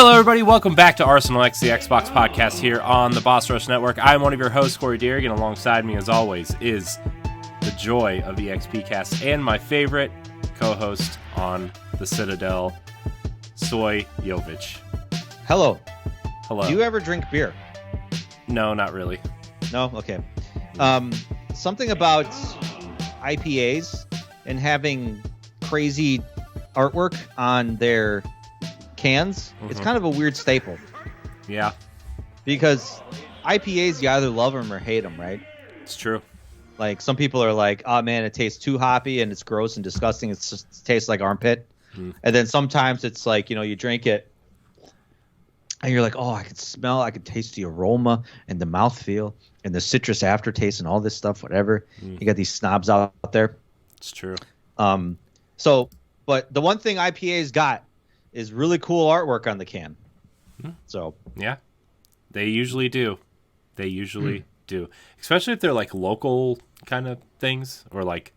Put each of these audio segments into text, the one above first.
Hello, everybody. Welcome back to Arsenal X, the Xbox podcast here on the Boss Rush Network. I'm one of your hosts, Corey Deering, and alongside me, as always, is the joy of the XPcast and my favorite co-host on the Citadel, Stoy Jovic. Hello. Hello. Do you ever drink beer? No, not really. No? Okay. Something about IPAs and having crazy artwork on their cans. It's kind of a weird staple. Yeah. Because IPAs, you either love them or hate them, right? It's true. Like, some people are like, oh, man, it tastes too hoppy and it's gross and disgusting. It tastes like armpit. And then sometimes it's like, you drink it and you're like, oh, I can taste the aroma and the mouthfeel and the citrus aftertaste and all this stuff, whatever. You got these snobs out there. It's true. But the one thing IPA's got is really cool artwork on the can. So yeah, they usually do. Do, especially if they're like local kind of things or like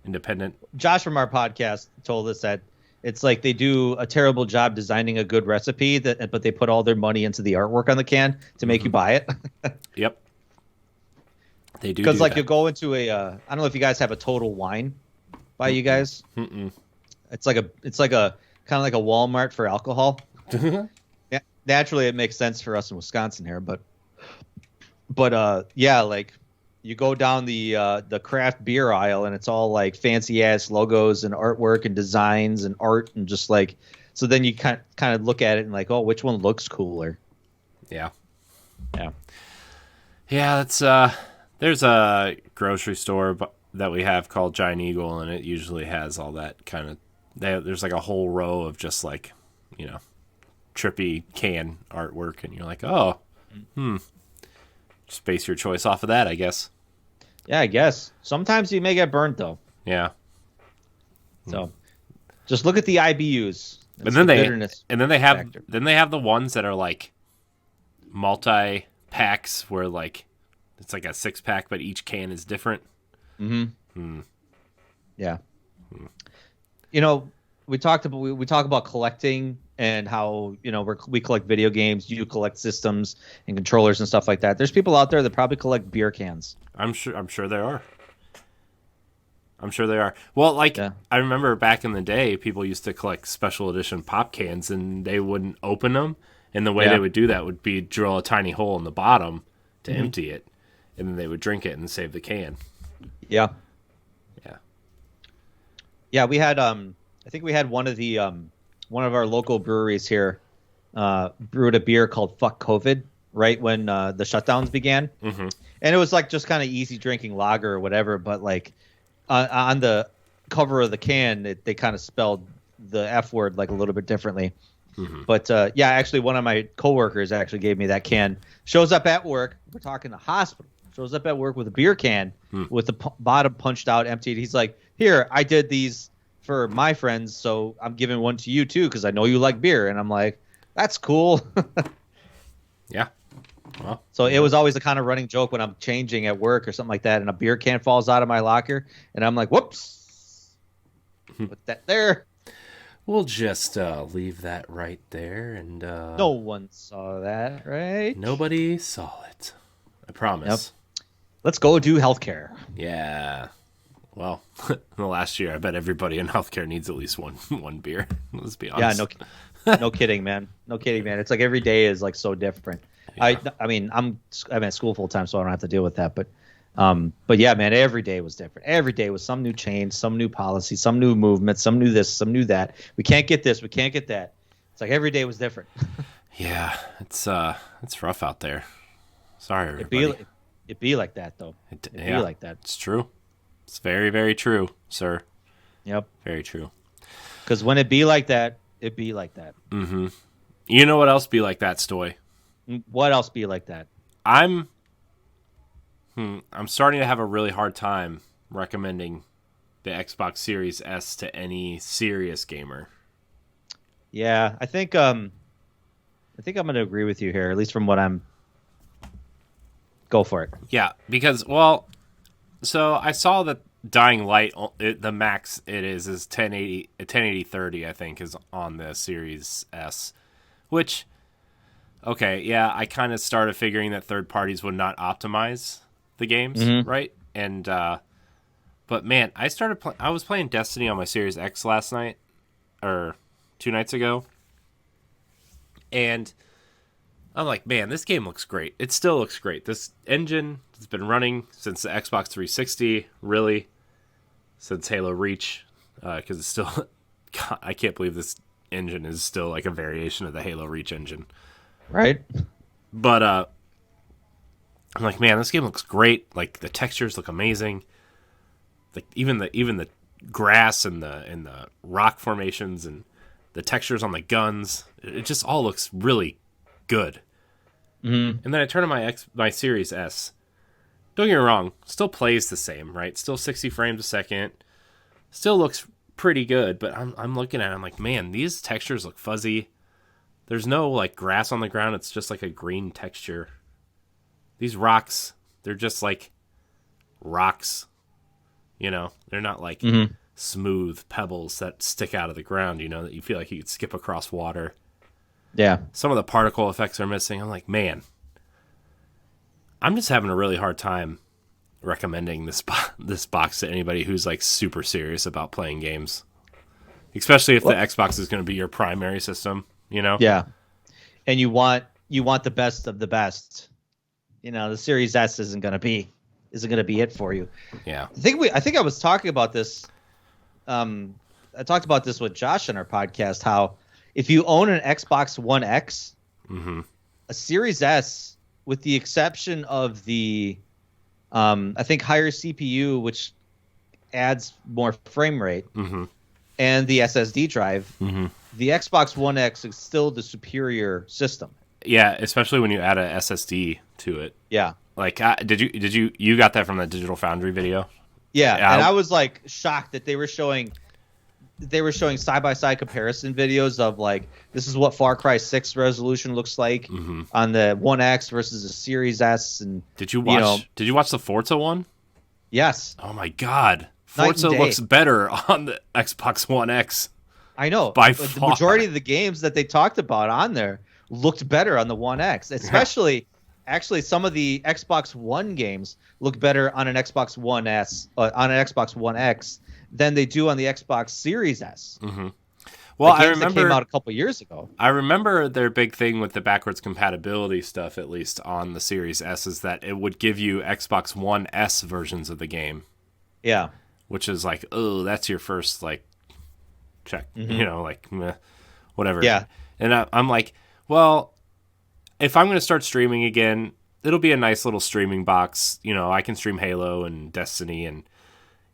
independent. Josh from our podcast told us that it's like they do a terrible job designing a good recipe, but they put all their money into the artwork on the can to make you buy it. Yep, they do. Because you go into a I don't know if you guys have a Total Wine by you guys. It's like a kind of like a Walmart for alcohol. Yeah, naturally it makes sense for us in Wisconsin here, but yeah, like you go down the craft beer aisle and it's all like fancy ass logos and artwork and designs and art and just like, so then you kind of look at it and like, oh, which one looks cooler? Yeah. That's there's a grocery store that we have called Giant Eagle, and it usually has all that kind of. There's like a whole row of just like, trippy can artwork, and you're like, oh, just base your choice off of that, I guess. Yeah, I guess. Sometimes you may get burnt though. Yeah. So, just look at the IBUs. And then they have the ones that are like multi packs where like it's like a 6-pack, but each can is different. Yeah. We talk about collecting and how we collect video games. You collect systems and controllers and stuff like that. There's people out there that probably collect beer cans. I'm sure there are. Well, I remember back in the day, people used to collect special edition pop cans, and they wouldn't open them. And the way they would do that would be drill a tiny hole in the bottom to empty it, and then they would drink it and save the can. Yeah. We had I think we had one of our local breweries here brewed a beer called Fuck COVID right when the shutdowns began. And it was like just kind of easy drinking lager or whatever, but like on the cover of the can they kind of spelled the F word like a little bit differently. But actually one of my coworkers actually gave me that can. Shows up at work, we're talking the hospital. Shows up at work with a beer can with the bottom punched out, emptied. He's like, "Here, I did these for my friends, so I'm giving one to you too because I know you like beer." And I'm like, "That's cool." Yeah. Well, so it was always a kind of running joke when I'm changing at work or something like that, and a beer can falls out of my locker, and I'm like, "Whoops, put that there." We'll just leave that right there, and no one saw that, right? Nobody saw it. I promise. Yep. Let's go do healthcare. Yeah. Well, in the last year, I bet everybody in healthcare needs at least one beer. Let's be honest. Yeah, no kidding, man. No kidding, man. It's like every day is like so different. Yeah. I mean, I'm at school full time, so I don't have to deal with that. But yeah, man, every day was different. Every day was some new change, some new policy, some new movement, some new this, some new that. We can't get this, we can't get that. It's like every day was different. Yeah, it's rough out there. Sorry, everybody. It'd be like that, though. It'd be like that. It's true. It's very, very true, sir. Yep. Very true. Because when it be like that, it be like that. You know what else be like that, Stoy? What else be like that? I'm starting to have a really hard time recommending the Xbox Series S to any serious gamer. Yeah, I think I'm going to agree with you here, at least from what I'm. Go for it. Yeah, because so I saw that Dying Light, the max it is 1080 30, I think, is on the Series S, which, okay, yeah, I kind of started figuring that third parties would not optimize the games, right? And but man, I was playing Destiny on my Series X last night, or 2 nights ago, and I'm like, man, this game looks great. It still looks great. This engine has been running since the Xbox 360, really, since Halo Reach, because it's still, God, I can't believe this engine is still like a variation of the Halo Reach engine. Right. But I'm like, man, this game looks great. Like, the textures look amazing. Like, even the grass and the rock formations and the textures on the guns, it just all looks really good. And then I turn on my Series S. Don't get me wrong, still plays the same, right? Still 60 frames a second. Still looks pretty good, but I'm looking at it, I'm like, man, these textures look fuzzy. There's no like grass on the ground, it's just like a green texture. These rocks, they're just like rocks. You know, they're not like smooth pebbles that stick out of the ground, you know, that you feel like you could skip across water. Yeah. Some of the particle effects are missing. I'm like, man, I'm just having a really hard time recommending this box to anybody who's like super serious about playing games, especially if the Xbox is going to be your primary system, you know? Yeah. And you want the best of the best. You know, the Series S isn't going to be it for you. Yeah. I think I was talking about this. I talked about this with Josh on our podcast, how if you own an Xbox One X, a Series S, with the exception of the, I think, higher CPU, which adds more frame rate, and the SSD drive, the Xbox One X is still the superior system. Yeah, especially when you add a SSD to it. Yeah. Like, did you got that from the Digital Foundry video? Yeah, and I was like shocked that they were showing side-by-side comparison videos of like, this is what Far Cry 6 resolution looks like on the One X versus the Series S. And did you watch the Forza one? Yes. Oh my God, Forza looks better on the Xbox One X. I know. By far. The far. majority of the games that they talked about on there looked better on the One X, especially. Actually, some of the Xbox One games look better on an Xbox One S, on an Xbox One X, than they do on the Xbox Series S. Well, I remember that came out a couple years ago. I remember their big thing with the backwards compatibility stuff, at least on the Series S, is that it would give you Xbox One S versions of the game. Yeah, which is like, oh, that's your first like check, you know, like meh, whatever. Yeah, and I'm like, well, if I'm going to start streaming again, it'll be a nice little streaming box. You know, I can stream Halo and Destiny and,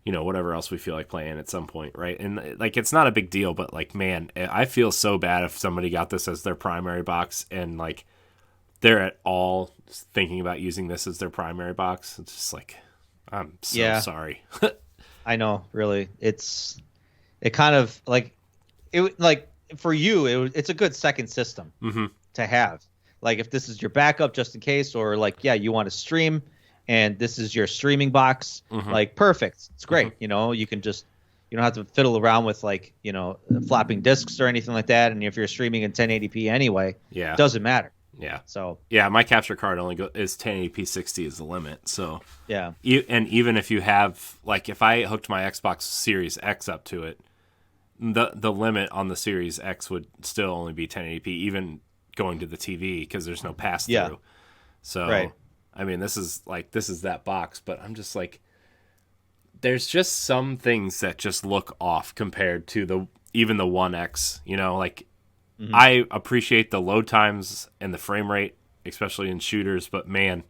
you know, whatever else we feel like playing at some point, right? And, like, it's not a big deal, but, like, man, I feel so bad if somebody got this as their primary box and, like, they're at all thinking about using this as their primary box. It's just, like, I'm so sorry. I know, really. It kind of, like, for you, it's a good second system to have. Like, if this is your backup just in case, or like, yeah, you want to stream and this is your streaming box, like, perfect. It's great. You know, you don't have to fiddle around with, like, you know, flopping disks or anything like that. And if you're streaming in 1080p anyway, it doesn't matter. Yeah. So, yeah, my capture card only is 1080p 60 is the limit. So, yeah. And even if you have, like, if I hooked my Xbox Series X up to it, the limit on the Series X would still only be 1080p, even going to the TV, because there's no pass through. Yeah. So, I mean, this is that box, but I'm just like, there's just some things that just look off compared to even the One X, you know, like, I appreciate the load times and the frame rate, especially in shooters, but man,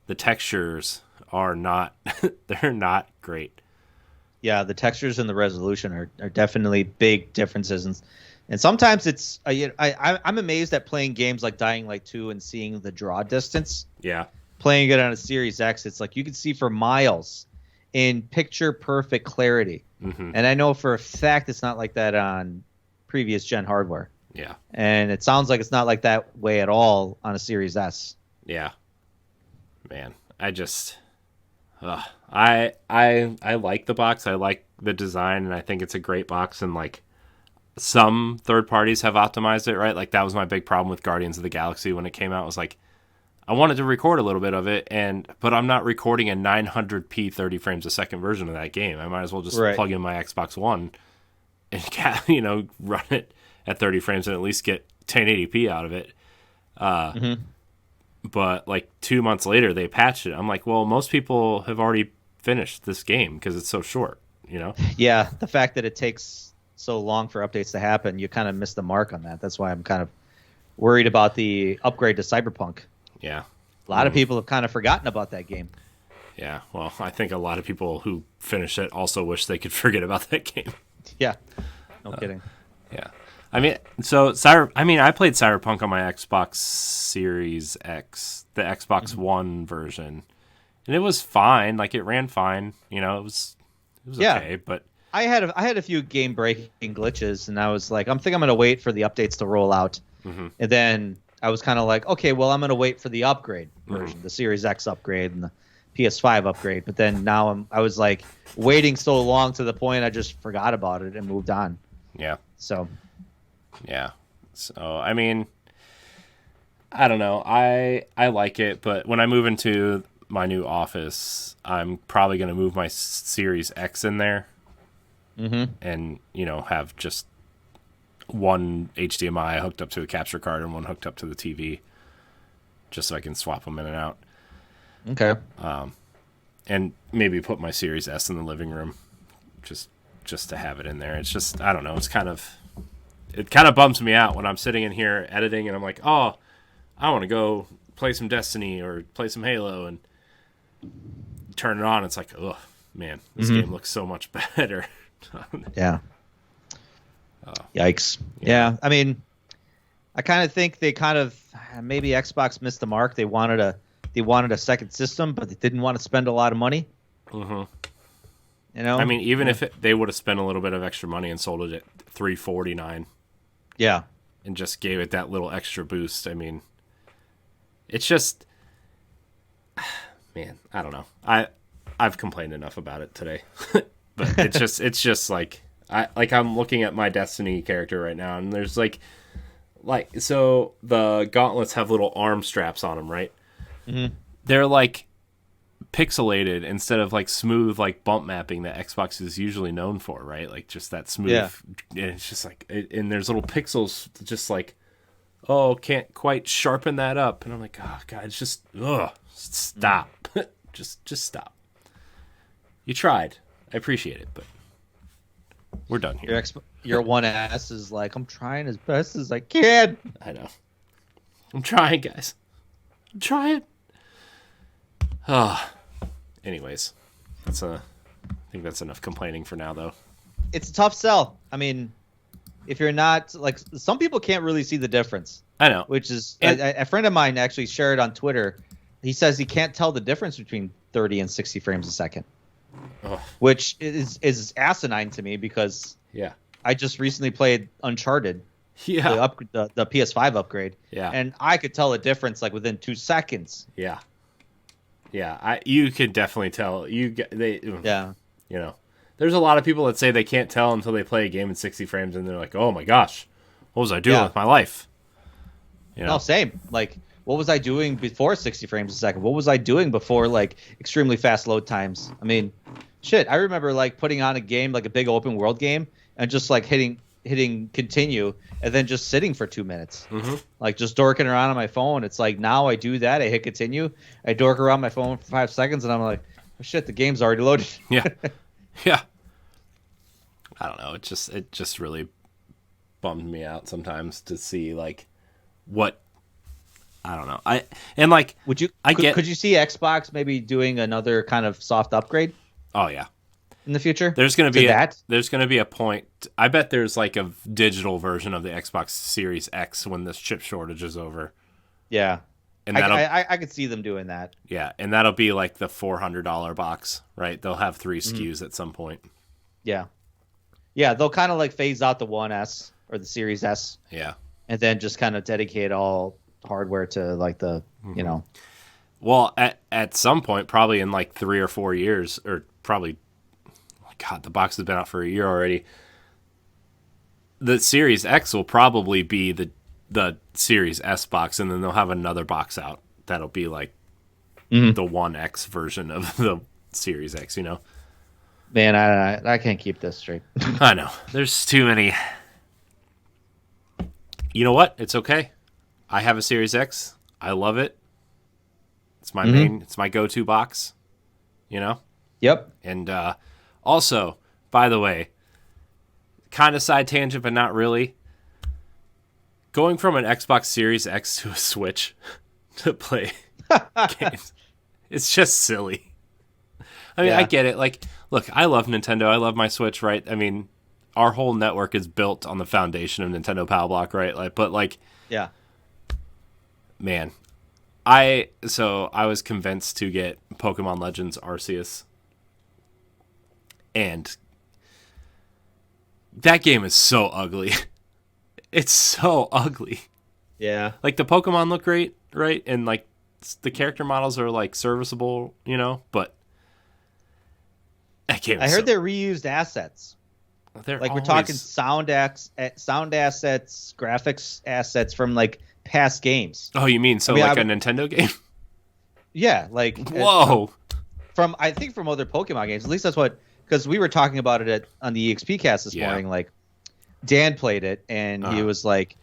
the textures are not, they're not great. Yeah, the textures and the resolution are definitely big differences. And sometimes it's, I'm amazed at playing games like Dying Light 2 and seeing the draw distance. Yeah. Playing it on a Series X, it's like you can see for miles in picture perfect clarity. And I know for a fact it's not like that on previous gen hardware. Yeah. And it sounds like it's not like that way at all on a Series S. Yeah. Man, I I like the box. I like the design, and I think it's a great box. And like some third parties have optimized it, right? Like that was my big problem with Guardians of the Galaxy when it came out. Was like I wanted to record a little bit of it, but I'm not recording a 900p 30 frames a second version of that game. I might as well just plug in my Xbox One and run it at 30 frames and at least get 1080p out of it. But like 2 months later, they patched it. I'm like, well, most people have already finished this game because it's so short, Yeah, the fact that it takes so long for updates to happen, you kind of miss the mark on that. That's why I'm kind of worried about the upgrade to Cyberpunk. Yeah. A lot of people have kind of forgotten about that game. Yeah, well, I think a lot of people who finish it also wish they could forget about that game. Yeah, no kidding. Yeah. I mean, I played Cyberpunk on my Xbox Series X, the Xbox One version, and it was fine. Like it ran fine. It was okay. But I had a few game breaking glitches, and I was like, I'm going to wait for the updates to roll out, and then I was kind of like, okay, well, I'm going to wait for the upgrade version, the Series X upgrade and the PS5 upgrade. But then now I was like waiting so long to the point I just forgot about it and moved on. Yeah. So. Yeah. So, I mean, I don't know. I like it, but when I move into my new office, I'm probably going to move my Series X in there and, have just one HDMI hooked up to a capture card and one hooked up to the TV just so I can swap them in and out. Okay. And maybe put my Series S in the living room just to have it in there. It's just, I don't know. It kind of bums me out when I'm sitting in here editing and I'm like, oh, I want to go play some Destiny or play some Halo and turn it on. It's like, oh, man, this game looks so much better. Yeah. Yikes. Yeah. I mean, I kind of think maybe Xbox missed the mark. They wanted a second system, but they didn't want to spend a lot of money. I mean, even if they would have spent a little bit of extra money and sold it at $349. Yeah. And just gave it that little extra boost. I mean, it's just, man, I don't know. I've complained enough about it today, but it's just like, I'm looking at my Destiny character right now, and there's so the gauntlets have little arm straps on them, right? They're like pixelated instead of like smooth like bump mapping that Xbox is usually known for, right? Like just that smooth. Yeah. And it's just like, and there's little pixels just like, oh, can't quite sharpen that up, and I'm like, oh god, it's just stop, just stop. You tried, I appreciate it, but we're done here. Your 1S is like, I'm trying as best as I can. I know. I'm trying, guys. I'm trying. Anyways, I think that's enough complaining for now, though. It's a tough sell. I mean, if you're not like, some people can't really see the difference. I know. Which is a friend of mine actually shared on Twitter. He says he can't tell the difference between 30 and 60 frames a second, which is asinine to me because I just recently played Uncharted. Yeah. The PS5 upgrade. Yeah. And I could tell a difference like within 2 seconds. Yeah. Yeah, you could definitely tell. There's a lot of people that say they can't tell until they play a game in 60 frames, and they're like, "Oh my gosh, what was I doing with my life?" No, same. Like, what was I doing before 60 frames a second? What was I doing before like extremely fast load times? I mean, shit. I remember like putting on a game like a big open world game and just like hitting continue and then just sitting for 2 minutes, like just dorking around on my phone. It's like now I do that. I hit continue. I dork around my phone for 5 seconds, and I'm like, oh, shit, the game's already loaded. Yeah. I don't know. It just really bummed me out sometimes to see like what. I don't know. Could you see Xbox maybe doing another kind of soft upgrade? Oh yeah. In the future, there's going to be a point. I bet there's like a digital version of the Xbox Series X when this chip shortage is over. Yeah, and I could see them doing that. Yeah, and that'll be like the $400 box, right? They'll have 3 SKUs at some point. Yeah, they'll kind of like phase out the 1S or the Series S. Yeah, and then just kind of dedicate all hardware to like the Well, at some point, probably in like 3 or 4 years, or probably, God, the box has been out for a year already. The Series X will probably be the Series S box, and then they'll have another box out that'll be like the One X version of the Series X. Man, I can't keep this straight. I know there's too many. You know what? It's okay. I have a Series X. I love it. It's my main. It's my go-to box. Yep. And also, by the way, kind of side tangent, but not really. Going from an Xbox Series X to a Switch to play games, it's just silly. I mean, I get it. Like, look, I love Nintendo. I love my Switch, right? I mean, our whole network is built on the foundation of Nintendo Power Block, right? But yeah, man, I was convinced to get Pokemon Legends Arceus, and that game is so ugly. It's so ugly. Yeah. Like, the Pokemon look great, right? And like the character models are like serviceable, but that game. I heard they're reused assets. We're talking sound assets, graphics assets from like past games. Oh, you mean a Nintendo game? Yeah, like whoa. I think from other Pokemon games. At least that's what, because we were talking about it on the EXP cast this morning. Like, Dan played it, and he was like,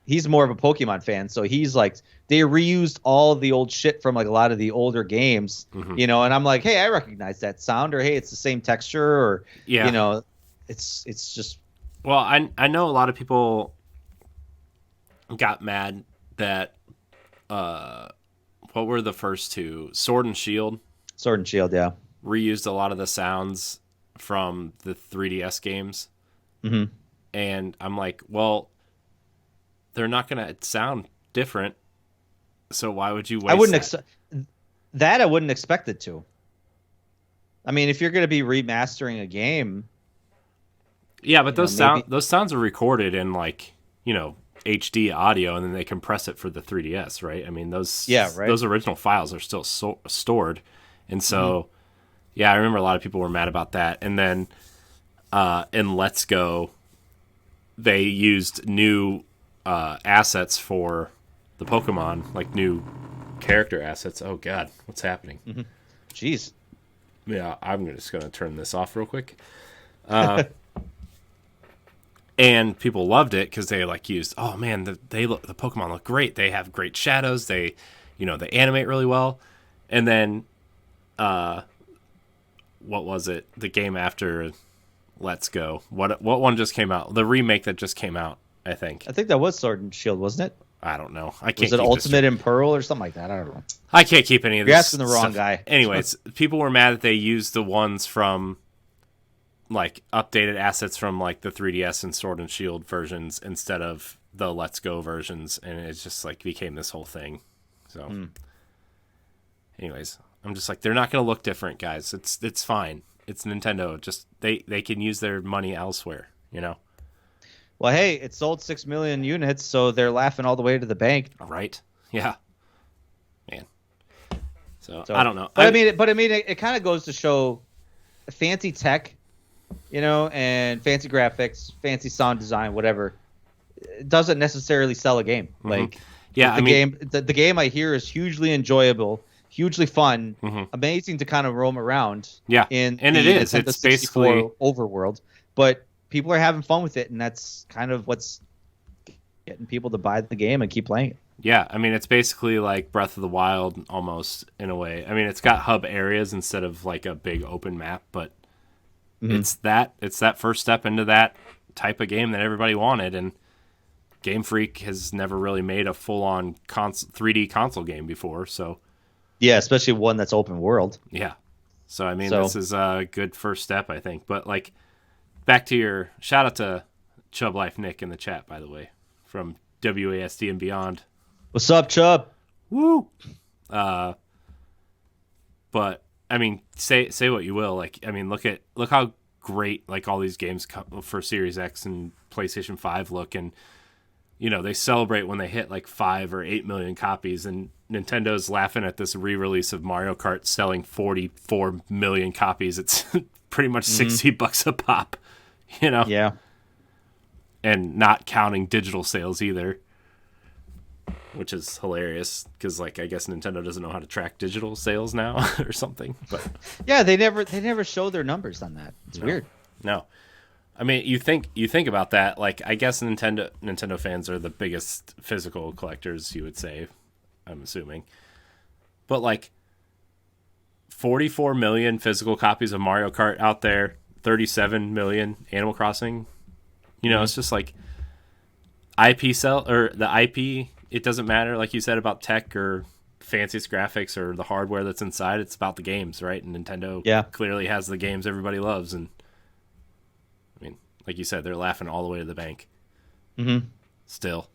he's more of a Pokemon fan, so he's like, they reused all the old shit from like a lot of the older games, and I'm like, hey, I recognize that sound, or hey, it's the same texture, or it's just. Well, I know a lot of people got mad that what were the first two? Sword and Shield. Sword and Shield, yeah. Reused a lot of the sounds from the 3DS games. Mm-hmm. And I'm like, well, they're not going to sound different. So why would you waste I wouldn't expect it to. I mean, if you're going to be remastering a game. Yeah, but those sounds are recorded in like, HD audio, and then they compress it for the 3DS, right? I mean, those original files are still stored. And so, I remember a lot of people were mad about that. And then in Let's Go, they used new assets for the Pokemon, like new character assets. Oh, God, what's happening? Mm-hmm. Jeez. Yeah, I'm just going to turn this off real quick. And people loved it because they used, oh man, the Pokemon look great. They have great shadows. They animate really well. And then, what was it? The game after Let's Go. What one just came out? The remake that just came out, I think. I think that was Sword and Shield, wasn't it? I don't know. I can't. Was it Ultimate in Pearl or something like that? I don't know. I can't keep any of this. You're asking the wrong guy. Anyways, people were mad that they used the ones from like updated assets from like the 3DS and Sword and Shield versions instead of the Let's Go versions, and it just like became this whole thing. So anyways, I'm just like, they're not going to look different, guys. It's fine. It's Nintendo. Just they can use their money elsewhere, Well, hey, it sold 6 million units, so they're laughing all the way to the bank. Right? Yeah. Man. So I don't know. But I mean, it kind of goes to show fancy tech, and fancy graphics, fancy sound design, whatever, it doesn't necessarily sell a game. Mm-hmm. Like, the game I hear is hugely enjoyable, hugely fun, amazing to kind of roam around. Yeah, and it is. It's basically overworld, but people are having fun with it, and that's kind of what's getting people to buy the game and keep playing it. Yeah, I mean, it's basically like Breath of the Wild almost, in a way. I mean, it's got hub areas instead of like a big open map, but it's that first step into that type of game that everybody wanted, and Game Freak has never really made a full-on 3D console game before, so... Yeah, especially one that's open world. Yeah. So, I mean, this is a good first step, I think. But, like, back to your... Shout out to Chub Life Nick in the chat, by the way, from WASD and beyond. What's up, Chub? Woo! But, I mean, say what you will. Like, I mean, look how great, like, all these games for Series X and PlayStation 5 look. And they celebrate when they hit like 5 or 8 million copies, and Nintendo's laughing at this re-release of Mario Kart selling 44 million copies. It's pretty much $60 a pop, Yeah. And not counting digital sales either, which is hilarious because, like, I guess Nintendo doesn't know how to track digital sales now or something. But yeah, they never show their numbers on that. It's weird. No. I mean, you think about that. Like, I guess Nintendo fans are the biggest physical collectors, you would say, I'm assuming. But like 44 million physical copies of Mario Kart out there, 37 million Animal Crossing. It's just like IP or the IP. It doesn't matter, like you said, about tech or fanciest graphics or the hardware that's inside. It's about the games, right? And Nintendo clearly has the games everybody loves, and I mean, like you said, they're laughing all the way to the bank. Mm-hmm. Still.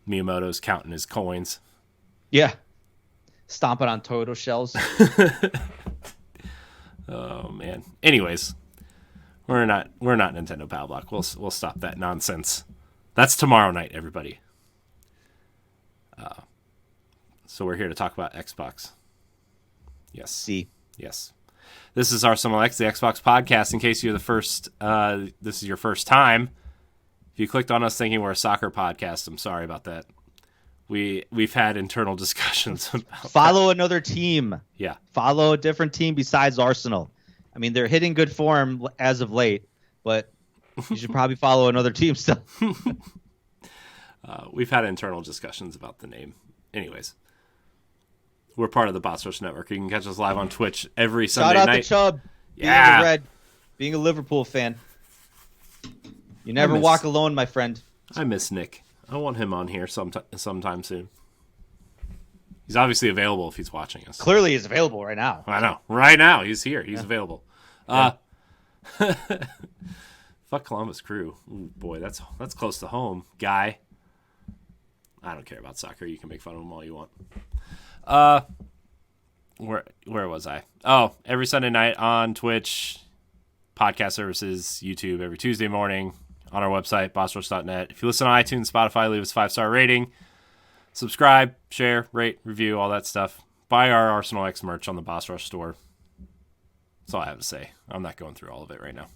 Miyamoto's counting his coins. Yeah. Stomping on Toto shells. Oh, man. Anyways, we're not Nintendo Power Block. We'll stop that nonsense. That's tomorrow night, everybody. So we're here to talk about Xbox. Yes. See. Yes. This is Arsenal X, the Xbox podcast. In case you're this is your first time, if you clicked on us thinking we're a soccer podcast, I'm sorry about that. We've had internal discussions about Follow another team. Yeah. Follow a different team besides Arsenal. I mean, they're hitting good form as of late, but you should probably follow another team still. We've had internal discussions about the name. Anyways. We're part of the Boss Rush Network. You can catch us live on Twitch every Sunday night. Shout out to Chubb. Yeah. Being a Red. Being a Liverpool fan. You never walk alone, my friend. I miss Nick. I want him on here sometime soon. He's obviously available if he's watching us. Clearly he's available right now. I know. Right now, he's here. He's available. Yeah. Fuck Columbus Crew. Ooh, boy, that's close to home, guy. I don't care about soccer. You can make fun of them all you want. Where was I? Oh, every Sunday night on Twitch, podcast services, YouTube every Tuesday morning, on our website, bossrush.net. If you listen on iTunes, Spotify, leave us a 5-star rating. Subscribe, share, rate, review, all that stuff. Buy our Arsenal X merch on the Boss Rush store. That's all I have to say. I'm not going through all of it right now.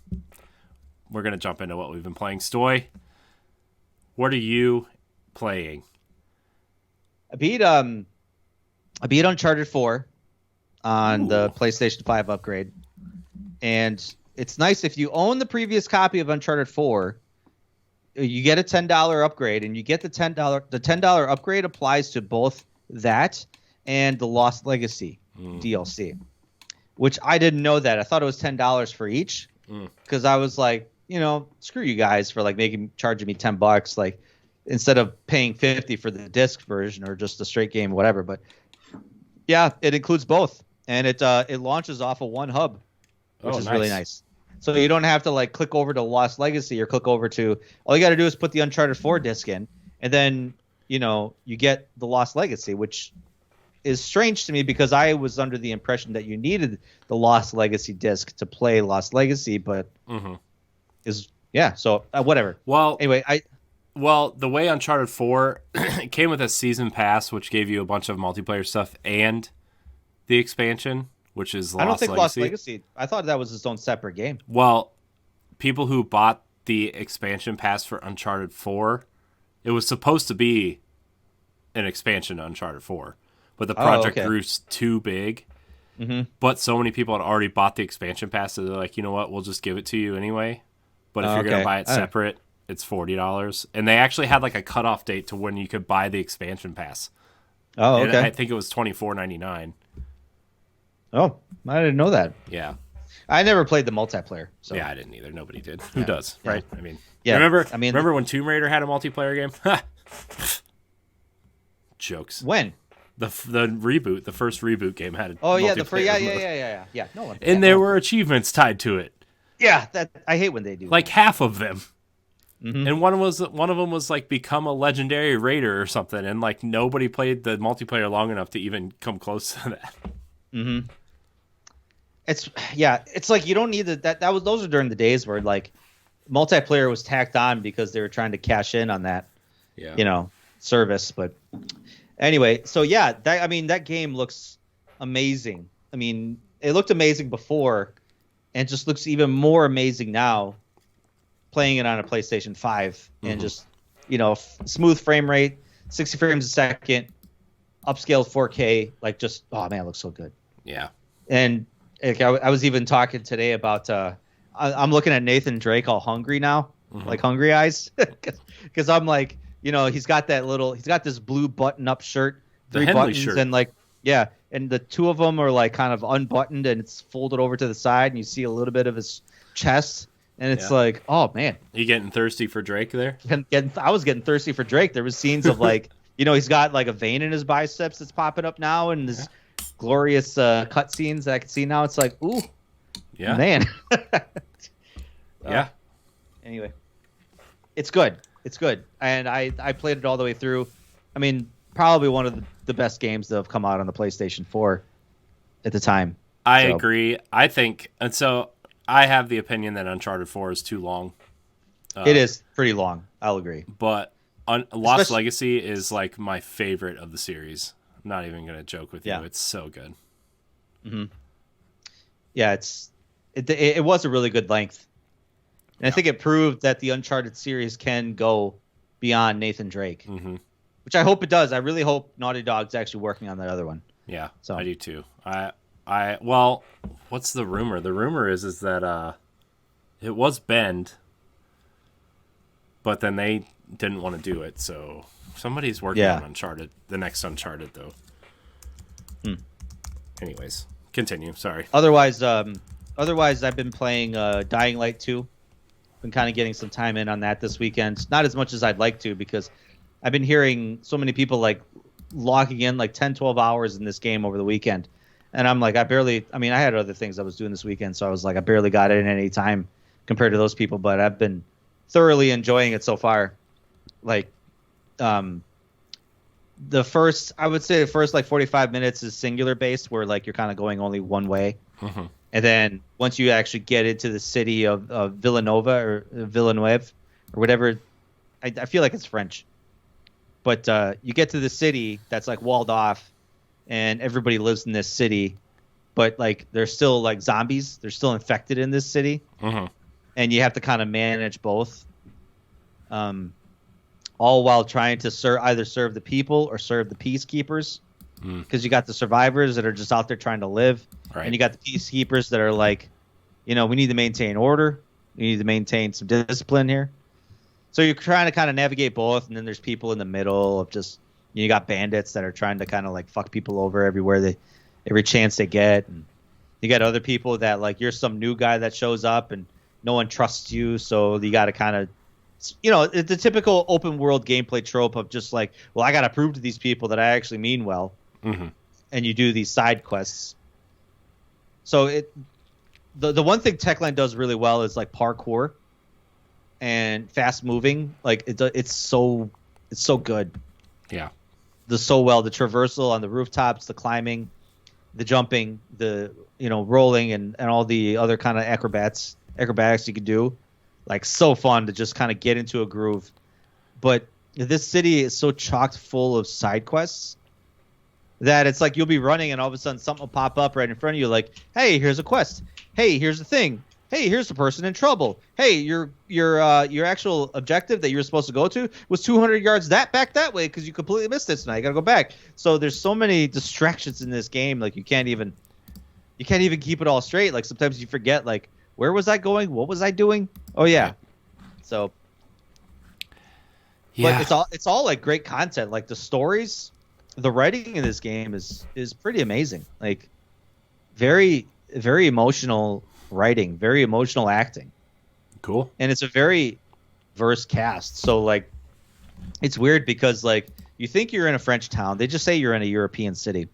We're going to jump into what we've been playing. Stoy, what are you playing? I beat Uncharted 4 on the PlayStation 5 upgrade. And it's nice if you own the previous copy of Uncharted 4, you get a $10 upgrade, and you get the $10 upgrade applies to both that and the Lost Legacy DLC, which I didn't know that. I thought it was $10 for each because I was like, screw you guys for like charging me $10, like instead of paying $50 for the disc version or just the straight game, whatever. But yeah, it includes both, and it launches off of one hub, which is really nice. So you don't have to like click over to Lost Legacy or click over to. All you got to do is put the Uncharted 4 disc in, and then you get the Lost Legacy, which is strange to me because I was under the impression that you needed the Lost Legacy disc to play Lost Legacy, but So whatever. Well, anyway, the way Uncharted 4 it came with a season pass, which gave you a bunch of multiplayer stuff and the expansion, which is Lost Legacy. I don't think Lost Legacy. I thought that was its own separate game. Well, people who bought the expansion pass for Uncharted 4, it was supposed to be an expansion to Uncharted 4, but the project grew too big. But so many people had already bought the expansion pass, so they're like, you know what, we'll just give it to you anyway. But if you're going to buy it separate, it's $40. And they actually had like a cutoff date to when you could buy the expansion pass. Oh, okay. And I think it was $24.99. Oh, I didn't know that. Yeah. I never played the multiplayer. So. Yeah, I didn't either. Nobody did. Who does, right? I mean, yeah. Remember when Tomb Raider had a multiplayer game? Jokes. When? The reboot, the first reboot game had a multiplayer. Yeah. No one. And there were achievements tied to it. Yeah, that I hate when they do. Like half of them. And one of them was like become a legendary raider or something, and like nobody played the multiplayer long enough to even come close to that. It's like you don't need those are during the days where like multiplayer was tacked on because they were trying to cash in on that. Yeah. Service. But anyway, so yeah, that game looks amazing. I mean, it looked amazing before, and just looks even more amazing now, playing it on a PlayStation 5 and just smooth frame rate, 60 frames a second, upscaled 4K, like just oh man, it looks so good. Yeah. And I was even talking today about I'm looking at Nathan Drake all hungry now, like hungry eyes, because I'm like, he's got this blue button-up shirt, three buttons, shirt. and and the two of them are like kind of unbuttoned and it's folded over to the side, and you see a little bit of his chest, and it's like, oh man, you getting thirsty for Drake there? I was getting thirsty for Drake. There was scenes of like, he's got like a vein in his biceps that's popping up now, and this glorious cut scenes that I can see now. It's like, ooh, man. Yeah. Anyway, it's good. It's good. And I played it all the way through. I mean, probably one of the best games that have come out on the PlayStation 4 at the time. I agree. I think, and so I have the opinion that Uncharted 4 is too long. It is pretty long. I'll agree. But Lost Legacy is like my favorite of the series. I'm not even going to joke with you. It's so good. Mm-hmm. Yeah, it was a really good length. And I think it proved that the Uncharted series can go beyond Nathan Drake, which I hope it does. I really hope Naughty Dog's actually working on that other one. Yeah, I do too. Well, what's the rumor? The rumor is that it was Bend, but then they didn't want to do it. So somebody's working on Uncharted, the next Uncharted, though. Anyways, continue. Sorry. Otherwise, I've been playing Dying Light 2. Been kind of getting some time in on that this weekend. Not as much as I'd like to, because I've been hearing so many people like logging in like 10, 12 hours in this game over the weekend. And I'm like, I had other things I was doing this weekend, so I was like, I barely got it in any time compared to those people, but I've been thoroughly enjoying it so far. Like, the first like 45 minutes is singular based, where like you're kind of going only one way. And then once you actually get into the city of Villanova or Villeneuve or whatever, I feel like it's French, but you get to the city that's like walled off, and everybody lives in this city, but like they're still like zombies. They're still infected in this city, and you have to kind of manage both, all while trying to either serve the people or serve the peacekeepers. Because you got the survivors that are just out there trying to live, and you got the peacekeepers that are like, we need to maintain order, we need to maintain some discipline here. So you're trying to kind of navigate both, and then there's people in the middle of just, you got bandits that are trying to kind of like fuck people over every chance they get, and you got other people that like, you're some new guy that shows up and no one trusts you, so you got to kind of, it's the typical open world gameplay trope of just like, well, I got to prove to these people that I actually mean well. And you do these side quests. So the one thing Techland does really well is like parkour and fast moving. Like it's so good. Yeah. The traversal on the rooftops, the climbing, the jumping, the rolling, and all the other kind of acrobatics you could do. Like, so fun to just kind of get into a groove. But this city is so chocked full of side quests that it's like you'll be running and all of a sudden something will pop up right in front of you, like, hey, here's a quest. Hey, here's the thing. Hey, here's the person in trouble. Hey, your actual objective that you were supposed to go to was 200 yards back that way because you completely missed it. So now you got to go back. So there's so many distractions in this game, like you can't even keep it all straight. Like sometimes you forget, like, where was I going? What was I doing? Oh yeah. So but it's all like great content. Like the stories, the writing in this game is pretty amazing. Like very, very emotional writing, very emotional acting. Cool. And it's a very diverse cast. So like it's weird because like you think you're in a French town. They just say you're in a European city.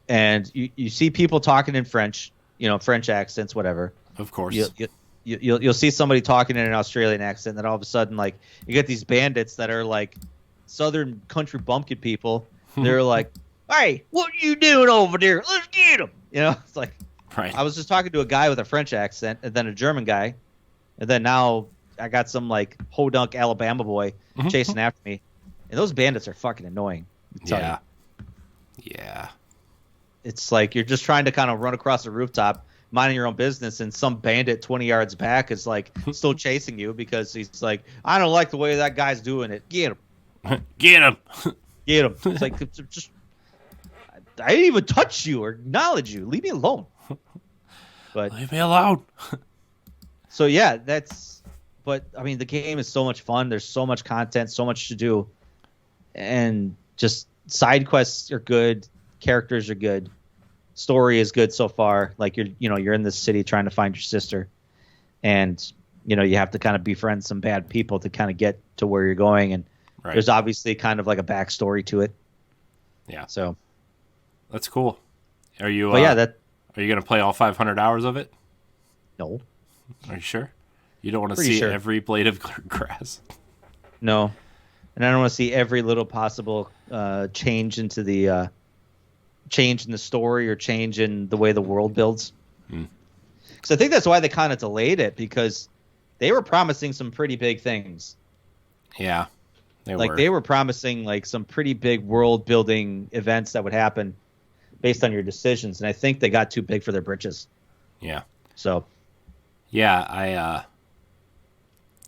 And you see people talking in French, French accents, whatever. Of course. You'll see somebody talking in an Australian accent, and then all of a sudden, like, you get these bandits that are like southern country bumpkin people. They're like, "Hey, what are you doing over there? Let's get them." It's like, right. I was just talking to a guy with a French accent, and then a German guy, and then now I got some like hodunk Alabama boy chasing after me. And those bandits are fucking annoying. Yeah. Yeah. It's like you're just trying to kind of run across the rooftop, minding your own business, and some bandit 20 yards back is like still chasing you because he's like, I don't like the way that guy's doing it. Get him. Get him. Get him. It's like, just, I didn't even touch you or acknowledge you. Leave me alone. But leave me alone. So yeah, but I mean, the game is so much fun. There's so much content, so much to do, and just side quests are good. Characters are good. Story is good so far. Like you're in this city trying to find your sister, and you have to kind of befriend some bad people to kind of get to where you're going. And there's obviously kind of like a backstory to it. Yeah. So that's cool. Are you? But are you gonna play all 500 hours of it? No. Are you sure? You don't want to see every blade of grass? No. And I don't want to see every little possible change in the story or change in the way the world builds. Because I think that's why they kind of delayed it, because they were promising some pretty big things. Yeah, they were promising like some pretty big world building events that would happen based on your decisions, and I think they got too big for their britches. Yeah. So. Yeah,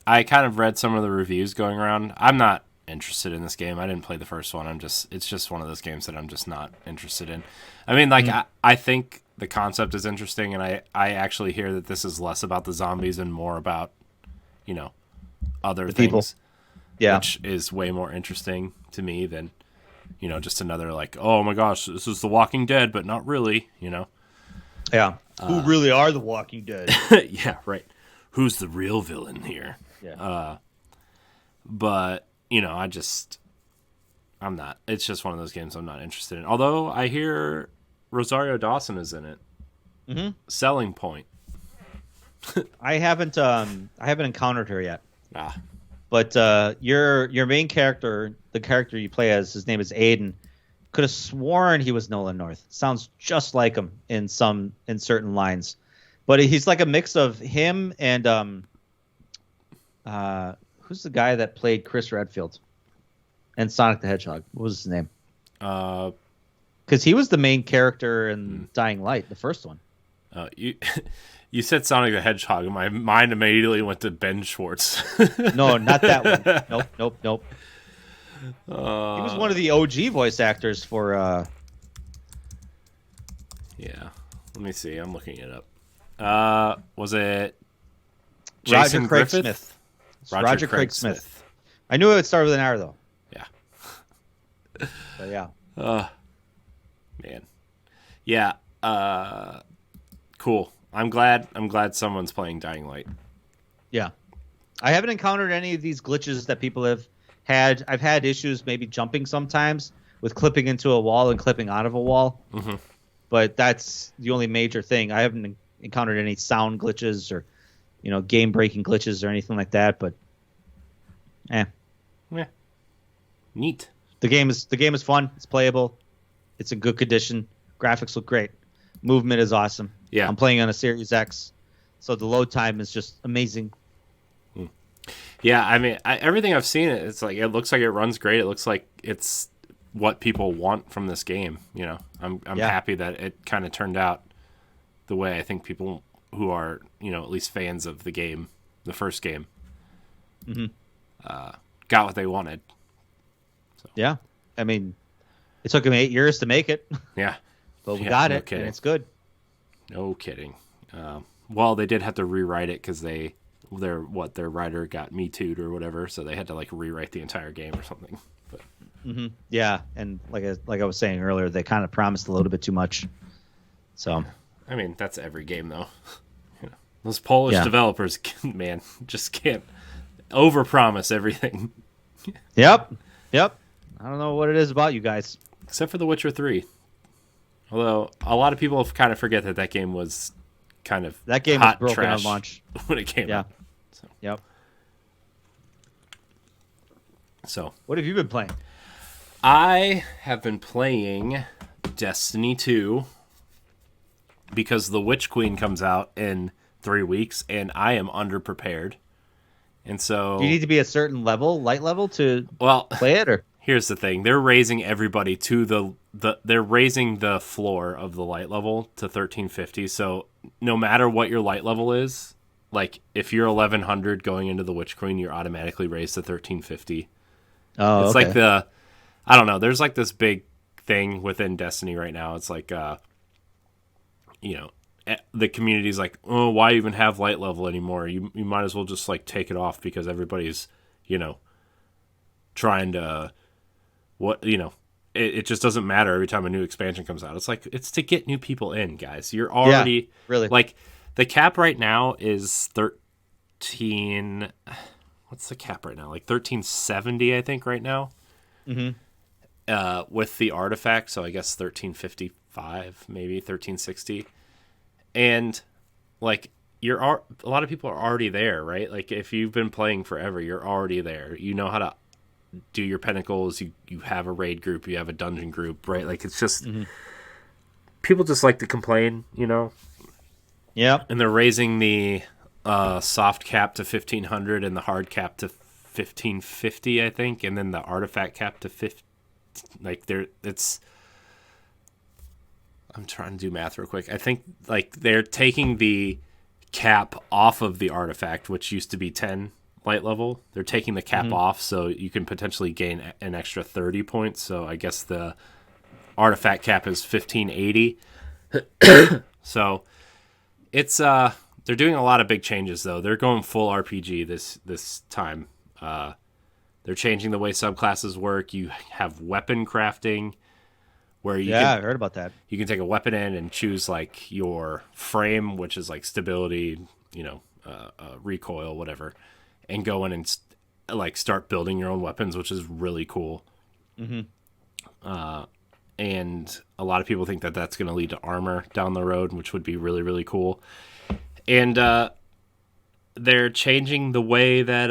I kind of read some of the reviews going around. I'm not interested in this game. I didn't play the first one. It's just one of those games that I'm just not interested in. I mean, like, I think the concept is interesting, and I actually hear that this is less about the zombies and more about, other things. People. Yeah. Which is way more interesting to me than, just another, like, oh my gosh, this is The Walking Dead, but not really, Yeah. Who really are the Walking Dead? Yeah, right. Who's the real villain here? Yeah. But, I'm not. It's just one of those games I'm not interested in. Although I hear Rosario Dawson is in it. Mm-hmm. Selling point. I haven't encountered her yet. Ah. But your main character, the character you play as, his name is Aiden. Could have sworn he was Nolan North. Sounds just like him in certain lines, but he's like a mix of him and who's the guy that played Chris Redfield and Sonic the Hedgehog? What was his name? Because he was the main character in Dying Light, the first one. You said Sonic the Hedgehog, and my mind immediately went to Ben Schwartz. No, not that one. Nope. He was one of the OG voice actors for. Yeah, let me see. I'm looking it up. Was it Jason Roger Craig Griffith? Smith? Roger Craig Smith. I knew it would start with an R though. Yeah. But yeah. Man. Yeah. Cool. I'm glad someone's playing Dying Light. Yeah. I haven't encountered any of these glitches that people have had. I've had issues maybe jumping sometimes with clipping into a wall and clipping out of a wall. Mm-hmm. But that's the only major thing. I haven't encountered any sound glitches or, game breaking glitches or anything like that. But, yeah, neat. The game is fun. It's playable. It's in good condition. Graphics look great. Movement is awesome. Yeah, I'm playing on a Series X, so the load time is just amazing. Yeah, I mean, everything I've seen, it looks like it runs great. It looks like it's what people want from this game. I'm happy that it kind of turned out the way I think people who are at least fans of the game, the first game, got what they wanted. So. Yeah, I mean, it took them 8 years to make it. Yeah, but we got it, and it's good. No kidding. Well, they did have to rewrite it because their writer got Me Too'd or whatever, so they had to rewrite the entire game or something. But yeah, and like I was saying earlier, they kind of promised a little bit too much. So I mean, that's every game though. Those Polish developers, man, just can't overpromise everything. Yep. I don't know what it is about you guys, except for The Witcher 3. Although a lot of people kind of forget that game was kind of that game hot was broken trash on launch when it came out. So. Yep. So, what have you been playing? I have been playing Destiny 2 because the Witch Queen comes out in 3 weeks, and I am underprepared. And so, do you need to be a certain level, light level, to well play it? Or here's the thing. They're raising everybody to they're raising the floor of the light level to 1350. So no matter what your light level is, like if you're 1100 going into the Witch Queen, you're automatically raised to 1350. Oh, it's okay. like I don't know. There's like this big thing within Destiny right now. It's like, the community's like, oh, why even have light level anymore? You might as well just like take it off because everybody's, trying to it just doesn't matter every time a new expansion comes out. It's like, it's to get new people in, guys. You're already really like the cap right now is 13. What's the cap right now? Like 1370, I think right now. With the artifact, so I guess 1355, maybe 1360. And like a lot of people are already there, right? Like if you've been playing forever, you're already there. You know how to do your pinnacles, you have a raid group, you have a dungeon group, right? Like it's just people just like to complain, Yeah. And they're raising the soft cap to 1500 and the hard cap to 1550, I think, and then the artifact cap to 50. Like I'm trying to do math real quick. I think like they're taking the cap off of the artifact, which used to be 10 light level. They're taking the cap off, so you can potentially gain an extra 30 points. So I guess the artifact cap is 1580. So it's they're doing a lot of big changes though. They're going full RPG this time. They're changing the way subclasses work. You have weapon crafting where I heard about that. You can take a weapon in and choose like your frame, which is like stability, recoil, whatever, and go in and like start building your own weapons, which is really cool. And a lot of people think that that's going to lead to armor down the road, which would be really, really cool. And they're changing the way that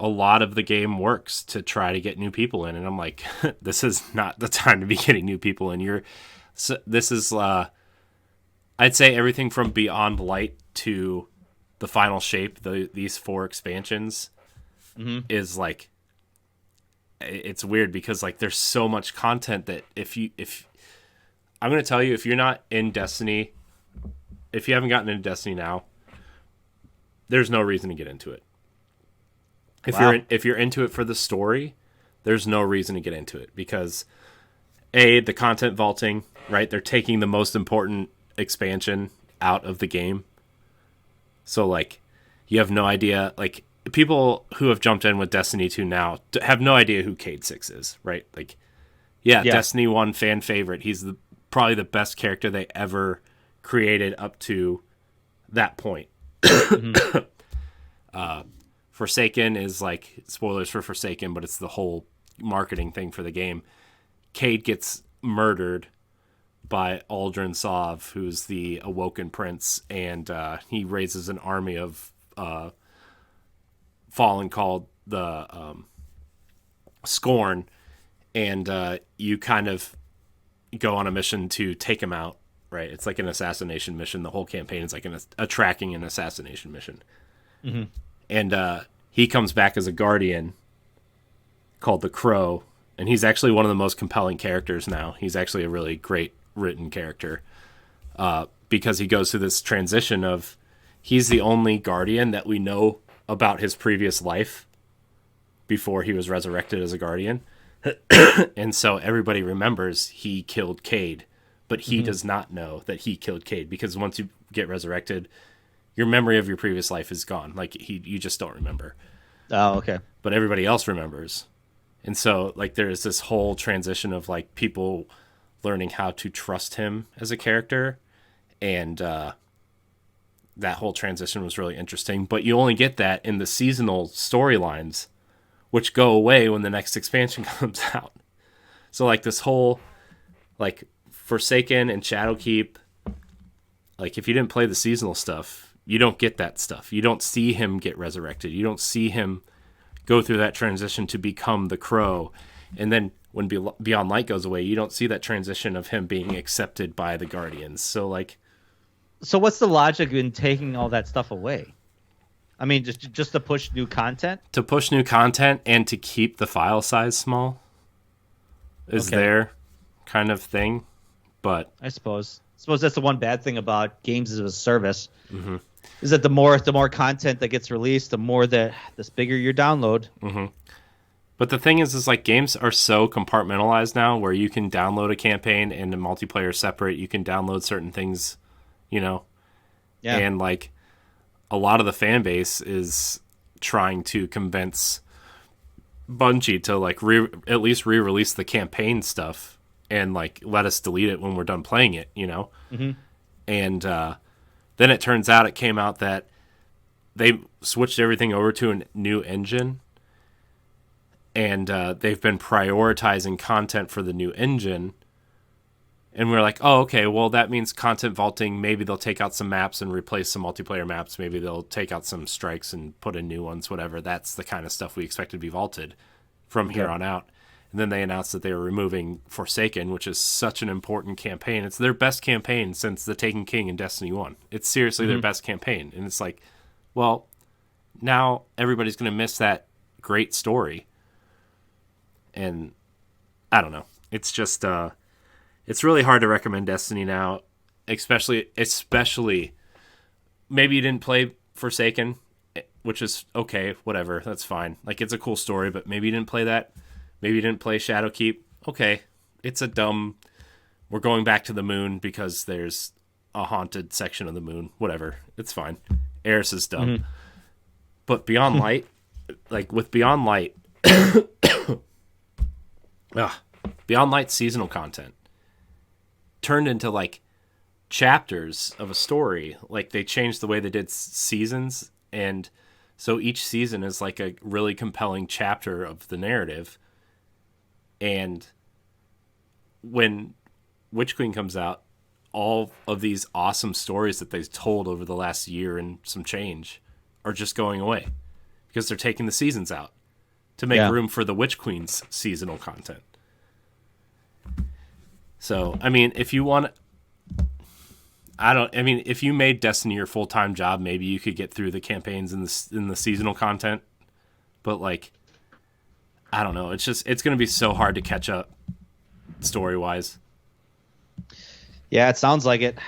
a lot of the game works to try to get new people in. And I'm like, this is not the time to be getting new people in. This is, I'd say everything from Beyond Light to the final shape, these 4 expansions is like, it's weird because like there's so much content that if I'm going to tell you, if you're not in Destiny, if you haven't gotten into Destiny now, there's no reason to get into it. If you're into it for the story, there's no reason to get into it because the content vaulting, right? They're taking the most important expansion out of the game. So like you have no idea, like people who have jumped in with Destiny 2 now have no idea who Cade 6 is, right? Like Destiny 1 fan favorite. He's probably the best character they ever created up to that point. Forsaken is like, spoilers for Forsaken, but it's the whole marketing thing for the game. Cade gets murdered by Aldrin Sov, who's the Awoken Prince, and he raises an army of Fallen called the Scorn, and you kind of go on a mission to take him out, right? It's like an assassination mission. The whole campaign is like a tracking and assassination mission. And he comes back as a guardian called the Crow, and he's actually one of the most compelling characters now. He's actually a really great written character because he goes through this transition of he's the only guardian that we know about his previous life before he was resurrected as a guardian. And so everybody remembers he killed Cade, but he does not know that he killed Cade because once you get resurrected, your memory of your previous life is gone. Like you just don't remember. Oh, okay. But everybody else remembers. And so like there's this whole transition of like people learning how to trust him as a character. And that whole transition was really interesting. But you only get that in the seasonal storylines, which go away when the next expansion comes out. So like this whole like Forsaken and Shadowkeep, like if you didn't play the seasonal stuff, you don't get that stuff. You don't see him get resurrected. You don't see him go through that transition to become the Crow. And then when Beyond Light goes away, you don't see that transition of him being accepted by the Guardians. So what's the logic in taking all that stuff away? I mean, just to push new content? To push new content and to keep the file size small is their kind of thing. But I suppose that's the one bad thing about games as a service. Mm-hmm. Is that the more content that gets released, the bigger your download. Mm-hmm. But the thing is like games are so compartmentalized now where you can download a campaign and the multiplayer separate. You can download certain things, Yeah. And like a lot of the fan base is trying to convince Bungie to like at least re-release the campaign stuff and like let us delete it when we're done playing it, Mm-hmm. And then it turns out it came out that they switched everything over to a new engine, and they've been prioritizing content for the new engine. And we're like, oh, okay, well, that means content vaulting. Maybe they'll take out some maps and replace some multiplayer maps. Maybe they'll take out some strikes and put in new ones, whatever. That's the kind of stuff we expect to be vaulted from here on out. And then they announced that they were removing Forsaken, which is such an important campaign. It's their best campaign since The Taken King in Destiny 1. It's seriously their best campaign. And it's like, well, now everybody's going to miss that great story. And I don't know. It's just... it's really hard to recommend Destiny now, especially maybe you didn't play Forsaken, which is okay, whatever, that's fine. Like, it's a cool story, but maybe you didn't play that. Maybe you didn't play Shadowkeep. Okay, it's a dumb, we're going back to the moon because there's a haunted section of the moon. Whatever, it's fine. Eris is dumb. Mm-hmm. But Beyond Light, like with Beyond Light, Beyond Light seasonal content turned into like chapters of a story. Like they changed the way they did seasons, and so each season is like a really compelling chapter of the narrative. And when Witch Queen comes out, all of these awesome stories that they've told over the last year and some change are just going away because they're taking the seasons out to make room for the Witch Queen's seasonal content. So, I mean, if you want, if you made Destiny your full-time job, maybe you could get through the campaigns in the seasonal content. But like, I don't know. It's going to be so hard to catch up story-wise. Yeah, it sounds like it.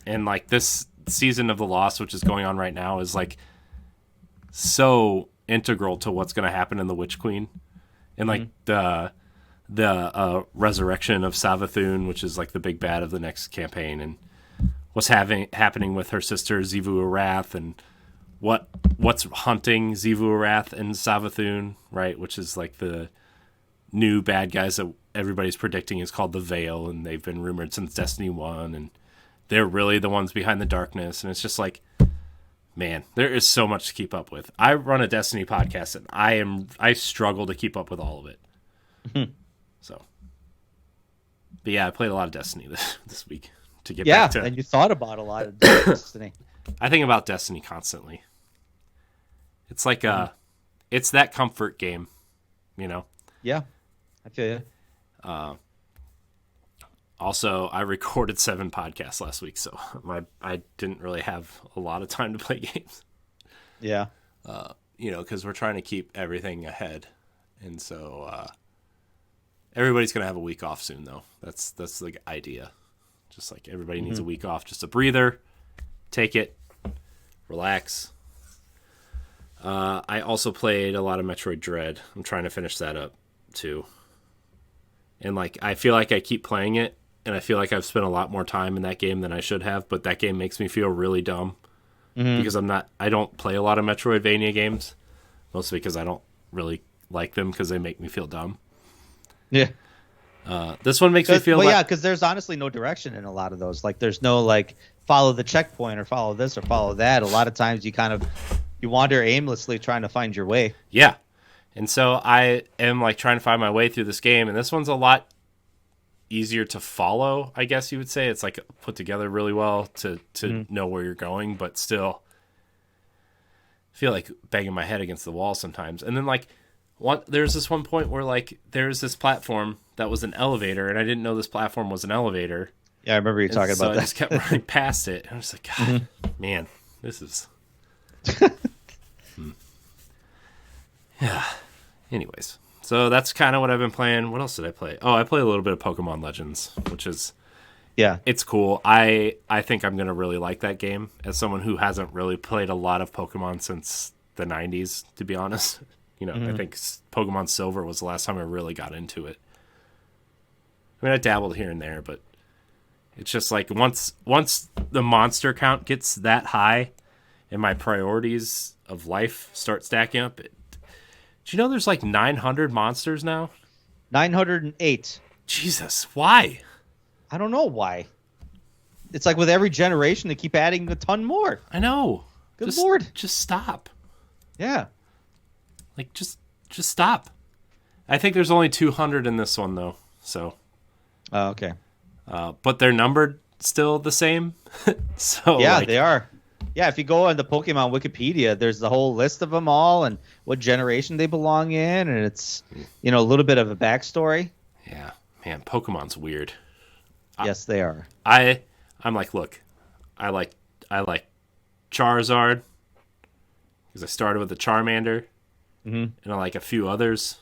And like this season of The Lost, which is going on right now, is like so integral to what's going to happen in the Witch Queen. And like the resurrection of Savathun, which is like the big bad of the next campaign, and what's happening with her sister Xivu Arath, and what's hunting Xivu Arath and Savathun, right? Which is like the new bad guys that everybody's predicting is called the Veil, and they've been rumored since Destiny 1, and they're really the ones behind the darkness. And it's just like, man, there is so much to keep up with. I run a Destiny podcast, and I struggle to keep up with all of it. So, but yeah, I played a lot of Destiny this week to get back to. Yeah, and you thought about a lot of Destiny. I think about Destiny constantly. It's like it's that comfort game, Yeah, I feel you. Also, I recorded 7 podcasts last week, so I didn't really have a lot of time to play games. Yeah. Because we're trying to keep everything ahead, and so everybody's gonna have a week off soon, though. That's the idea. Just like everybody needs a week off, just a breather, take it, relax. I also played a lot of Metroid Dread. I'm trying to finish that up too. And like I feel like I keep playing it, and I feel like I've spent a lot more time in that game than I should have, but that game makes me feel really dumb. Because I don't play a lot of Metroidvania games, mostly because I don't really like them because they make me feel dumb. Yeah. This one makes me feel because there's honestly no direction in a lot of those. Like there's no like follow the checkpoint or follow this or follow that. A lot of times you wander aimlessly trying to find your way. Yeah. And so I am like trying to find my way through this game, and this one's a lot easier to follow, I guess you would say. It's like put together really well to know where you're going, but still feel like banging my head against the wall sometimes. And then like there's this one point where like there's this platform that was an elevator, and I didn't know this platform was an elevator. Yeah, I remember you talking about that. I just kept running past it, and I was like, God, man, this is Anyways, so that's kind of what I've been playing. What else did I play? Oh, I play a little bit of Pokemon Legends, which is it's cool. I think I'm gonna really like that game as someone who hasn't really played a lot of Pokemon since the 90s, to be honest. I think Pokemon Silver was the last time I really got into it. I mean, I dabbled here and there, but it's just like once the monster count gets that high and my priorities of life start stacking up. Do you know there's like 900 monsters now? 908. Jesus, why? I don't know why. It's like with every generation, they keep adding a ton more. I know. Good Lord. Just stop. Yeah. Like, just stop. I think there's only 200 in this one, though. So. Oh, okay. But they're numbered still the same. So yeah, they are. Yeah, if you go on the Pokemon Wikipedia, there's the whole list of them all and what generation they belong in, and it's a little bit of a backstory. Yeah, man, Pokemon's weird. Yes, they are. I'm like, look, I like Charizard because I started with the Charmander, and I like a few others.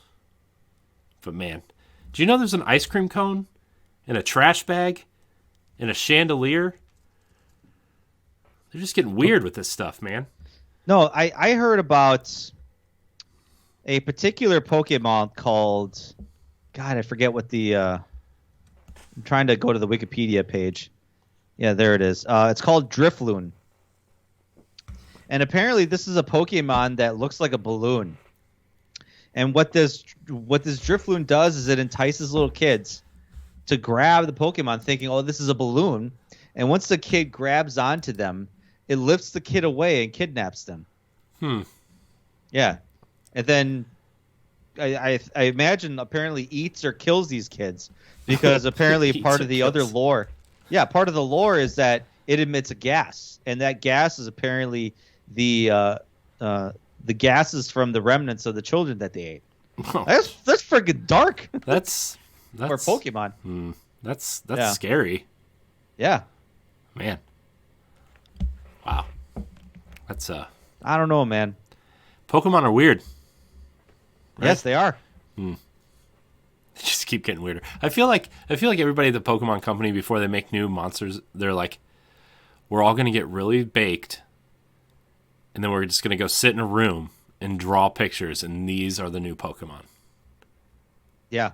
But man, do you know there's an ice cream cone and a trash bag and a chandelier? They're just getting weird with this stuff, man. No, I heard about a particular Pokemon called... God, I forget what the... I'm trying to go to the Wikipedia page. Yeah, there it is. It's called Drifloon. And apparently this is a Pokemon that looks like a balloon. And what this Drifloon does is it entices little kids to grab the Pokemon thinking, oh, this is a balloon. And once the kid grabs onto them, it lifts the kid away and kidnaps them. Yeah. And then I imagine apparently eats or kills these kids because apparently part of the other lore. Yeah, part of the lore is that it emits a gas. And that gas is apparently the gases from the remnants of the children that they ate. Oh. That's freaking dark. That's for Pokemon. That's scary. Yeah. Man. Wow. That's I don't know, man. Pokemon are weird. Right? Yes, they are. They just keep getting weirder. I feel like everybody at the Pokemon company before they make new monsters, they're like, we're all gonna get really baked, and then we're just gonna go sit in a room and draw pictures, and these are the new Pokemon. Yeah.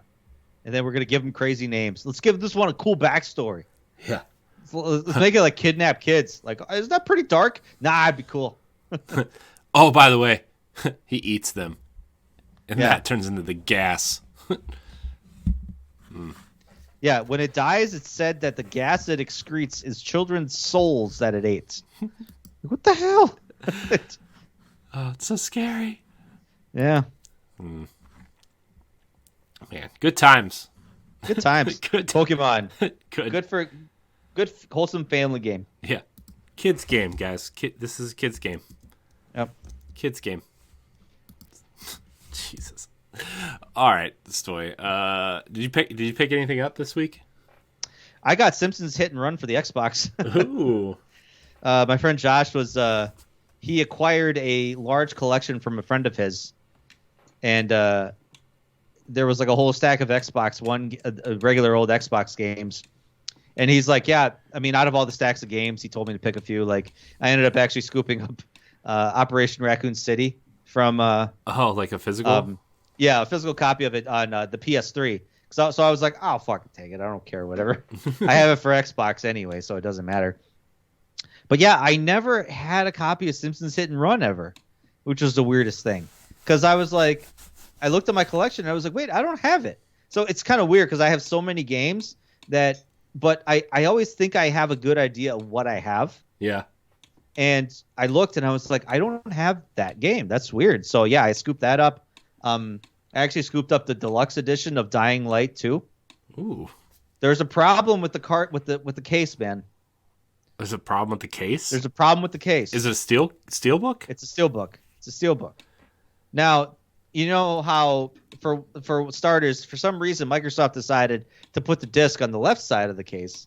And then we're going to give them crazy names. Let's give this one a cool backstory. Yeah. Let's make it like kidnap kids. Like, is that pretty dark? Nah, it'd be cool. Oh, by the way, he eats them. And that turns into the gas. Yeah, when it dies, it's said that the gas it excretes is children's souls that it ate. What the hell? Oh, it's so scary. Yeah. Man, good times. Good times. Good Pokemon. Good. Good wholesome family game. Yeah. Kids game, guys. This is a kids game. Yep. Kids game. Jesus. All right, Stoy. Did you pick anything up this week? I got Simpsons Hit and Run for the Xbox. Ooh. My friend Josh was he acquired a large collection from a friend of his, and there was like a whole stack of Xbox One, regular old Xbox games. And he's like, yeah, I mean, out of all the stacks of games, he told me to pick a few. Like, I ended up actually scooping up Operation Raccoon City from like a physical? Yeah, a physical copy of it on the PS3. So I was like, oh, fucking take it. I don't care, whatever. I have it for Xbox anyway, so it doesn't matter. But yeah, I never had a copy of Simpsons Hit and Run ever, which was the weirdest thing. Because I was like, I looked at my collection and I was like, wait, I don't have it. So it's kind of weird because I have so many games that, but I always think I have a good idea of what I have. Yeah. And I looked and I was like, I don't have that game. That's weird. So yeah, I scooped that up. I actually scooped up the deluxe edition of Dying Light 2. Ooh. There's a problem with the cart with the case, man. There's a problem with the case? There's a problem with the case. Is it a steel book? It's a steel book. It's a steel book. Now, you know how for starters, for some reason Microsoft decided to put the disc on the left side of the case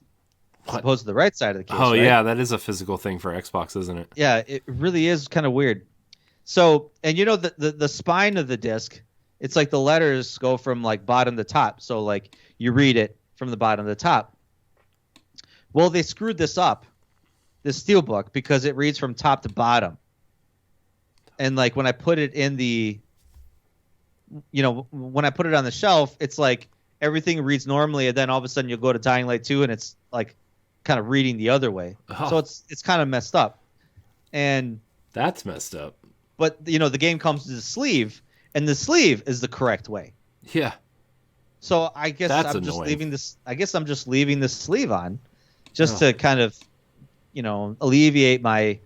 as opposed to the right side of the case. Oh, right? Yeah, that is a physical thing for Xbox, isn't it? Yeah, it really is kind of weird. So, and you know the spine of the disc, it's like the letters go from like bottom to top. So like you read it from the bottom to the top. Well, they screwed this up, this steelbook, because it reads from top to bottom. And like when I put it in the, when I put it on the shelf, it's like everything reads normally, and then all of a sudden you'll go to Dying Light 2 and it's like kind of reading the other way. Oh. So it's kind of messed up. And that's messed up. But the game comes to the sleeve, and the sleeve is the correct way. Yeah. So I guess that's I'm annoying. just leaving this. I guess I'm just leaving the sleeve on, just to kind of, alleviate my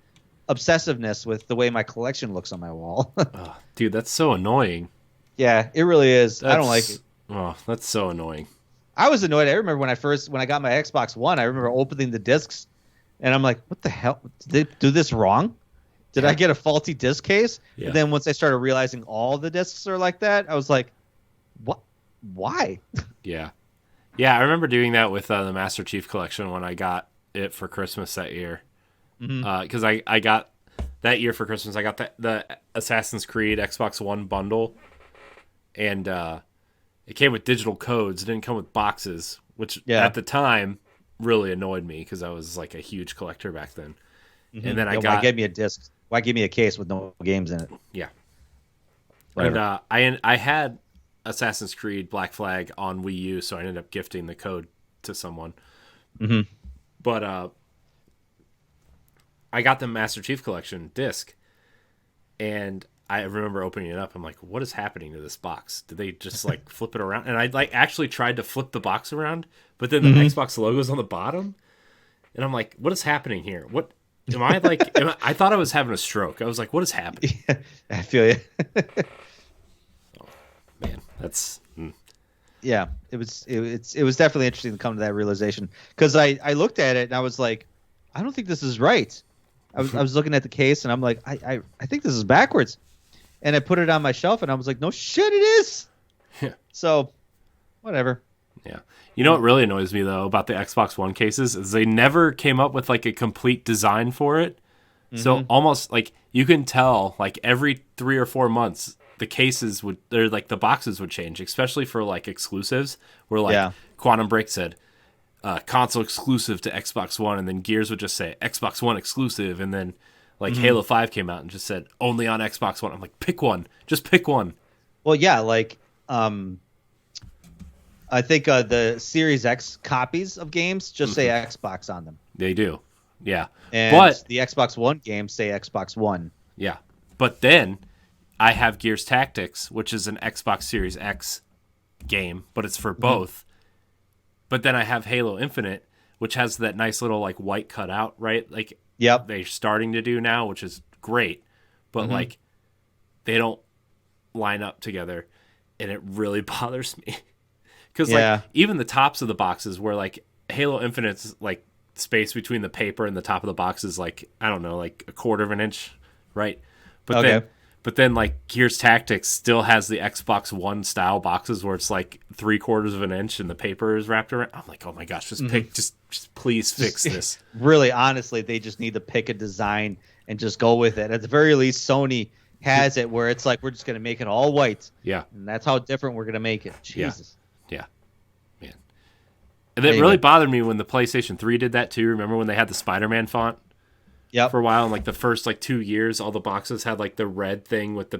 obsessiveness with the way my collection looks on my wall. Oh, dude, that's so annoying. Yeah, it really is. I don't like it. Oh, that's so annoying. I was annoyed. I remember when I got my Xbox One, I remember opening the discs, and I'm like, what the hell? Did they do this wrong? Did I get a faulty disc case? Yeah. And then once I started realizing all the discs are like that, I was like, what? Why? Yeah. Yeah, I remember doing that with the Master Chief Collection when I got it for Christmas that year. Because I got that year for Christmas, I got the Assassin's Creed Xbox One bundle, and it came with digital codes. It didn't come with boxes, which at the time really annoyed me because I was like a huge collector back then. Mm-hmm. And then why give me a disc? Why give me a case with no games in it? Yeah. Whatever. And I had Assassin's Creed Black Flag on Wii U, so I ended up gifting the code to someone. Mm-hmm. But I got the Master Chief Collection disc, and I remember opening it up. I'm like, what is happening to this box? Did they just like flip it around? And I like actually tried to flip the box around, but then the Xbox logo's on the bottom, and I'm like, what is happening here? What am I like? I thought I was having a stroke. I was like, what is happening? Yeah, I feel you. Oh, man, that's. Yeah, it was definitely interesting to come to that realization, because I looked at it and I was like, I don't think this is right. I was looking at the case and I'm like, I think this is backwards, and I put it on my shelf and I was like, no shit, it is. Yeah. So, whatever. Yeah. You know what really annoys me though about the Xbox One cases is they never came up with like a complete design for it. Mm-hmm. So almost like you can tell like every 3 or 4 months the cases the boxes would change, especially for like exclusives where like Quantum Break said console exclusive to Xbox One, and then Gears would just say Xbox One exclusive, and then like Halo 5 came out and just said only on Xbox One. I'm like, pick one. Just pick one. Well, yeah, like I think the Series X copies of games just say Xbox on them. They do. Yeah. But the Xbox One games say Xbox One. Yeah. But then I have Gears Tactics, which is an Xbox Series X game, but it's for both. But then I have Halo Infinite, which has that nice little like white cutout, right? Like they're starting to do now, which is great. But like they don't line up together, and it really bothers me. Because like even the tops of the boxes where like Halo Infinite's like space between the paper and the top of the box is like, I don't know, like 1/4 of an inch, right? But then like Gears Tactics still has the Xbox One style boxes where it's like 3/4 of an inch and the paper is wrapped around. I'm like, oh my gosh, just please fix this. Really, honestly, they just need to pick a design and just go with it. At the very least, Sony has it where it's like, we're just going to make it all white. Yeah. And that's how different we're going to make it. Jesus. Yeah. Man. And it really bothered me when the PlayStation 3 did that too. Remember when they had the Spider-Man font? Yep. For a while, and like the first like 2 years, all the boxes had like the red thing with the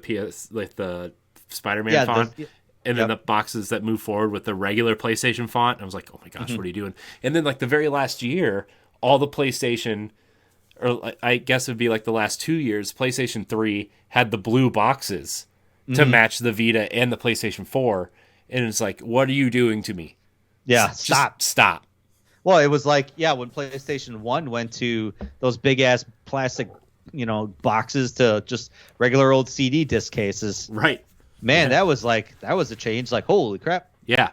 the Spider-Man font, and then the boxes that move forward with the regular PlayStation font. And I was like, oh my gosh, what are you doing? And then like the very last year, all the PlayStation, or I guess it'd be like the last 2 years, PlayStation 3 had the blue boxes to match the Vita and the PlayStation 4, and it's like, what are you doing to me? Yeah, stop. Well, it was like, when PlayStation 1 went to those big-ass plastic, boxes to just regular old CD disc cases. Right. Man, that was a change. Like, holy crap. Yeah.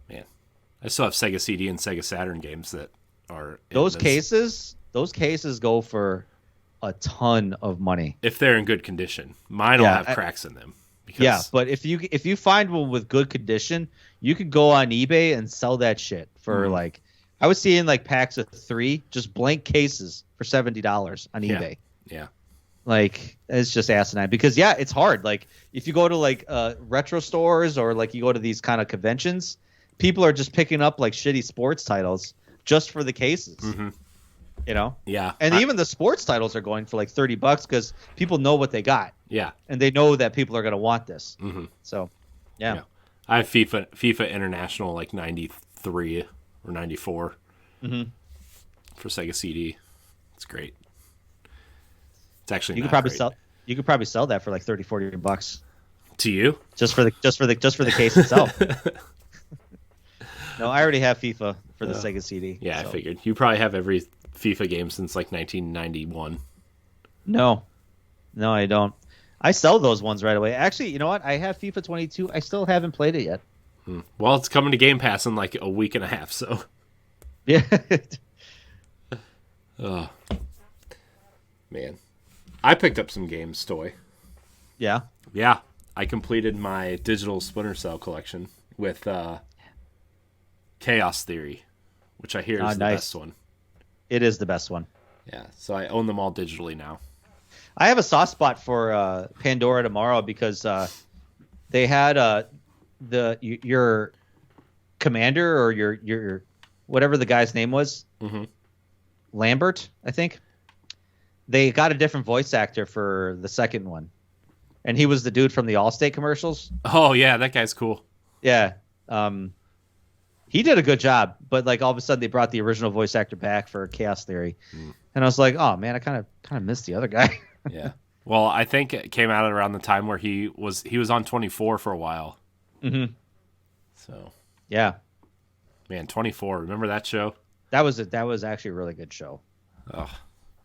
Man. I still have Sega CD and Sega Saturn games that are... Those cases go for a ton of money. If they're in good condition. Mine will have cracks in them. But if you find one with good condition, you could go on eBay and sell that shit for like, I was seeing like packs of 3 just blank cases for $70 on eBay. Yeah. Like, it's just asinine because it's hard. Like, if you go to like retro stores or like you go to these kind of conventions, people are just picking up like shitty sports titles just for the cases. Mm-hmm. You know? Yeah. And even the sports titles are going for like $30 because people know what they got. Yeah. And they know that people are going to want this. Mm-hmm. So, yeah. I have FIFA International like 93 or 94 for Sega CD. It's great. It's actually you not could probably great. sell. You could probably sell that for like $30-$40 to you just for the case itself. No, I already have FIFA for the Sega CD. Yeah, so. I figured you probably have every FIFA game since like 1991. No, I don't. I sell those ones right away. Actually, you know what? I have FIFA 22. I still haven't played it yet. Well, it's coming to Game Pass in like a week and a half, so. Yeah. Oh, man. I picked up some games, Stoy. Yeah. Yeah. I completed my digital Splinter Cell collection with Chaos Theory, which I hear is the best one. It is the best one. Yeah, so I own them all digitally now. I have a soft spot for Pandora Tomorrow because they had your commander or your whatever the guy's name was, Lambert, I think. They got a different voice actor for the second one, and he was the dude from the Allstate commercials. Oh yeah, that guy's cool. Yeah, he did a good job, but like all of a sudden they brought the original voice actor back for Chaos Theory, and I was like, oh man, I kind of missed the other guy. Yeah. Well, I think it came out around the time where he was on 24 for a while. Mm-hmm. So. Yeah. Man, 24. Remember that show? That was actually a really good show. Oh.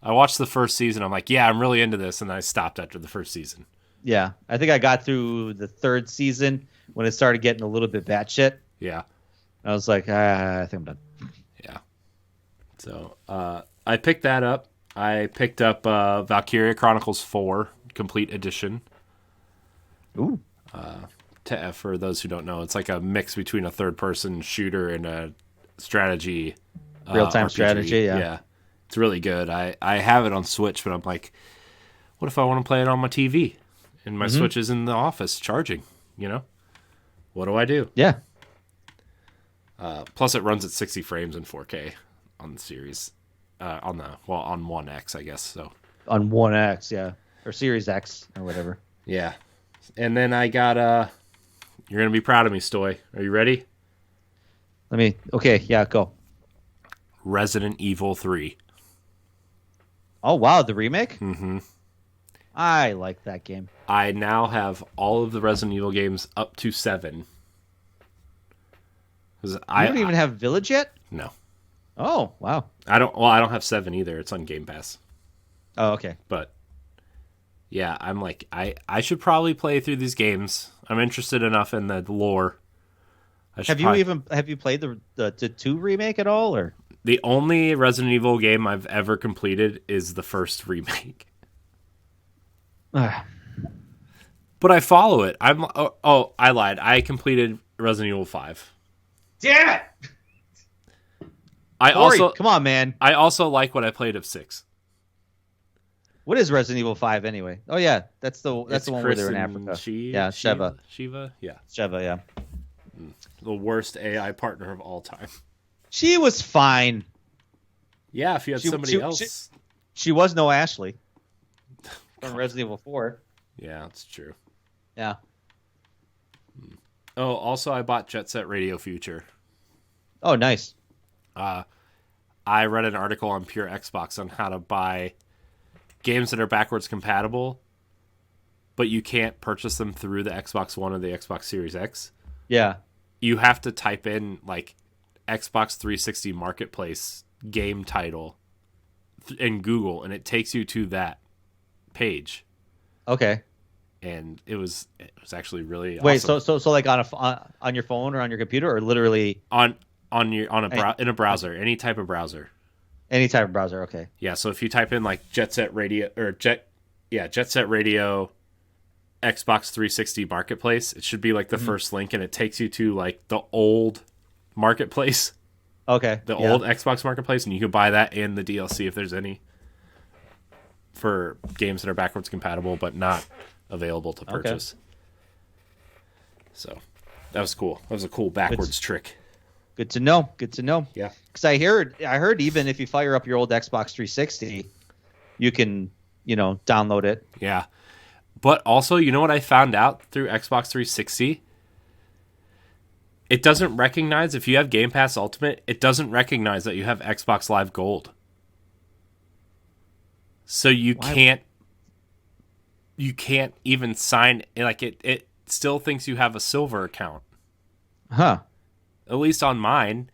I watched the first season. I'm like, yeah, I'm really into this, and I stopped after the first season. Yeah, I think I got through the third season when it started getting a little bit batshit. Yeah. I was like, I think I'm done. Yeah. So I picked that up. I picked up Valkyria Chronicles 4 Complete Edition. Ooh. For those who don't know, it's like a mix between a third-person shooter and a strategy. Real-time RPG. strategy, yeah. Yeah. It's really good. I have it on Switch, but I'm like, what if I want to play it on my TV? And my Switch is in the office charging, you know? What do I do? Yeah. Plus, it runs at 60 frames in 4K on the series. On One X, I guess. So on One X, yeah. Or Series X, or whatever. Yeah. And then I got, you're going to be proud of me, Stoy. Are you ready? Okay, yeah, go. Resident Evil 3. Oh, wow, the remake? Mm-hmm. I like that game. I now have all of the Resident Evil games up to 7. You don't even have Village yet? No. Oh, wow. I don't have 7 either. It's on Game Pass. Oh, okay. But yeah, I'm like, I should probably play through these games. I'm interested enough in the lore. Have you played the 2 remake at all, or? The only Resident Evil game I've ever completed is the first remake. But I follow it. I lied. I completed Resident Evil 5. Damn it! Come on, man. I also like what I played of 6. What is Resident Evil 5 anyway? Oh yeah, that's the one where they're in Africa. Sheva. Sheva, yeah. Sheva, yeah. The worst AI partner of all time. She was fine. Yeah, if you had somebody else. She was no Ashley from Resident Evil 4. Yeah, that's true. Yeah. Oh, also I bought Jet Set Radio Future. Oh, nice. I read an article on Pure Xbox on how to buy games that are backwards compatible, but you can't purchase them through the Xbox One or the Xbox Series X. Yeah. You have to type in like Xbox 360 Marketplace game title in Google, and it takes you to that page. Okay. And it was actually really Wait, awesome. so like on your phone or on your computer, or literally in a browser, any type of browser. Any type of browser, okay. Yeah, so if you type in like Jet Set Radio Xbox 360 Marketplace, it should be like the first link, and it takes you to like the old Marketplace. Okay. The old Xbox Marketplace, and you can buy that and the DLC if there's any for games that are backwards compatible, but not available to purchase. Okay. So that was cool. That was a cool backwards trick. Good to know. Good to know. Yeah. Because I heard even if you fire up your old Xbox 360, you can, download it. Yeah. But also, you know what I found out through Xbox 360? It doesn't recognize, if you have Game Pass Ultimate, it doesn't recognize that you have Xbox Live Gold. So you can't even sign, like it still thinks you have a silver account. Huh. At least on mine.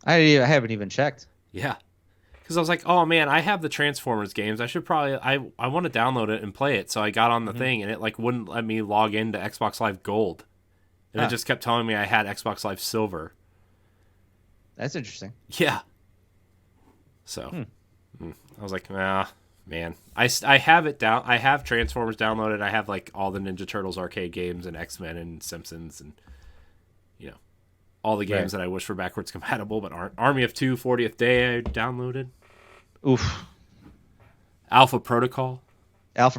I haven't even checked. Yeah. Because I was like, oh man, I have the Transformers games. I should probably, I want to download it and play it. So I got on the thing and it like wouldn't let me log into Xbox Live Gold. And it just kept telling me I had Xbox Live Silver. That's interesting. Yeah. So I was like, nah, man. I have it down. I have Transformers downloaded. I have like all the Ninja Turtles arcade games and X-Men and Simpsons and all the games that I wish were backwards compatible but aren't. Army of Two, 40th Day I downloaded. Oof. Alpha Protocol. That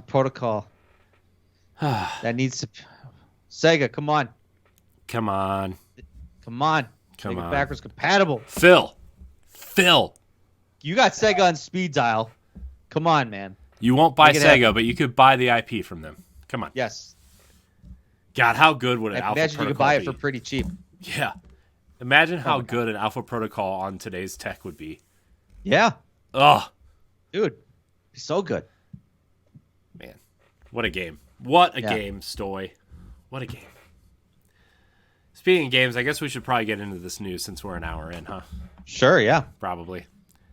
needs to... Sega, come on. Come on. Make it backwards compatible. Phil. You got Sega on speed dial. Come on, man. You won't buy Sega, but you could buy the IP from them. Come on. Yes. God, how good would an Alpha Protocol be? Imagine you could buy it for pretty cheap. Yeah. Imagine how good an Alpha Protocol on today's tech would be. Yeah. Ugh. Dude, so good. Man, what a game. What a game, Stoy. What a game. Speaking of games, I guess we should probably get into this news since we're an hour in, huh? Sure, yeah. Probably.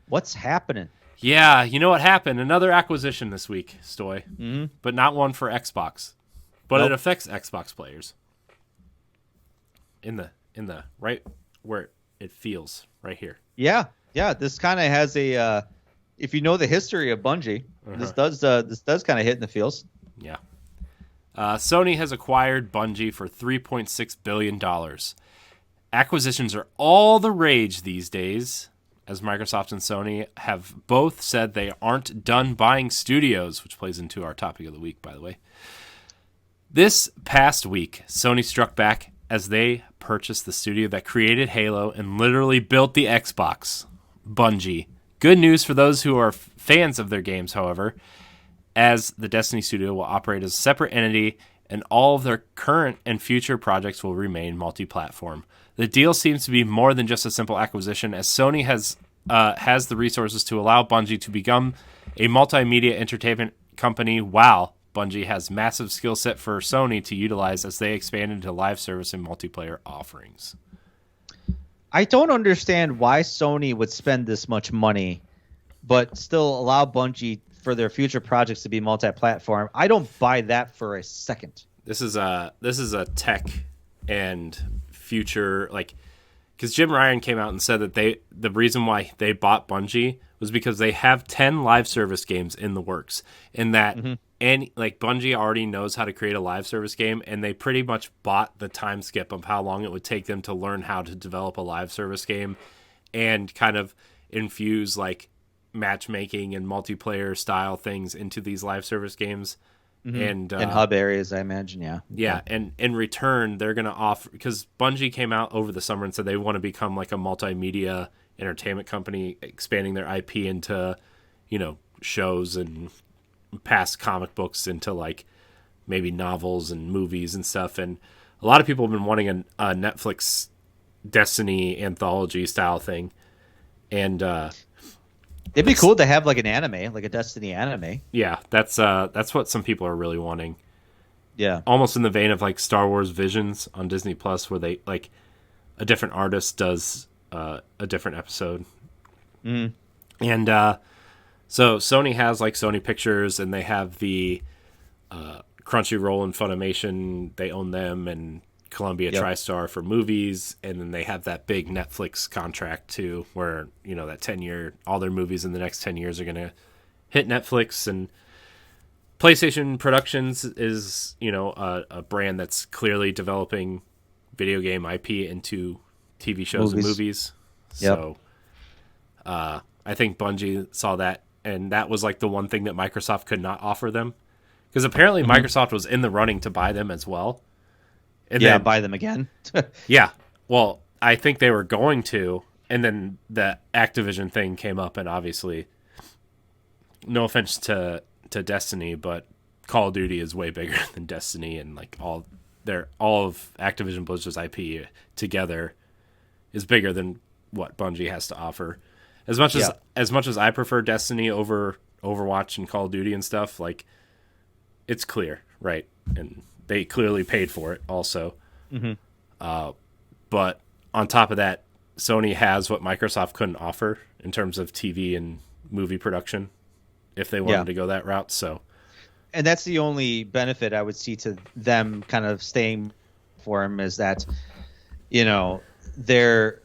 What's happening? Yeah, you know what happened? Another acquisition this week, Stoy. Mm-hmm. But not one for Xbox. But it affects Xbox players. In the right where it feels, right here. Yeah. This kind of has a. If you know the history of Bungie, this does kind of hit in the feels. Yeah. Sony has acquired Bungie for $3.6 billion. Acquisitions are all the rage these days, as Microsoft and Sony have both said they aren't done buying studios, which plays into our topic of the week, by the way. This past week, Sony struck back as they purchased the studio that created Halo and literally built the Xbox, Bungie. Good news for those who are fans of their games, however, as the Destiny studio will operate as a separate entity and all of their current and future projects will remain multi-platform. The deal seems to be more than just a simple acquisition, as Sony has the resources to allow Bungie to become a multimedia entertainment company, while Bungie has massive skill set for Sony to utilize as they expand into live service and multiplayer offerings. I don't understand why Sony would spend this much money, but still allow Bungie for their future projects to be multi-platform. I don't buy that for a second. This is a tech and future, like, because Jim Ryan came out and said that the reason why they bought Bungie was because they have 10 live service games in the works, and that and like Bungie already knows how to create a live service game, and they pretty much bought the time skip of how long it would take them to learn how to develop a live service game and kind of infuse like matchmaking and multiplayer style things into these live service games. And hub areas, I imagine. Yeah. And in return, they're going to offer, because Bungie came out over the summer and said they want to become like a multimedia entertainment company, expanding their IP into, shows and past comic books into like maybe novels and movies and stuff. And a lot of people have been wanting a Netflix Destiny anthology style thing. And, it'd be cool to have like an anime, like a Destiny anime. Yeah, that's what some people are really wanting. Yeah, almost in the vein of like Star Wars Visions on Disney Plus, where they like a different artist does a different episode. And so Sony has like Sony Pictures, and they have the Crunchyroll and Funimation. They own them, and Columbia TriStar for movies, and then they have that big Netflix contract too, where that 10-year, all their movies in the next 10 years are going to hit Netflix. And PlayStation Productions is a brand that's clearly developing video game IP into TV shows and movies. So I think Bungie saw that and that was like the one thing that Microsoft could not offer them. Because apparently Microsoft was in the running to buy them as well. And yeah, then, buy them again. yeah. Well, I think they were going to, and then the Activision thing came up, and obviously, no offense to Destiny, but Call of Duty is way bigger than Destiny, and like all of Activision Blizzard's IP together is bigger than what Bungie has to offer. As much as I prefer Destiny over Overwatch and Call of Duty and stuff, like, it's clear, right? And they clearly paid for it also. But on top of that, Sony has what Microsoft couldn't offer in terms of TV and movie production if they wanted to go that route. So, and that's the only benefit I would see to them kind of staying for them, is that, you know, they're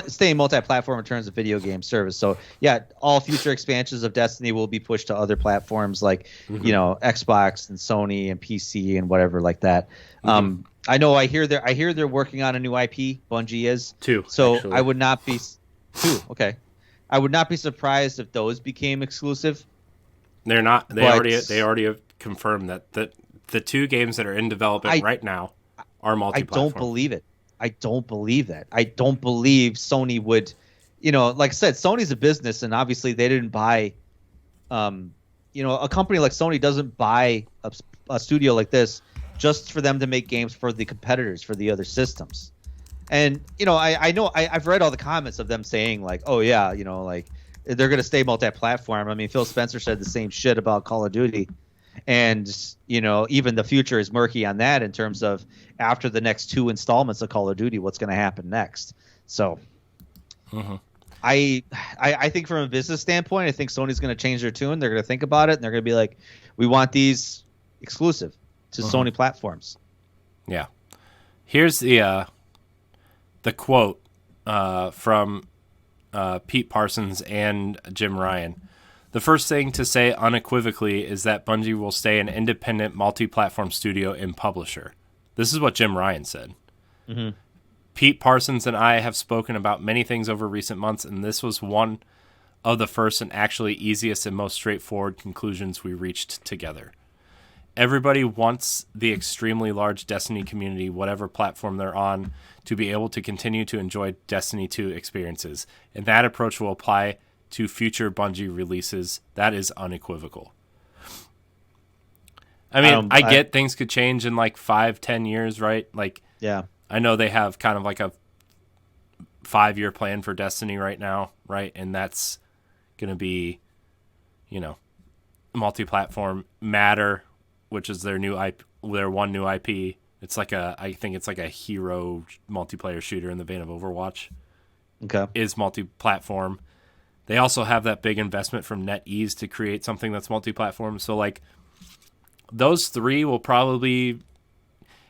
staying multi-platform in terms of video game service. So yeah, all future expansions of Destiny will be pushed to other platforms like, you know, Xbox and Sony and PC and whatever like that. I know I hear they're working on a new IP. Bungie is two. So actually. I would not be two. Okay. I would not be surprised if those became exclusive. They're not. They already have confirmed that the two games that are in development right now are multi-platform. I don't believe it. I don't believe that. I don't believe Sony would, you know, like I said, Sony's a business, and obviously they didn't buy, you know, a company like Sony doesn't buy a studio like this just for them to make games for the competitors, for the other systems. And, you know, I know I've read all the comments of them saying like, oh yeah, you know, like they're going to stay multi-platform. I mean, Phil Spencer said the same shit about Call of Duty. And, you know, even the future is murky on that in terms of after the next two installments of Call of Duty, what's going to happen next. So I think from a business standpoint, I think Sony's going to change their tune. They're going to think about it, and they're going to be like, we want these exclusive to Sony platforms. Yeah. Here's the quote from Pete Parsons and Jim Ryan. The first thing to say unequivocally is that Bungie will stay an independent multi-platform studio and publisher. This is what Jim Ryan said. Pete Parsons and I have spoken about many things over recent months, and this was one of the first and actually easiest and most straightforward conclusions we reached together. Everybody wants the extremely large Destiny community, whatever platform they're on, to be able to continue to enjoy Destiny 2 experiences, and that approach will apply to future Bungie releases. That is unequivocal. I mean, I get things could change in like 5-10 years, right? Like, yeah, I know they have kind of like a 5-year plan for Destiny right now, right? And that's going to be, you know, multi-platform. Matter, which is their new IP, their one new IP. It's like I think it's like a hero multiplayer shooter in the vein of Overwatch. Okay, is multi-platform. They also have that big investment from NetEase to create something that's multi-platform. So, like, those three will probably,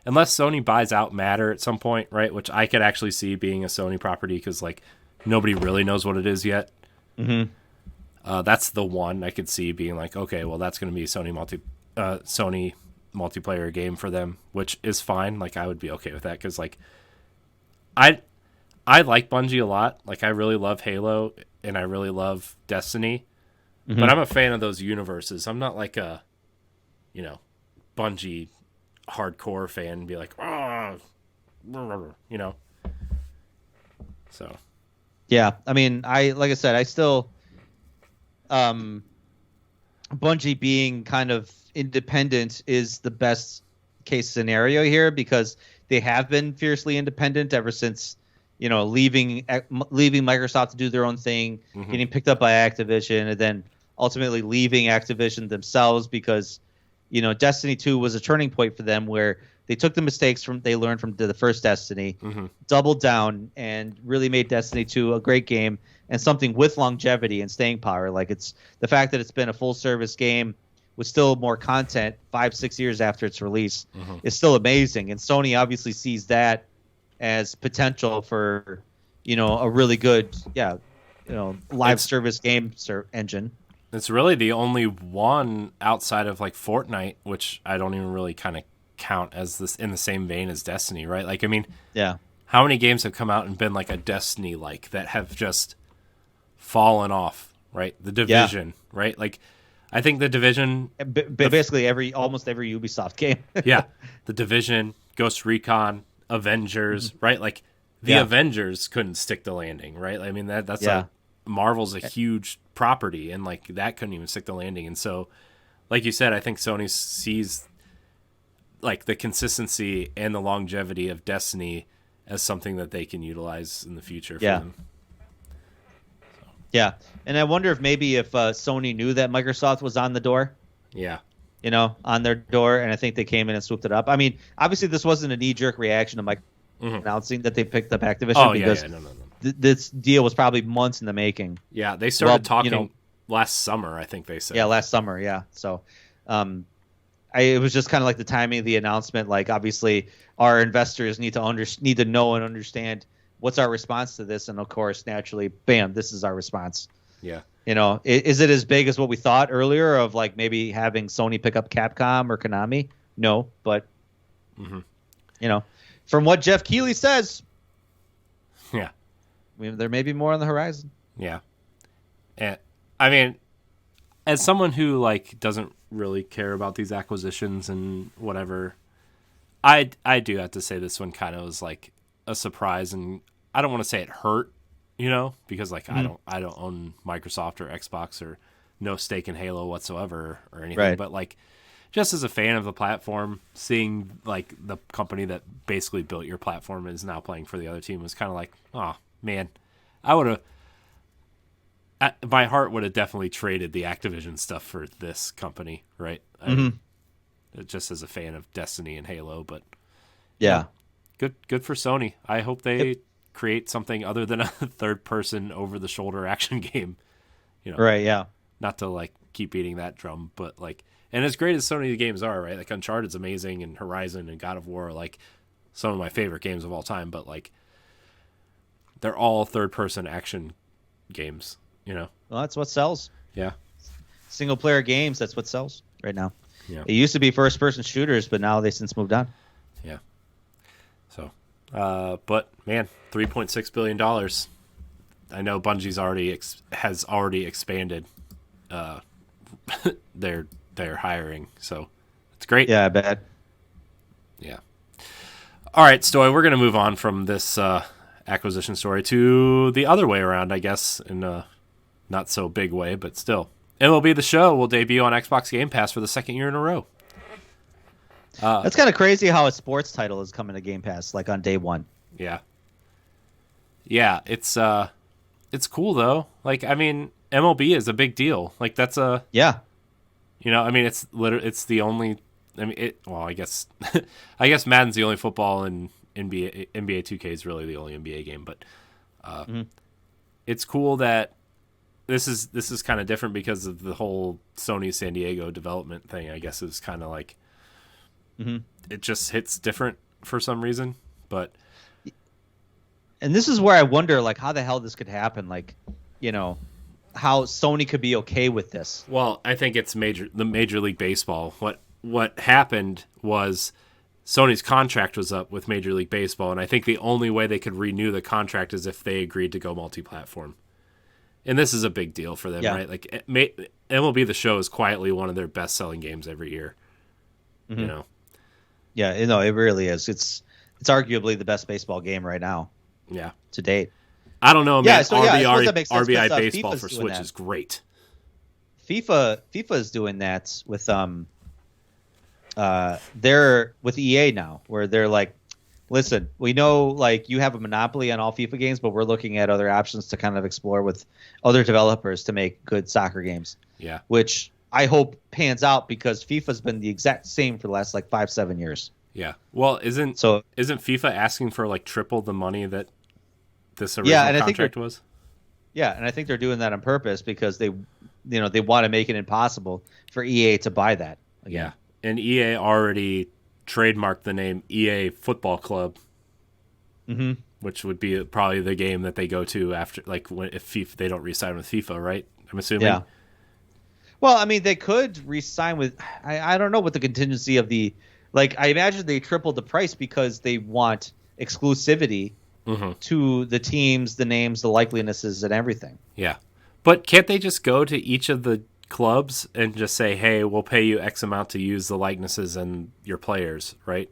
unless Sony buys out Matter at some point, right, which I could actually see being a Sony property because, like, nobody really knows what it is yet. That's the one I could see being like, okay, well, that's going to be a Sony multiplayer game for them, which is fine. Like, I would be okay with that because, like, I like Bungie a lot. Like, I really love Halo and I really love Destiny, but I'm a fan of those universes. I'm not like a, you know, Bungie hardcore fan and be like, oh, you know. So, yeah, I mean, like I said, I still, Bungie being kind of independent is the best case scenario here because they have been fiercely independent ever since, you know, leaving Microsoft to do their own thing, getting picked up by Activision, and then ultimately leaving Activision themselves because, you know, Destiny 2 was a turning point for them where they took the mistakes they learned from the first Destiny, doubled down, and really made Destiny 2 a great game and something with longevity and staying power. Like, it's the fact that it's been a full service game with still more content 5-6 years after its release is still amazing. And Sony obviously sees that as potential for, you know, a really good, live service game engine. It's really the only one outside of like Fortnite, which I don't even really kind of count as this in the same vein as Destiny, right? Like, I mean, yeah, how many games have come out and been like a Destiny like that have just fallen off, right? The Division, right? Like, I think the Division, basically almost every Ubisoft game. yeah, the Division, Ghost Recon, Avengers, right? Like the Avengers couldn't stick the landing, right? I mean that's Marvel's a huge property, and like that couldn't even stick the landing. And so, like you said, I think Sony sees like the consistency and the longevity of Destiny as something that they can utilize in the future for them. Yeah, and I wonder if Sony knew that Microsoft was on the door. Yeah. On their door, and I think they came in and swooped it up. I mean, obviously this wasn't a knee-jerk reaction to Microsoft announcing that they picked up Activision because this deal was probably months in the making. Yeah, they started talking last summer, I think they said. Yeah, last summer, yeah. So it was just kind of like the timing of the announcement. Like, obviously, our investors need to know and understand what's our response to this, and of course, naturally, bam, this is our response. Yeah. Is it as big as what we thought earlier of like maybe having Sony pick up Capcom or Konami? No, but from what Jeff Keighley says, there may be more on the horizon. Yeah, and I mean, as someone who like doesn't really care about these acquisitions and whatever, I do have to say this one kind of was like a surprise, and I don't want to say it hurt. Because like I don't own Microsoft or Xbox or no stake in Halo whatsoever or anything. Right. But like, just as a fan of the platform, seeing like the company that basically built your platform is now playing for the other team was kind of like, oh man, my heart would have definitely traded the Activision stuff for this company, right? Just as a fan of Destiny and Halo, but good for Sony. I hope they create something other than a third-person over-the-shoulder action game. Right, yeah. Not to, like, keep beating that drum, but, like... And as great as Sony games are, right? Like, Uncharted's amazing, and Horizon and God of War are, like, some of my favorite games of all time, but, like, they're all third-person action games, Well, that's what sells. Yeah. Single-player games, that's what sells right now. Yeah. It used to be first-person shooters, but now they've since moved on. Yeah. So... but man, $3.6 billion. I know Bungie's has already expanded their hiring, so it's great. Yeah, I bet. Yeah. All right, Stoy, we're gonna move on from this acquisition story to the other way around, I guess, in a not so big way, but still. MLB The Show will debut on Xbox Game Pass for the second year in a row. That's kind of crazy how a sports title is coming to Game Pass like on day one. Yeah. Yeah, it's cool though. Like, I mean, MLB is a big deal. Like, that's I mean, it's the only. I mean, I guess Madden's the only football, and NBA 2K is really the only NBA game. But it's cool that this is kind of different because of the whole Sony San Diego development thing. I guess is kind of like. It just hits different for some reason, and this is where I wonder, like, how the hell this could happen, like, how Sony could be okay with this. Well, I think it's the Major League Baseball. What happened was Sony's contract was up with Major League Baseball, and I think the only way they could renew the contract is if they agreed to go multi-platform. And this is a big deal for them, right? Like, MLB The Show is quietly one of their best-selling games every year. Yeah, it really is. It's arguably the best baseball game right now. Yeah, to date. I don't know, man. RBI Baseball for Switch is great. FIFA is doing that with they're with EA now, where they're like, listen, we know like you have a monopoly on all FIFA games, but we're looking at other options to kind of explore with other developers to make good soccer games. Yeah, which I hope pans out because FIFA's been the exact same for the last like 5-7 years. Yeah. Well, isn't FIFA asking for like triple the money that this original contract was? Yeah, and I think they're doing that on purpose because they want to make it impossible for EA to buy that again. Yeah. And EA already trademarked the name EA Football Club. Which would be probably the game that they go to after, like, if they don't re-sign with FIFA, right? I'm assuming. Yeah. Well, I mean, they could re-sign with. I don't know what the contingency of the. Like, I imagine they tripled the price because they want exclusivity to the teams, the names, the likenesses, and everything. Yeah, But can't they just go to each of the clubs and just say, hey, we'll pay you X amount to use the likenesses and your players, right?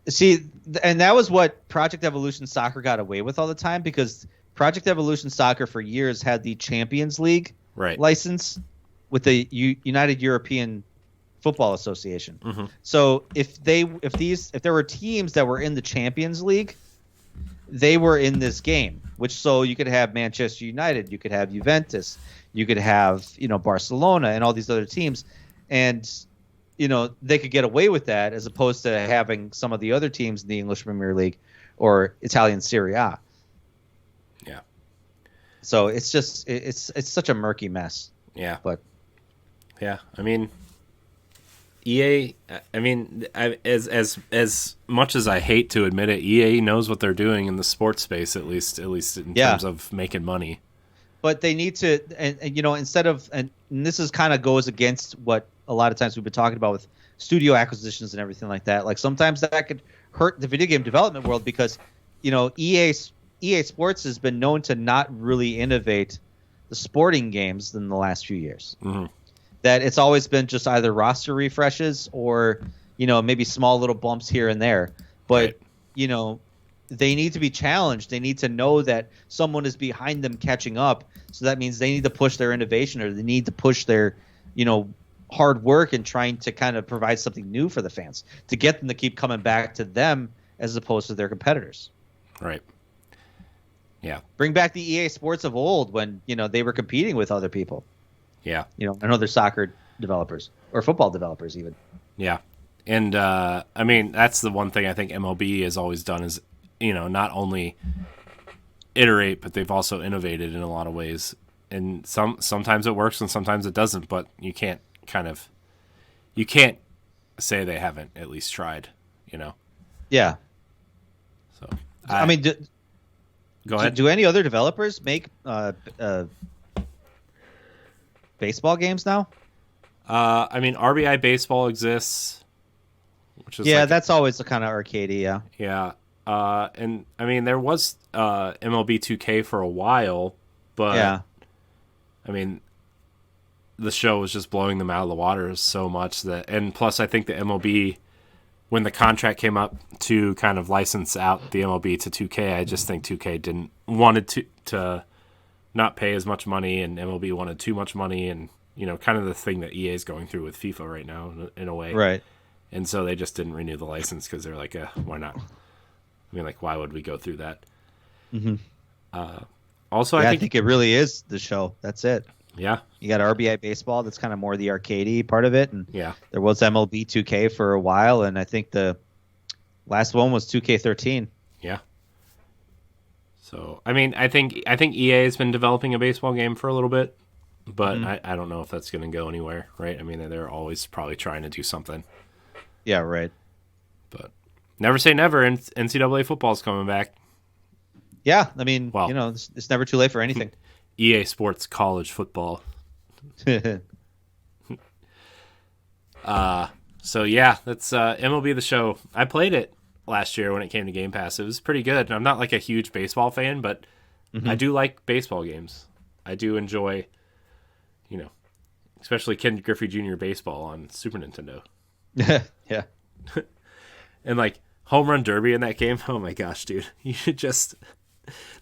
See, and that was what Project Evolution Soccer got away with all the time, because Project Evolution Soccer for years had the Champions League license with the United European Football Association. Mm-hmm. So if there were teams that were in the Champions League, they were in this game. So you could have Manchester United, you could have Juventus, you could have Barcelona and all these other teams, and they could get away with that as opposed to having some of the other teams in the English Premier League or Italian Serie A. Yeah. So it's just it's such a murky mess. Yeah. But yeah, I mean, EA. I mean, as much as I hate to admit it, EA knows what they're doing in the sports space, at least in terms of making money. But they need to, and instead of, and this is kind of goes against what a lot of times we've been talking about with studio acquisitions and everything like that. Like sometimes that could hurt the video game development world because, EA Sports has been known to not really innovate the sporting games in the last few years. Mm-hmm. That it's always been just either roster refreshes or, maybe small little bumps here and there. But, they need to be challenged. They need to know that someone is behind them catching up. So that means they need to push their innovation, or they need to push their, hard work and trying to kind of provide something new for the fans to get them to keep coming back to them as opposed to their competitors. Right. Yeah. Bring back the EA Sports of old when, they were competing with other people. Yeah. I know they're soccer developers or football developers even. Yeah. And, I mean, that's the one thing I think MLB has always done is, not only iterate, but they've also innovated in a lot of ways. And sometimes it works and sometimes it doesn't, but you can't say they haven't at least tried, Yeah. So, I mean, go ahead. Do any other developers make baseball games now? I mean, RBI Baseball exists, which is that's always the kind of arcadey, yeah. Yeah. And I mean, there was MLB 2K for a while, but yeah. I mean, the show was just blowing them out of the water so much that, and plus, I think the MLB, when the contract came up to kind of license out the MLB to 2K, I just think 2K wanted to not pay as much money, and MLB wanted too much money, and kind of the thing that EA is going through with FIFA right now in a way, right? And so they just didn't renew the license because they're like, why not? I mean, like, why would we go through that? Mm-hmm. Also, I think it really is the show. That's it. Yeah. You got RBI Baseball. That's kind of more the arcadey part of it. And yeah. There was MLB 2K for a while, and I think the last one was 2K13. Yeah. So, I mean, I think EA has been developing a baseball game for a little bit, but I don't know if that's going to go anywhere, right? I mean, they're always probably trying to do something. Yeah, right. But never say never. NCAA football's coming back. Yeah, I mean, it's never too late for anything. EA Sports College Football. So yeah, that's MLB The Show. I played it last year when it came to Game Pass. It was pretty good. I'm not like a huge baseball fan, but I do like baseball games. I do enjoy, especially Ken Griffey Jr. Baseball on Super Nintendo. Yeah. And like Home Run Derby in that game. Oh my gosh, dude. You should just...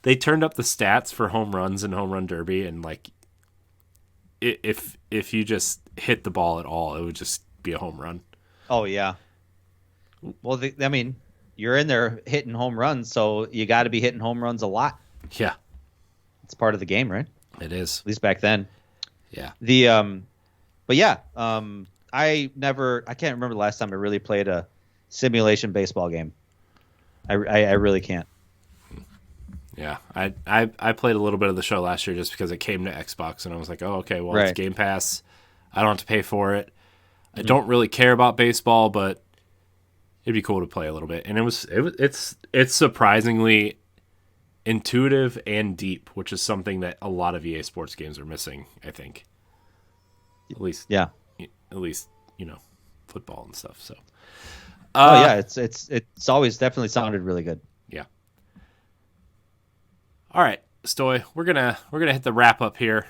They turned up the stats for home runs and Home Run Derby, and like if you just hit the ball at all, it would just be a home run. Oh yeah. Well, I mean, you're in there hitting home runs, so you got to be hitting home runs a lot. Yeah, it's part of the game, right? It is. At least back then. Yeah. But yeah, I can't remember the last time I really played a simulation baseball game. I really can't. Yeah, I played a little bit of the show last year just because it came to Xbox, and I was like, oh, okay, well, It's Game Pass. I don't have to pay for it. I don't really care about baseball, but it'd be cool to play a little bit. And it's surprisingly intuitive and deep, which is something that a lot of EA Sports games are missing, I think. At least, football and stuff. So, it's always definitely sounded really good. Yeah. All right. Stoy, we're gonna hit the wrap up here.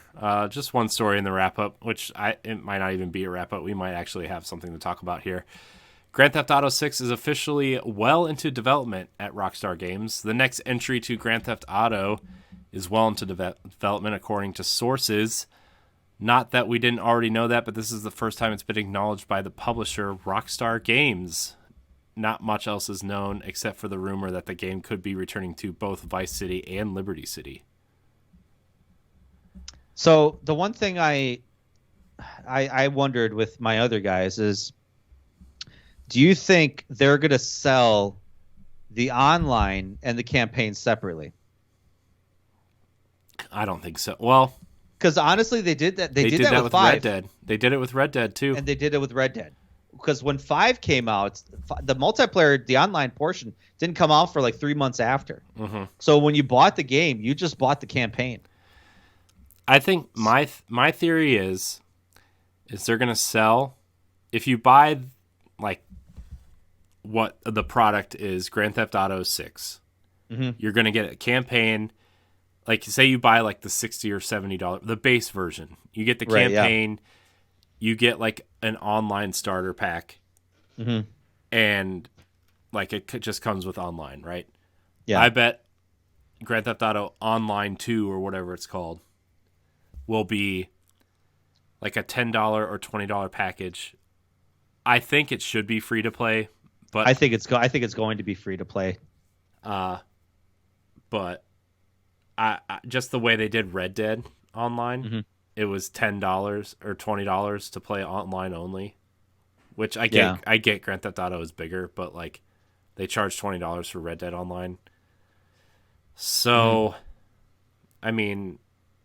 Just one story in the wrap up, which it might not even be a wrap up. We might actually have something to talk about here. Grand Theft Auto 6 is officially well into development at Rockstar Games. The next entry to Grand Theft Auto is well into development, according to sources. Not that we didn't already know that, but this is the first time it's been acknowledged by the publisher, Rockstar Games. Not much else is known except for the rumor that the game could be returning to both Vice City and Liberty City. So the one thing I wondered with my other guys is, do you think they're going to sell the online and the campaign separately? I don't think so. Well, because honestly, they did that. They did that with 5. Red Dead. They did it with Red Dead too, and they did it with Red Dead. Because when 5 came out, the multiplayer, the online portion, didn't come out for like 3 months after. Mm-hmm. So when you bought the game, you just bought the campaign. I think my theory is they're going to sell, if you buy like what the product is, Grand Theft Auto 6, mm-hmm. you're going to get a campaign. Like, say you buy like the $60 or $70, the base version. You get the campaign. Right, yeah. You get like an online starter pack, mm-hmm. and like it just comes with online, right? Yeah. I bet Grand Theft Auto Online 2 or whatever it's called will be like a $10 or $20 package. I think it should be free to play, but I think it's going to be free to play. But I just the way they did Red Dead Online. Mm-hmm. It was $10 or $20 to play online only, which I get. Yeah. I get Grand Theft Auto is bigger, but like they charge $20 for Red Dead Online. So, I mean,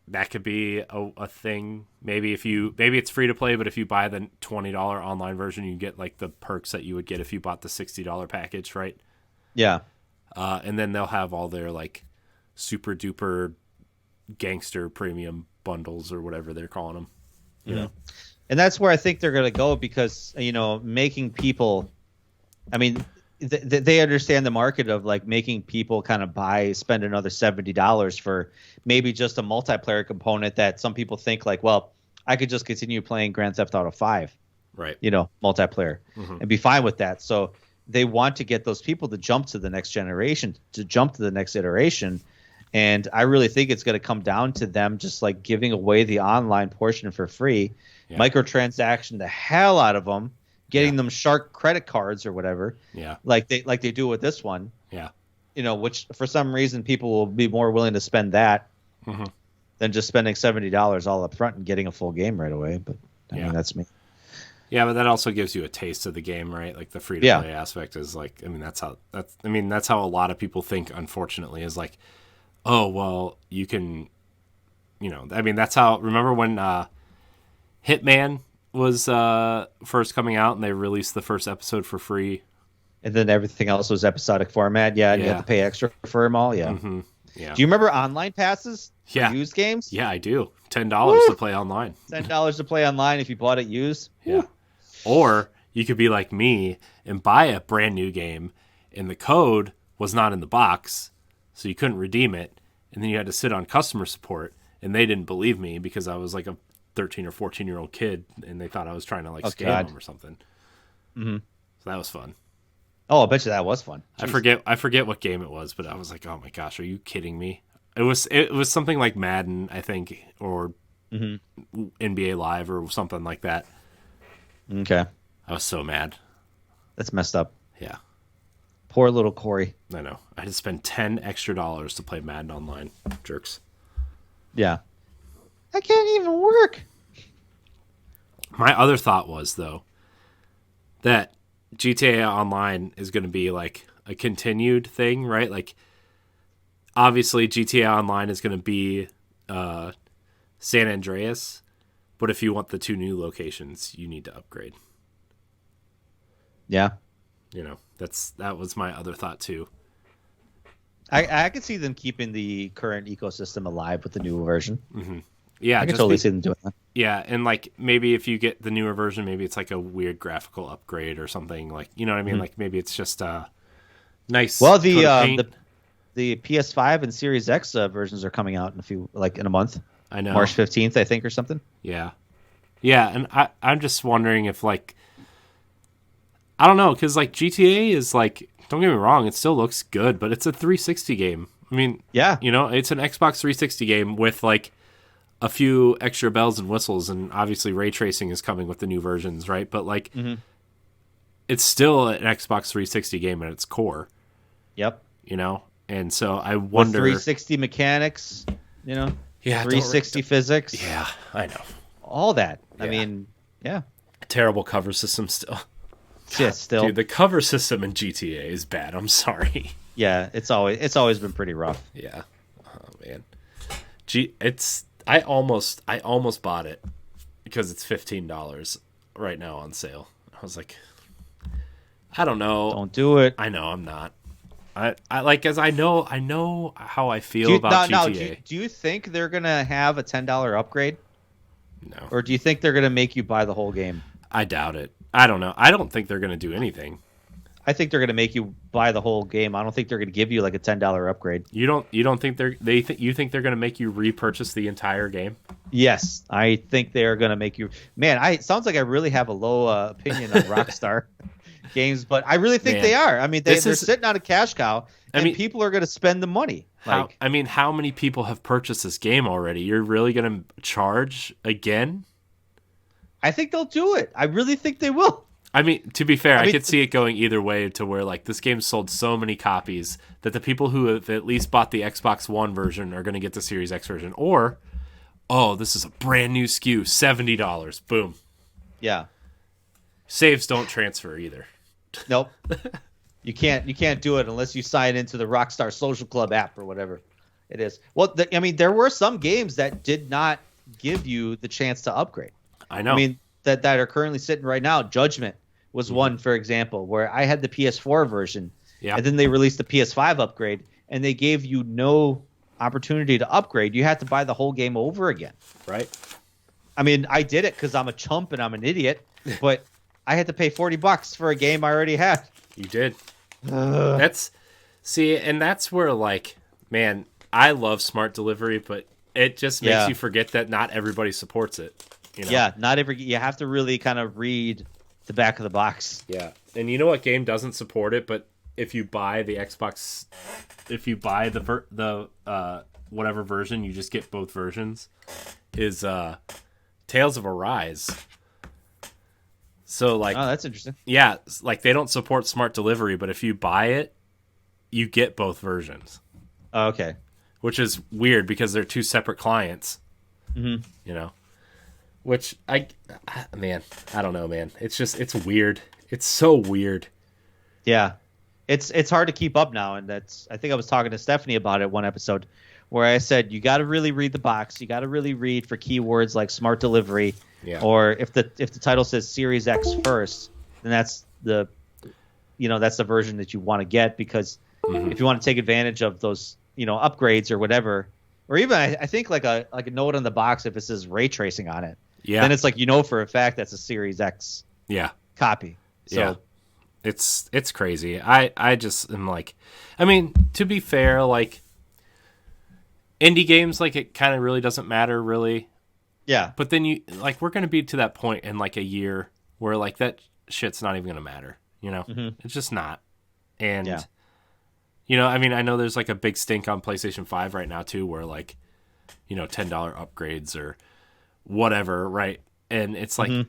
that could be a thing. Maybe it's free to play, but if you buy the $20 online version, you get like the perks that you would get if you bought the $60 package, right? Yeah. And then they'll have all their like super duper gangster premium bundles or whatever they're calling them. You know? And that's where I think they're going to go because, making people, I mean, they understand the market of like making people kind of spend another $70 for maybe just a multiplayer component that some people think like, well, I could just continue playing Grand Theft Auto 5, right? Multiplayer and be fine with that. So they want to get those people to jump to the next generation, to jump to the next iteration. And I really think it's going to come down to them just like giving away the online portion for free, microtransaction the hell out of them, getting them shark credit cards or whatever. Yeah. Like they do with this one. Yeah. Which for some reason people will be more willing to spend that than just spending $70 all up front and getting a full game right away. But I mean, that's me. Yeah, but that also gives you a taste of the game, right? Like the free to play aspect is like, that's how a lot of people think, unfortunately, is like, oh, well, you can, that's how, remember when Hitman was first coming out and they released the first episode for free? And then everything else was episodic format, and you have to pay extra for them all, Mm-hmm. Yeah. Do you remember online passes for used games? Yeah, I do. $10 to play online. $10 to play online if you bought it used? Yeah. Woo. Or you could be like me and buy a brand new game, and the code was not in the box, so you couldn't redeem it, and then you had to sit on customer support, and they didn't believe me because I was like a 13 or 14-year-old kid, and they thought I was trying to like scam them or something. Mm-hmm. So that was fun. Oh, I bet you that was fun. Jeez. I forget what game it was, but I was like, oh my gosh, are you kidding me? It was something like Madden, I think, or NBA Live or something like that. Okay. I was so mad. That's messed up. Yeah. Poor little Corey. I know. I had to spend $10 extra to play Madden online. Jerks. Yeah. I can't even work. My other thought was, though, that GTA Online is going to be like a continued thing, right? Like, obviously, GTA Online is going to be San Andreas, but if you want the 2 new locations, you need to upgrade. Yeah. That was my other thought, too. I could see them keeping the current ecosystem alive with the new version. Mm-hmm. Yeah, I can totally see them doing that. Yeah, and like maybe if you get the newer version, maybe it's like a weird graphical upgrade or something. Like, you know what I mean? Like maybe it's just a nice. Well, the PS5 and Series X versions are coming out in a month. I know. March 15th, I think, or something. Yeah. Yeah, and I'm just wondering if, like, I don't know, because, like, GTA is, like, don't get me wrong, it still looks good, but it's a 360 game. I mean, yeah, it's an Xbox 360 game with, like, a few extra bells and whistles, and obviously ray tracing is coming with the new versions, right? But, like, it's still an Xbox 360 game at its core. Yep. And so I wonder... With 360 mechanics, Yeah, 360 physics. Yeah, I know. All that. Yeah. I mean, yeah. Terrible cover system still. Yeah, still. Dude, the cover system in GTA is bad. I'm sorry. Yeah, it's always been pretty rough. Yeah. Oh man. I almost bought it because it's $15 right now on sale. I was like, I don't know. Don't do it. I know I'm not. I know how I feel about GTA. Do you think they're gonna have a $10 upgrade? No. Or do you think they're gonna make you buy the whole game? I doubt it. I don't know. I don't think they're gonna do anything. I think they're gonna make you buy the whole game. I don't think they're gonna give you like a $10 upgrade. You don't think you think they're gonna make you repurchase the entire game? Yes, I think they are gonna make you. Man, it sounds like I really have a low opinion on Rockstar games, but I really think they are. I mean, they're sitting on a cash cow, and people are gonna spend the money. How many people have purchased this game already? You're really gonna charge again? I think they'll do it. I really think they will. I mean, to be fair, I could see it going either way, to where, like, this game sold so many copies that the people who have at least bought the Xbox One version are going to get the Series X version. Or, this is a brand new SKU, $70. Boom. Yeah. Saves don't transfer either. Nope. You can't do it unless you sign into the Rockstar Social Club app or whatever it is. Well, there were some games that did not give you the chance to upgrade. I know. I mean, that are currently sitting right now. Judgment was one, for example, where I had the PS4 version, and then they released the PS5 upgrade, and they gave you no opportunity to upgrade. You had to buy the whole game over again. Right. I mean, I did it because I'm a chump and I'm an idiot, but I had to pay $40 for a game I already had. You did. That's where, like, man, I love smart delivery, but it just makes you forget that not everybody supports it. Yeah, you have to really kind of read the back of the box. Yeah. And you know what game doesn't support it, but if you buy the Xbox, if you buy the whatever version, you just get both versions, is Tales of Arise. So, like, oh, that's interesting. Yeah, like, they don't support smart delivery, but if you buy it, you get both versions. Oh, okay. Which is weird because they're two separate clients. Mm-hmm. Which I don't know, man. It's weird. It's so weird. Yeah. It's hard to keep up now, and I think I was talking to Stephanie about it one episode where I said you got to really read the box. You got to really read for keywords like smart delivery, or if the title says Series X first, then that's the version that you want to get, because if you want to take advantage of those upgrades or whatever, or even I think like a note on the box if it says ray tracing on it. Yeah. Then it's like for a fact that's a Series X copy. So it's crazy. I just am like, I mean, to be fair, like, indie games, like, it kind of really doesn't matter, really. Yeah. But then we're going to be to that point in like a year where, like, that shit's not even going to matter, It's just not. And I mean, I know there's like a big stink on PlayStation 5 right now too, where, like, $10 upgrades or whatever, right? And it's like,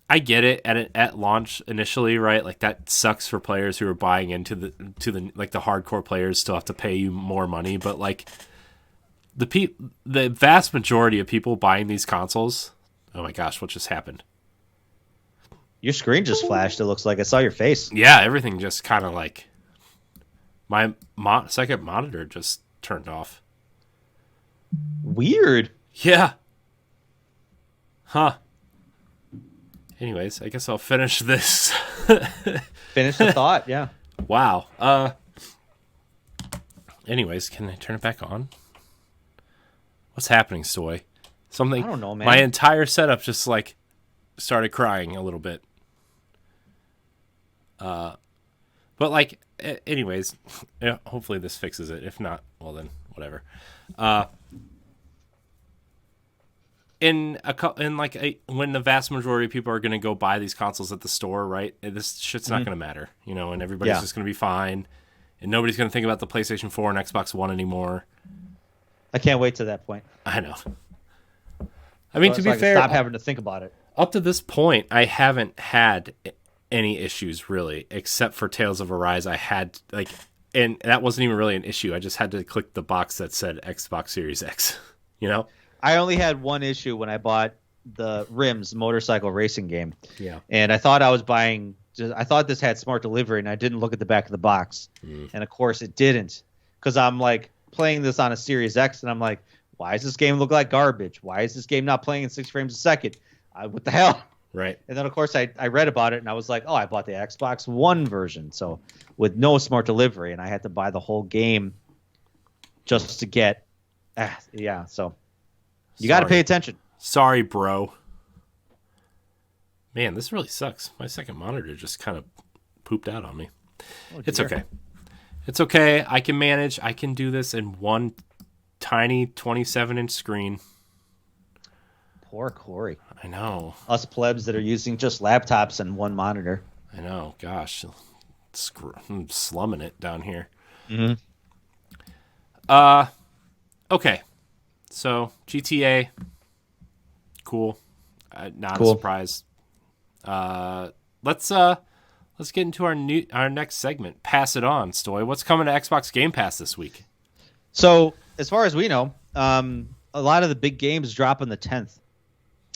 I get it at launch initially, right? Like, that sucks for players who are buying into the like, the hardcore players still have to pay you more money, but, like, the vast majority of people buying these consoles, oh my gosh, what just happened? Your screen just flashed. It looks like I saw your face. Yeah, everything just kind of, like, my second monitor just turned off. Weird. Yeah. Huh. Anyways, I guess I'll finish this. Finish the thought, yeah. Wow. Anyways, can I turn it back on? What's happening, Stoy? Something. I don't know, man. My entire setup just, like, started crying a little bit. But, like, anyways, yeah, hopefully this fixes it. If not, well then whatever. When the vast majority of people are going to go buy these consoles at the store, right? This shit's not going to matter, and everybody's just going to be fine, and nobody's going to think about the PlayStation 4 and Xbox One anymore. I can't wait to that point. I know. I mean, so to be fair, stop having to think about it. Up to this point, I haven't had any issues really, except for Tales of Arise. I had and that wasn't even really an issue. I just had to click the box that said Xbox Series X. I only had one issue when I bought the Rims motorcycle racing game. Yeah. And I thought I was buying. I thought this had smart delivery, and I didn't look at the back of the box. And of course, it didn't, because I'm like playing this on a Series X, and I'm like, why does this game look like garbage? Why is this game not playing in 60 frames a second? What the hell? Right. And then, of course, I read about it, and I was like, oh, I bought the Xbox One version, so with no smart delivery, and I had to buy the whole game just to get. So you got to pay attention. Sorry, bro. Man, this really sucks. My second monitor just kind of pooped out on me. It's okay. It's okay. I can manage. I can do this in one tiny 27-inch screen. Poor Corey. I know. Us plebs that are using just laptops and one monitor. I know. Gosh. I'm slumming it down here. Mm-hmm. Okay. So, GTA. Cool. Not a surprise. Let's get into our next segment. Pass it on, Stoy. What's coming to Xbox Game Pass this week? So, as far as we know, a lot of the big games drop on the 10th.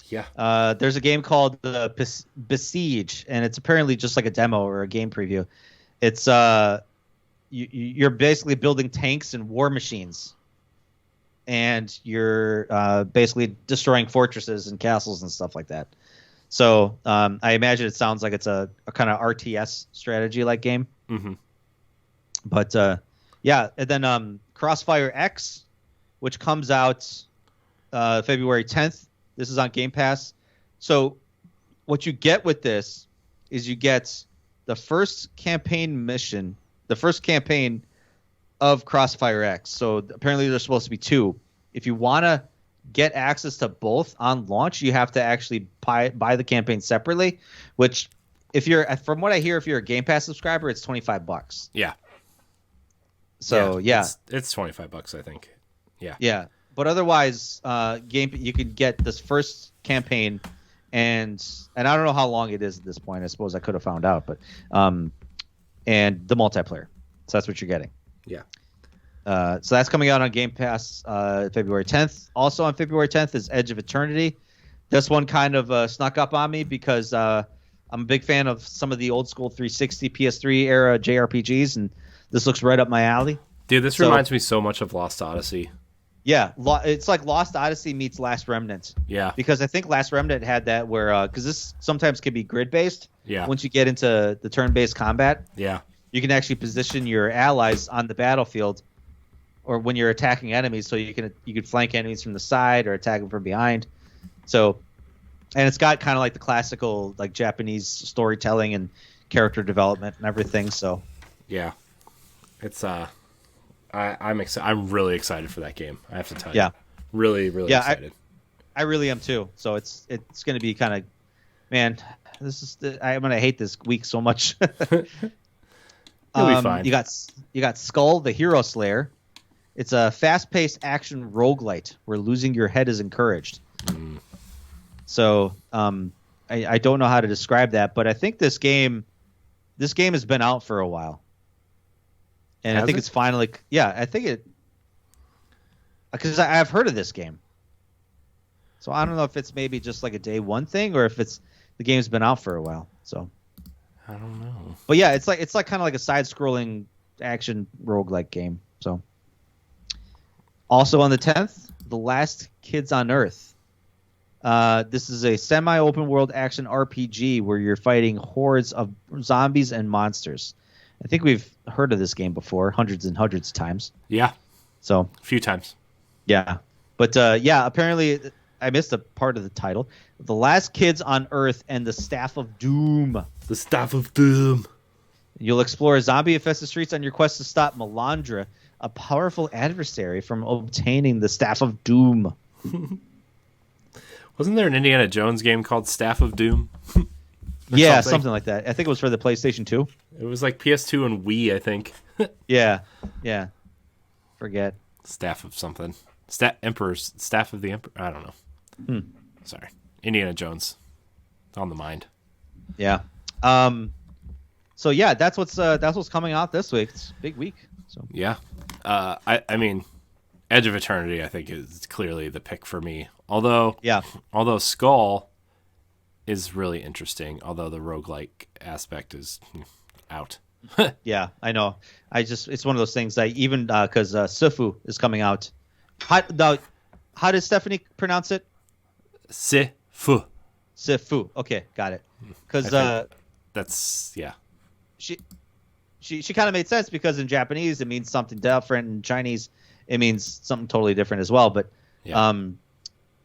Yeah. There's a game called Besiege, and it's apparently just like a demo or a game preview. It's you're basically building tanks and war machines, and you're basically destroying fortresses and castles and stuff like that. So I imagine it sounds like it's a kind of RTS strategy like game. Mm-hmm. But and then Crossfire X, which comes out February 10th. This is on Game Pass. So what you get with this is you get the first campaign mission, the first campaign of Crossfire X. So apparently there's supposed to be two. If you want to get access to both on launch, you have to actually buy the campaign separately, which from what I hear, if you're a Game Pass subscriber, it's $25. Yeah. So it's $25, I think. Yeah. Yeah. But otherwise, you could get this first campaign, and I don't know how long it is at this point. I suppose I could have found out, but and the multiplayer. So that's what you're getting. Yeah. So that's coming out on Game Pass February 10th. Also on February 10th is Edge of Eternity. This one kind of snuck up on me because I'm a big fan of some of the old school 360 PS3 era JRPGs, and this looks right up my alley. Dude, this reminds me so much of Lost Odyssey. Yeah, it's like Lost Odyssey meets Last Remnant. Yeah. Because I think Last Remnant had that where because this sometimes can be grid-based. Yeah. Once you get into the turn-based combat. Yeah. You can actually position your allies on the battlefield, or when you're attacking enemies, so you can flank enemies from the side or attack them from behind. So, and it's got kind of like the classical like Japanese storytelling and character development and everything. So. Yeah. It's I'm excited. I'm really excited for that game. I have to tell you. Yeah. Really excited. I really am too. So it's going to be kind of, man. I'm going to hate this week so much. You'll be fine. You got Skull, the Hero Slayer. It's a fast-paced action roguelite where losing your head is encouraged. So I don't know how to describe that, but I think this game has been out for a while. And I think it's finally, I think it, because I've heard of this game. So I don't know if it's maybe just like a day one thing or if the game's been out for a while. So I don't know. But yeah, it's like kind of like a side-scrolling action roguelike game. So also on the 10th, The Last Kids on Earth. This is a semi-open world action RPG where you're fighting hordes of zombies and monsters. I think we've heard of this game before, hundreds and hundreds of times. Yeah. So a few times. Yeah. But apparently I missed a part of the title. The Last Kids on Earth and the Staff of Doom. The Staff of Doom. You'll explore zombie-infested streets on your quest to stop Melandra, a powerful adversary, from obtaining the Staff of Doom. Wasn't there an Indiana Jones game called Staff of Doom? Yeah, something like that. I think it was for the PlayStation 2. It was like PS2 and Wii, I think. Yeah. Forget. Staff of something. Emperor's Staff of the Emperor. I don't know. Sorry. Indiana Jones. On the mind. Yeah. So yeah, that's what's coming out this week. It's a big week. So yeah. I mean, Edge of Eternity, I think, is clearly the pick for me. Although Skull is really interesting, although the roguelike aspect is out. Yeah, I know. It's one of those things. Even because Sifu is coming out. How does Stephanie pronounce it? Sifu. Sifu. Okay, got it. Because that's She kind of made sense because in Japanese it means something different, in Chinese it means something totally different as well. But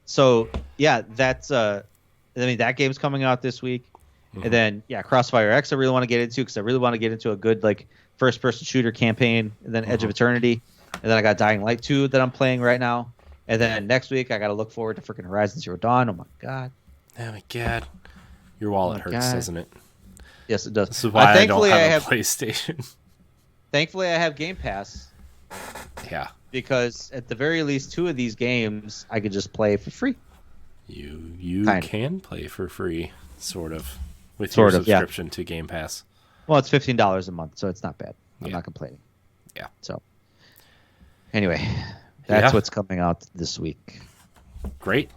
so yeah, that's that game's coming out this week. And then Crossfire X I really want to get into because I really want to get into a good like first person shooter campaign. And then Edge of Eternity, and then I got Dying Light 2 that I'm playing right now. And then next week I got to look forward to freaking Horizon Zero Dawn. Oh my god. Your wallet hurts, doesn't it? Yes, it does. This is why I don't have a PlayStation. Thankfully, I have Game Pass. Yeah. Because at the very least, 2 of these games I could just play for free. You can play for free, sort of, with your subscription to Game Pass. Well, it's $15 a month, so it's not bad. I'm not complaining. Yeah. So, anyway, that's what's coming out this week. Great.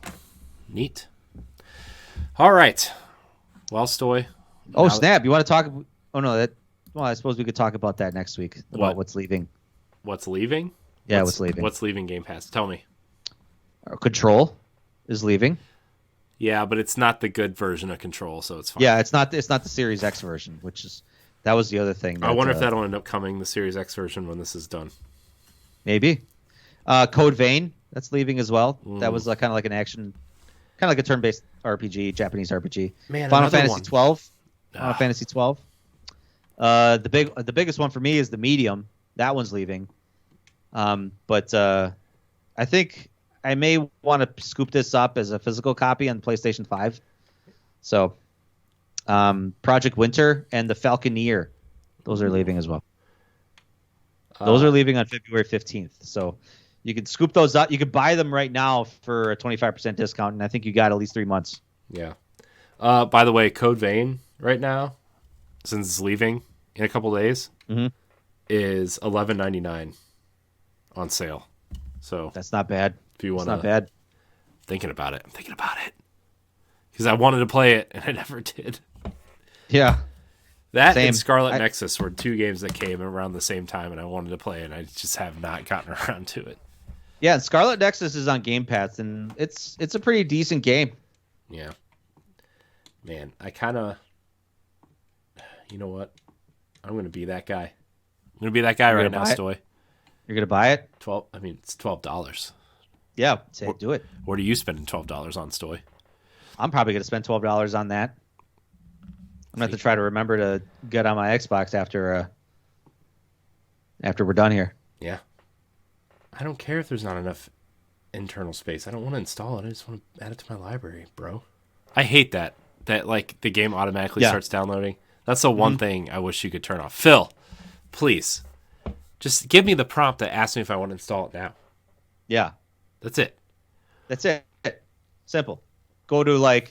Neat. All right. Well, Stoy. Oh, snap. You want to talk? Oh, no. Well, I suppose we could talk about that next week, about what's leaving. What's leaving? Yeah, what's leaving. What's leaving Game Pass? Tell me. Control is leaving. Yeah, but it's not the good version of Control, so it's fine. Yeah, it's not the Series X version, that was the other thing. I wonder if that'll end up coming, the Series X version, when this is done. Maybe. Code Vein, that's leaving as well. That was kind of like an action, kind of like a turn-based RPG, Japanese RPG. Man, Final Fantasy 12. Final Fantasy 12. The biggest one for me is the Medium. That one's leaving. But I think I may want to scoop this up as a physical copy on PlayStation 5. So, Project Winter and the Falconeer, those are leaving as well. Those are leaving on February 15th. So you can scoop those up. You could buy them right now for a 25% discount, and I think you got at least 3 months. Yeah. By the way, Code Vein right now, since it's leaving in a couple days, is $11.99 on sale. So that's not bad. If you want to, not bad. I'm thinking about it because I wanted to play it and I never did. Yeah. That and Scarlet Nexus were 2 games that came around the same time, and I wanted to play, and I just have not gotten around to it. Yeah, and Scarlet Nexus is on Game Pass, and it's a pretty decent game. Yeah. Man, I kind of... You know what? I'm going to be that guy. I'm going to be that guy right now, Stoy. You're going to buy it? It's $12. Yeah, do it. What are you spending $12 on, Stoy? I'm probably going to spend $12 on that. I'm going to have to try to remember to get on my Xbox after we're done here. Yeah. I don't care if there's not enough internal space. I don't want to install it. I just want to add it to my library, bro. I hate that like the game automatically starts downloading. That's the one thing I wish you could turn off. Phil, please, just give me the prompt that asks me if I want to install it now. Yeah. That's it. Simple. Go to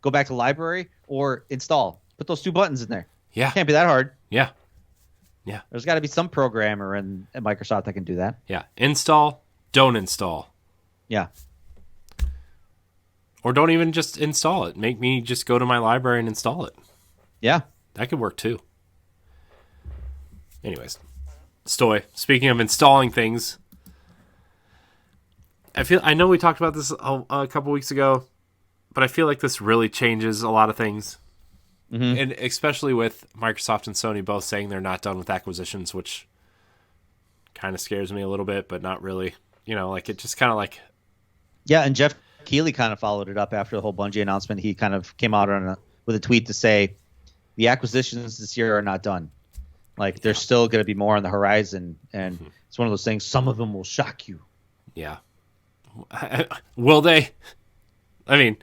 go back to library or install. Put those 2 buttons in there. Yeah. Can't be that hard. Yeah. There's got to be some programmer in Microsoft that can do that. Yeah. Install. Don't install. Yeah. Or don't even just install it. Make me just go to my library and install it. Yeah. That could work too. Anyways. Stoy, speaking of installing things, I know we talked about this a couple weeks ago, but I feel like this really changes a lot of things. And especially with Microsoft and Sony both saying they're not done with acquisitions, which kind of scares me a little bit, but not really. It just kind of like... Yeah, and Jeff Keighley kind of followed it up after the whole Bungie announcement. He kind of came out with a tweet to say the acquisitions this year are not done. Like there's still going to be more on the horizon, and it's one of those things. Some of them will shock you. Yeah. Will they? I mean,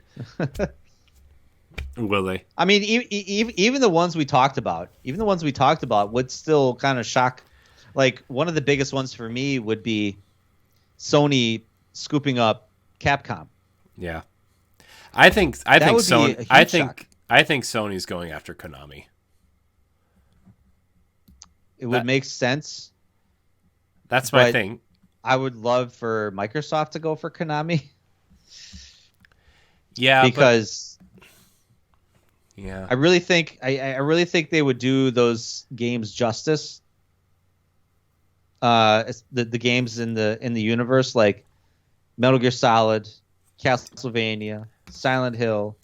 will they? I mean, even the ones we talked about, would still kind of shock. Like one of the biggest ones for me would be Sony scooping up Capcom. Yeah. I think Sony. Shock. I think Sony's going after Konami. It would make sense. That's my thing. I would love for Microsoft to go for Konami. Yeah, because yeah, I really think they would do those games justice. The games in the universe, like Metal Gear Solid, Castlevania, Silent Hill,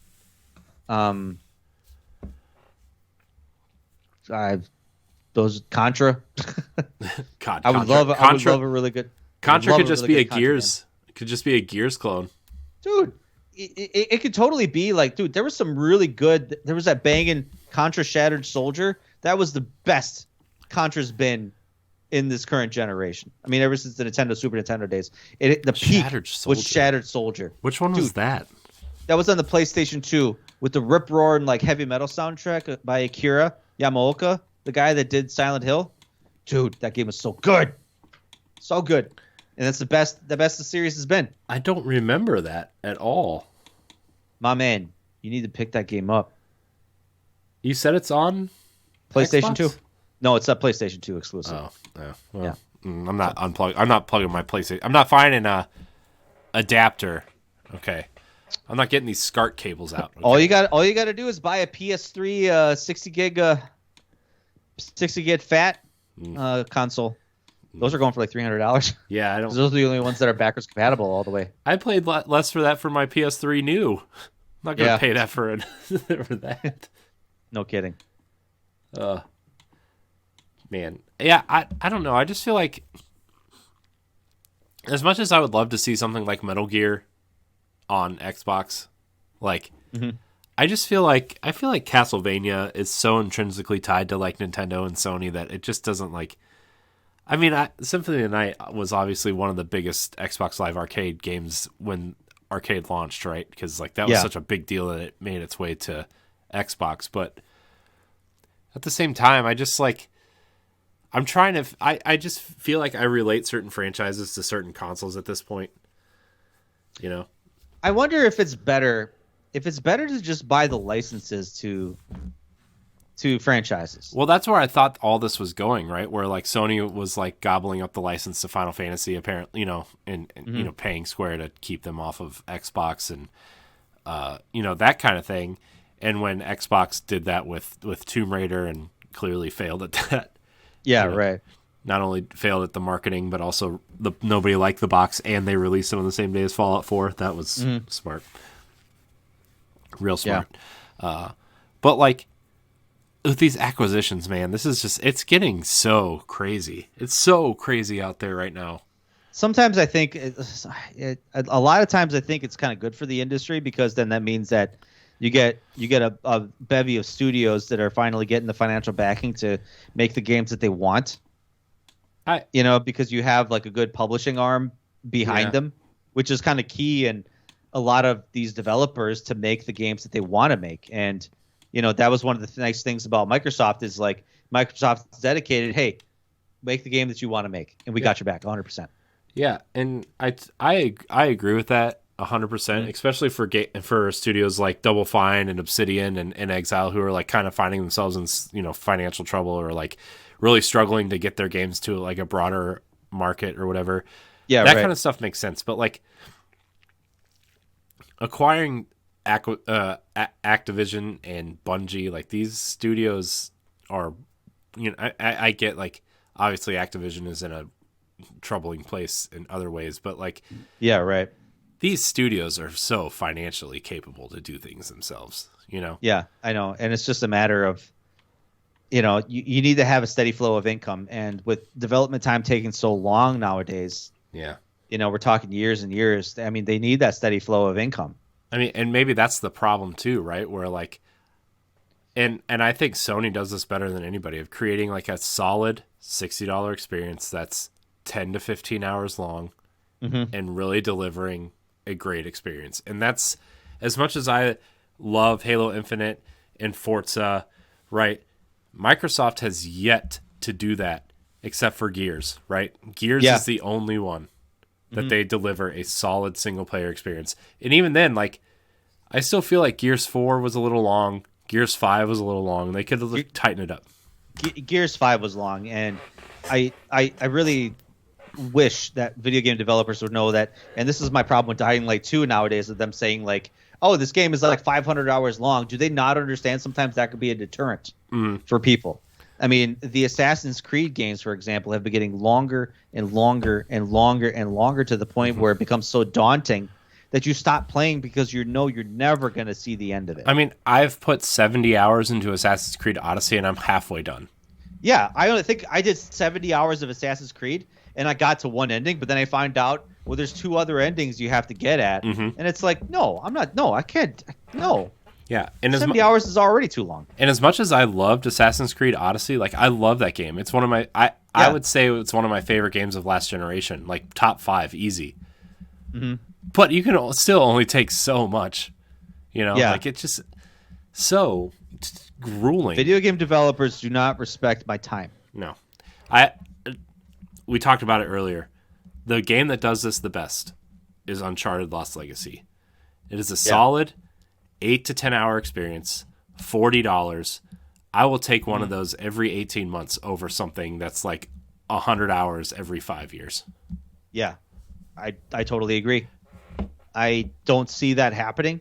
those Contra. God, I would love a really good. Contra could just be a Gears. It could just be a Gears clone, dude. It could totally be like, dude. There was some really good. There was that banging Contra Shattered Soldier. That was the best Contra's been in this current generation. I mean, ever since the Nintendo Super Nintendo days. The peak was Shattered Soldier. Which one was that? That was on the PlayStation 2 with the rip roaring like heavy metal soundtrack by Akira Yamaoka, the guy that did Silent Hill. Dude, that game was so good. So good. And that's the best the series has been. I don't remember that at all. My man, you need to pick that game up. You said it's on PlayStation Xbox? 2? No, it's a PlayStation 2 exclusive. Oh, well, yeah. I'm not unplugging. I'm not plugging my PlayStation. I'm not finding a adapter. Okay. I'm not getting these SCART cables out. Okay. All you got to do is buy a PS3 60 gig fat console. Those are going for like $300. Yeah, I don't. Those are the only ones that are backwards compatible all the way. I paid less for that for my PS3 new. I'm not going to pay that for that. No kidding. Man, yeah, I don't know. I just feel like, as much as I would love to see something like Metal Gear on Xbox, like, I feel like Castlevania is so intrinsically tied to like Nintendo and Sony that it just doesn't like. I mean, Symphony of the Night was obviously one of the biggest Xbox Live Arcade games when Arcade launched, right? Because like that was such a big deal that it made its way to Xbox. But at the same time, I just like, I'm trying to. I just feel like I relate certain franchises to certain consoles at this point. You know, I wonder if it's better. If it's better to just buy the licenses to franchises. Well, that's where I thought all this was going, right? Where like Sony was like gobbling up the license to Final Fantasy, apparently, you know, and you know, paying Square to keep them off of Xbox and you know, that kind of thing. And when Xbox did that with Tomb Raider and clearly failed at that. Yeah, you know, right. Not only failed at the marketing, but also nobody liked the box, and they released it on the same day as Fallout 4. That was smart. Real smart. Yeah. But like, with these acquisitions, man, this is just, it's getting so crazy. It's so crazy out there right now. Sometimes I think, a lot of times I think it's kind of good for the industry, because then that means that you get a bevy of studios that are finally getting the financial backing to make the games that they want. You know, because you have like a good publishing arm behind them, which is kind of key in a lot of these developers to make the games that they want to make. And you know, that was one of the nice things about Microsoft is like Microsoft's dedicated, hey, make the game that you want to make, and we got your back 100%. Yeah, and I agree with that 100%, especially for studios like Double Fine and Obsidian and Exile, who are like kind of finding themselves in, you know, financial trouble, or like really struggling to get their games to like a broader market or whatever. Yeah, that kind of stuff makes sense. But like acquiring Activision and Bungie, like these studios are, you know, I get like obviously Activision is in a troubling place in other ways, but like, yeah, right. These studios are so financially capable to do things themselves, you know? Yeah, I know. And it's just a matter of, you know, you need to have a steady flow of income. And with development time taking so long nowadays, yeah, you know, we're talking years and years. I mean, they need that steady flow of income. I mean, and maybe that's the problem too, right? Where like And I think Sony does this better than anybody of creating like a solid $60 experience that's 10 to 15 hours long and really delivering a great experience. And that's, as much as I love Halo Infinite and Forza, right? Microsoft has yet to do that except for Gears, right? Gears is the only one that they deliver a solid single player experience. And even then, like, I still feel like Gears 4 was a little long. Gears 5 was a little long. They could have tightened it up. Gears 5 was long, and I really wish that video game developers would know that. And this is my problem with Dying Light 2 nowadays, of them saying like, oh, this game is like 500 hours long. Do they not understand sometimes that could be a deterrent for people? I mean, the Assassin's Creed games, for example, have been getting longer and longer and longer and longer to the point where it becomes so daunting that you stop playing because you know you're never going to see the end of it. I mean, I've put 70 hours into Assassin's Creed Odyssey, and I'm halfway done. Yeah, I only think I did 70 hours of Assassin's Creed, and I got to one ending, but then I find out, well, there's 2 other endings you have to get at, and it's like, no, I'm not, no, I can't, no. Yeah, and 70 hours is already too long. And as much as I loved Assassin's Creed Odyssey, like, I love that game. It's one of my, I would say it's one of my favorite games of last generation, like top 5, easy. But you can still only take so much, you know, like it's just so grueling. Video game developers do not respect my time. No, we talked about it earlier. The game that does this the best is Uncharted Lost Legacy. It is a solid 8 to 10 hour experience, $40. I will take one of those every 18 months over something that's like 100 hours every 5 years. Yeah, I totally agree. I don't see that happening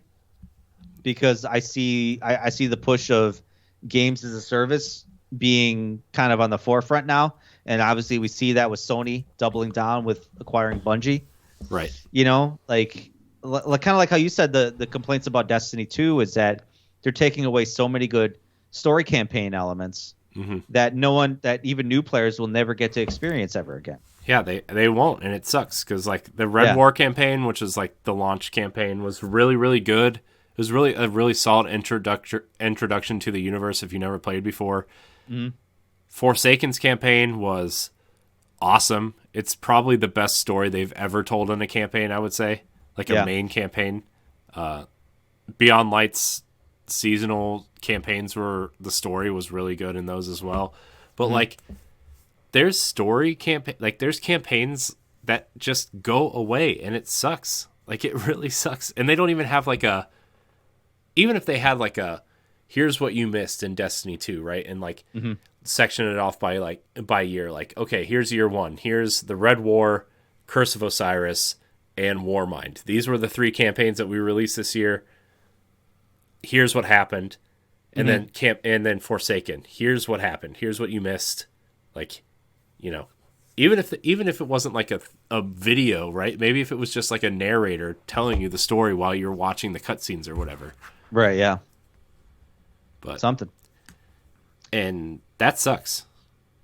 because I see the push of games as a service being kind of on the forefront now. And obviously we see that with Sony doubling down with acquiring Bungie. Right. You know, like kind of like how you said the complaints about Destiny 2 is that they're taking away so many good story campaign elements that that even new players will never get to experience ever again. Yeah, they won't, and it sucks because like the Red War campaign, which is like the launch campaign, was really, really good. It was really a really solid introduction to the universe if you never played before. Forsaken's campaign was awesome. It's probably the best story they've ever told in a campaign, I would say. Like a main campaign. Beyond Light's seasonal campaigns the story was really good in those as well. But like there's story campaign, like there's campaigns that just go away and it sucks. Like it really sucks. And they don't even have like even if they had like here's what you missed in Destiny 2, right? And like section it off by year. Like, okay, here's year 1. Here's the Red War, Curse of Osiris, and Warmind. These were the 3 campaigns that we released this year. Here's what happened. And then Forsaken. Here's what happened. Here's what you missed. Like, you know, even if it wasn't like a video, right? Maybe if it was just like a narrator telling you the story while you're watching the cutscenes or whatever. Right, yeah. But something. And that sucks.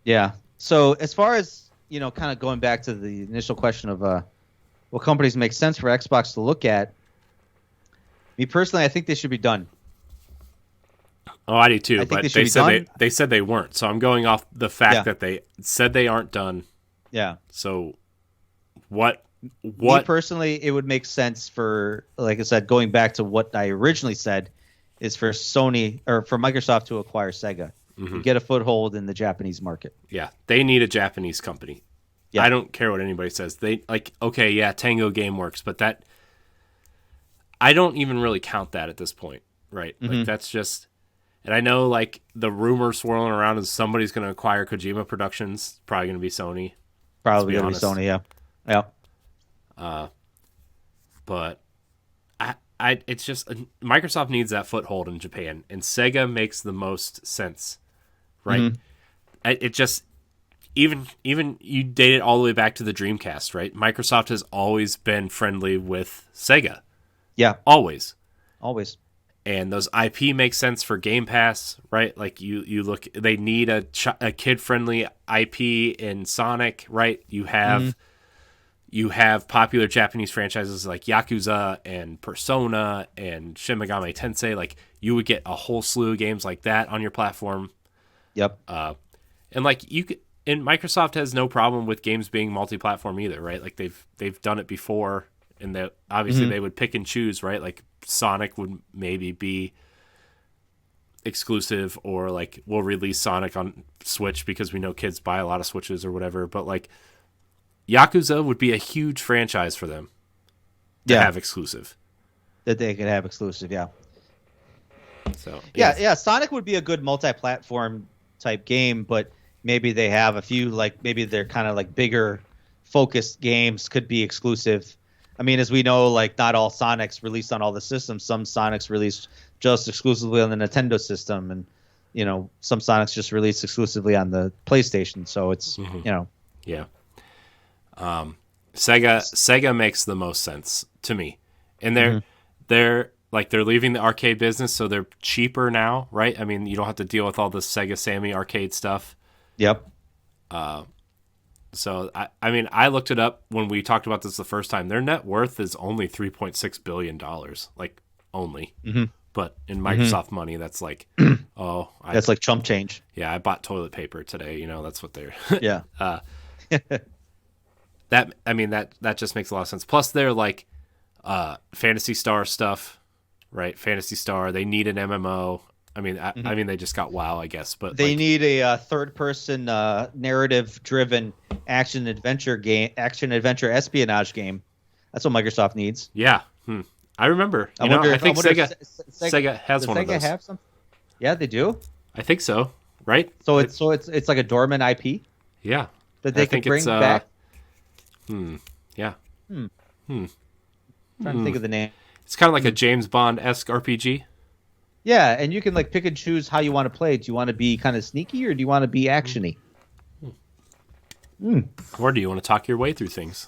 Yeah. So as far as, you know, kind of going back to the initial question of what companies make sense for Xbox to look at, me personally, I think they should be done. Oh, I do too. But they said they weren't. So I'm going off the fact that they said they aren't done. Yeah. So what? Me personally, it would make sense for, like I said, going back to what I originally said, is for Sony or for Microsoft to acquire Sega and get a foothold in the Japanese market. Yeah, they need a Japanese company. Yeah. I don't care what anybody says. They like, okay, yeah, Tango Gameworks, but that I don't even really count that at this point, right? Like that's just. And I know, like, the rumor swirling around is somebody's going to acquire Kojima Productions. Probably going to be Sony. Probably going to be Sony, yeah. Yeah. But it's just Microsoft needs that foothold in Japan, and Sega makes the most sense, right? It just even you date it all the way back to the Dreamcast, right? Microsoft has always been friendly with Sega. Yeah. Always. And those IP make sense for Game Pass, right? Like you look, they need a kid-friendly IP in Sonic, right? You have, you have popular Japanese franchises like Yakuza and Persona and Shin Megami Tensei. Like, you would get a whole slew of games like that on your platform. Yep. And like you could, and Microsoft has no problem with games being multi-platform either, right? Like they've done it before, and that obviously they would pick and choose, right? Like Sonic would maybe be exclusive, or like we'll release Sonic on Switch because we know kids buy a lot of Switches or whatever. But like Yakuza would be a huge franchise for them to have exclusive. That they could have exclusive, yeah. So yeah, Sonic would be a good multi-platform type game, but maybe they have a few, like maybe they're kind of like bigger focused games could be exclusive. I mean, as we know, like not all Sonics released on all the systems. Some Sonics released just exclusively on the Nintendo system, and you know, some Sonics just released exclusively on the PlayStation. So it's you know, yeah. Sega makes the most sense to me, and they're leaving the arcade business, so they're cheaper now, right? I mean, you don't have to deal with all the Sega Sammy arcade stuff. Yep. So I mean, I looked it up when we talked about this the first time. Their net worth is only $3.6 billion, like only. But in Microsoft money, that's like, that's like chump change. Yeah, I bought toilet paper today. You know, that's what they're. Yeah. That just makes a lot of sense. Plus, they're like Phantasy Star stuff, right? Phantasy Star. They need an MMO. I mean, they just got WoW, I guess, but they need a third-person, narrative-driven action-adventure espionage game. That's what Microsoft needs. Yeah, I remember. I think Sega has one of those. Sega have some? Yeah, they do. I think so. Right? So it's like a dormant IP. Yeah, that they can bring back. Yeah. Trying to think of the name. It's kind of like a James Bond-esque RPG. Yeah, and you can like pick and choose how you want to play. Do you want to be kind of sneaky, or do you want to be actiony? Or do you want to talk your way through things?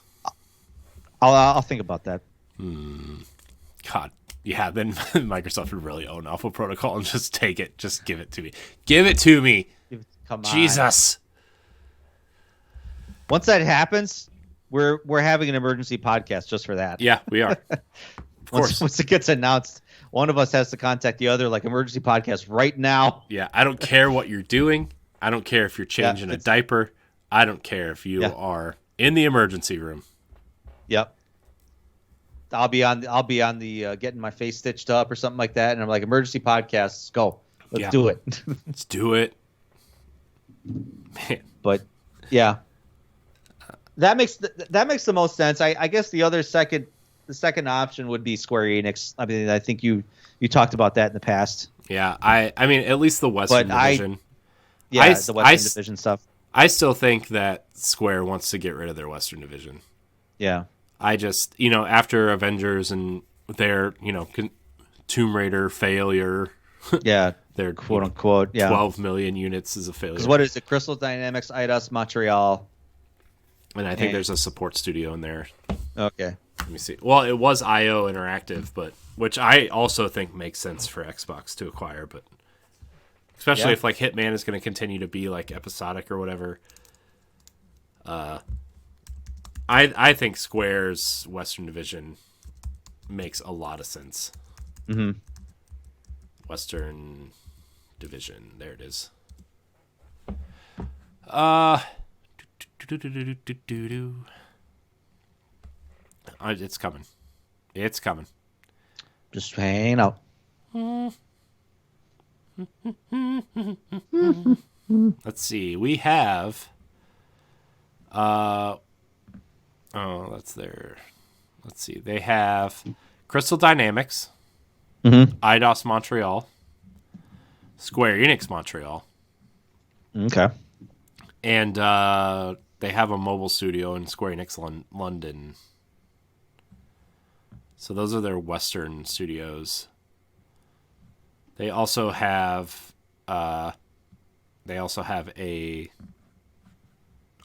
I'll think about that. God, yeah. Then Microsoft would really own Alpha Protocol and just take it. Just give it to me. Give it to me. Come on, Jesus. Once that happens, we're having an emergency podcast just for that. Yeah, we are. Of course. Once it gets announced, one of us has to contact the other, like emergency podcast right now. Yeah, I don't care what you're doing. I don't care if you're changing a diaper. I don't care if you are in the emergency room. Yep. I'll be on the getting my face stitched up or something like that, and I'm like, emergency podcasts, go. Let's do it. Let's do it. Man. But yeah. That makes the most sense. I guess the second option would be Square Enix. I mean, I think you talked about that in the past. Yeah, I mean, at least the Western Division. The Western Division stuff. I still think that Square wants to get rid of their Western Division. Yeah. I just, after Avengers and their, Tomb Raider failure. Yeah. Their quote unquote. 12 million units is a failure. Because what is it? Crystal Dynamics, Eidos, Montreal. And I think there's a support studio in there. Okay. Let me see. Well, it was IO Interactive, but which I also think makes sense for Xbox to acquire, but especially if like Hitman is going to continue to be like episodic or whatever. I think Square's Western Division makes a lot of sense. Western Division, there it is. It's coming. It's coming. Just hang out. Let's see. We have. That's their. Let's see. They have Crystal Dynamics, Eidos Montreal, Square Enix Montreal. Okay. And they have a mobile studio in Square Enix London. So those are their Western studios. They also have a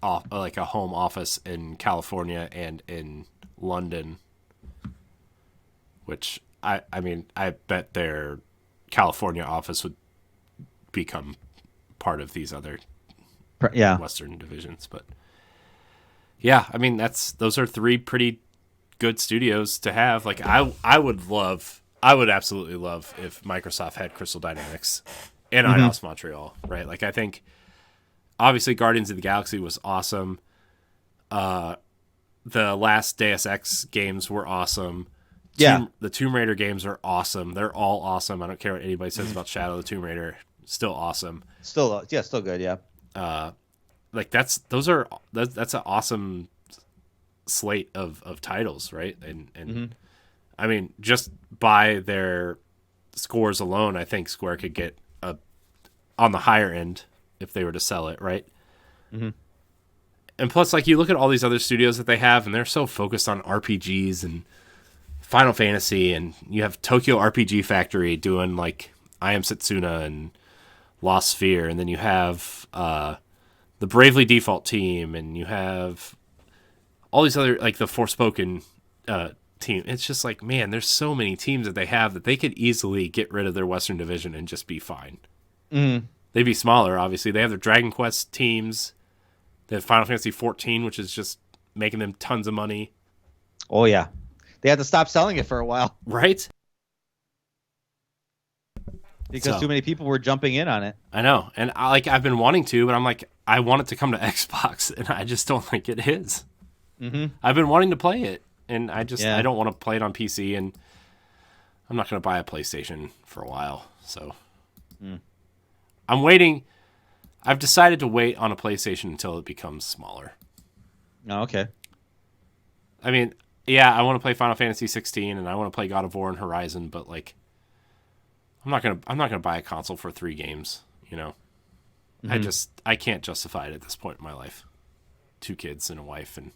home office in California and in London, which I bet their California office would become part of these other Western divisions. But Yeah, I mean those are three pretty good studios to have. Like I would absolutely love if Microsoft had Crystal Dynamics and Eidos Montreal, right? Like I think obviously Guardians of the Galaxy was awesome. The last Deus Ex games were awesome. The Tomb Raider games are awesome. They're all awesome. I don't care what anybody says about Shadow of the Tomb Raider. Still awesome. Still good. Yeah. Like that's an awesome slate of titles, right? And I mean, just by their scores alone, I think Square could get on the higher end if they were to sell it, right? Mm-hmm. And plus, like, you look at all these other studios that they have, and they're so focused on RPGs and Final Fantasy, and you have Tokyo RPG Factory doing, like, I Am Setsuna and Lost Sphere, and then you have the Bravely Default team, and you have all these other, like, the Forspoken team. It's just like, man, there's so many teams that they have that they could easily get rid of their Western Division and just be fine. Mm-hmm. They'd be smaller, obviously. They have their Dragon Quest teams. They have Final Fantasy 14, which is just making them tons of money. Oh, yeah. They had to stop selling it for a while. Right? Because too many people were jumping in on it. I know. And I've been wanting to, but I'm like, I want it to come to Xbox, and I just don't think it is. Mm-hmm. I've been wanting to play it, and I don't want to play it on PC, and I'm not going to buy a PlayStation for a while. So I'm waiting. I've decided to wait on a PlayStation until it becomes smaller. Oh, okay. I mean, yeah, I want to play Final Fantasy 16 and I want to play God of War and Horizon, but like, I'm not gonna buy a console for 3 games. You know, I can't justify it at this point in my life. 2 kids and a wife, and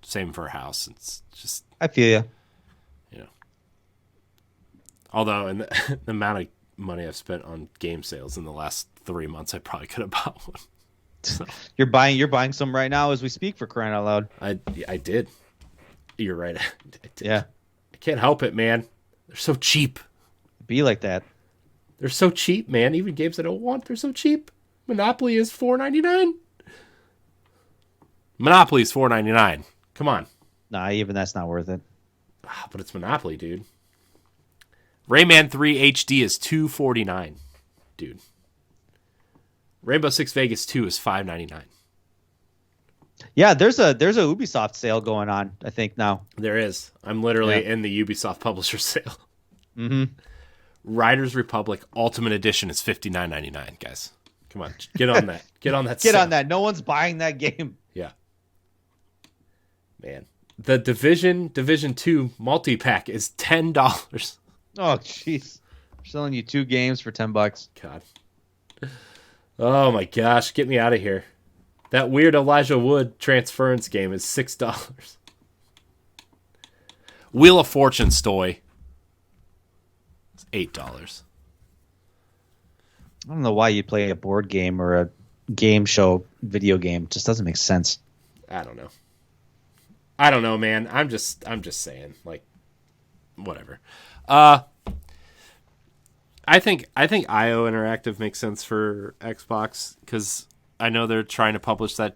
same for a house. It's just, I feel you. Although, and the amount of money I've spent on game sales in the last 3 months, I probably could have bought one. So. You're buying some right now as we speak, for crying out loud. I did. You're right. I did. Yeah. I can't help it, man. They're so cheap. Be like that. They're so cheap, man. Even games I don't want, they're so cheap. Monopoly is $4.99. Monopoly is $4.99. Come on. Nah, even that's not worth it. But it's Monopoly, dude. Rayman 3 HD is $2.49, dude. Rainbow Six Vegas 2 is $5.99. Yeah, there's a Ubisoft sale going on, I think, now. There is. I'm literally in the Ubisoft publisher sale. Mm-hmm. Riders Republic Ultimate Edition is $59.99, guys. Come on, get on that. Get on that. Get on that. No one's buying that game. Yeah. Man. The Division 2 multi-pack is $10. Oh, jeez. Selling you 2 games for $10. God. Oh my gosh, get me out of here. That weird Elijah Wood transference game is $6. Wheel of Fortune Stoy. It's $8. I don't know why you play a board game or a game show video game. It just doesn't make sense. I don't know, man. I'm just saying, like, whatever. I think IO Interactive makes sense for Xbox because I know they're trying to publish that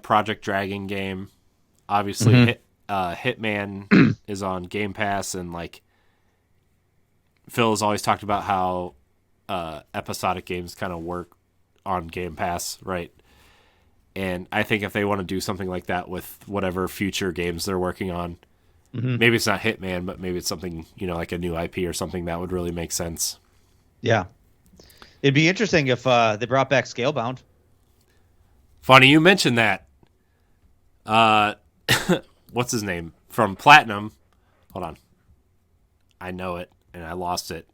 Project Dragon game. Obviously, Hitman is on Game Pass, and like Phil has always talked about how episodic games kind of work on Game Pass, right? And I think if they want to do something like that with whatever future games they're working on, maybe it's not Hitman, but maybe it's something, like a new IP or something that would really make sense. Yeah. It'd be interesting if they brought back Scalebound. Funny you mentioned that. What's his name? From Platinum. Hold on. I know it, and I lost it.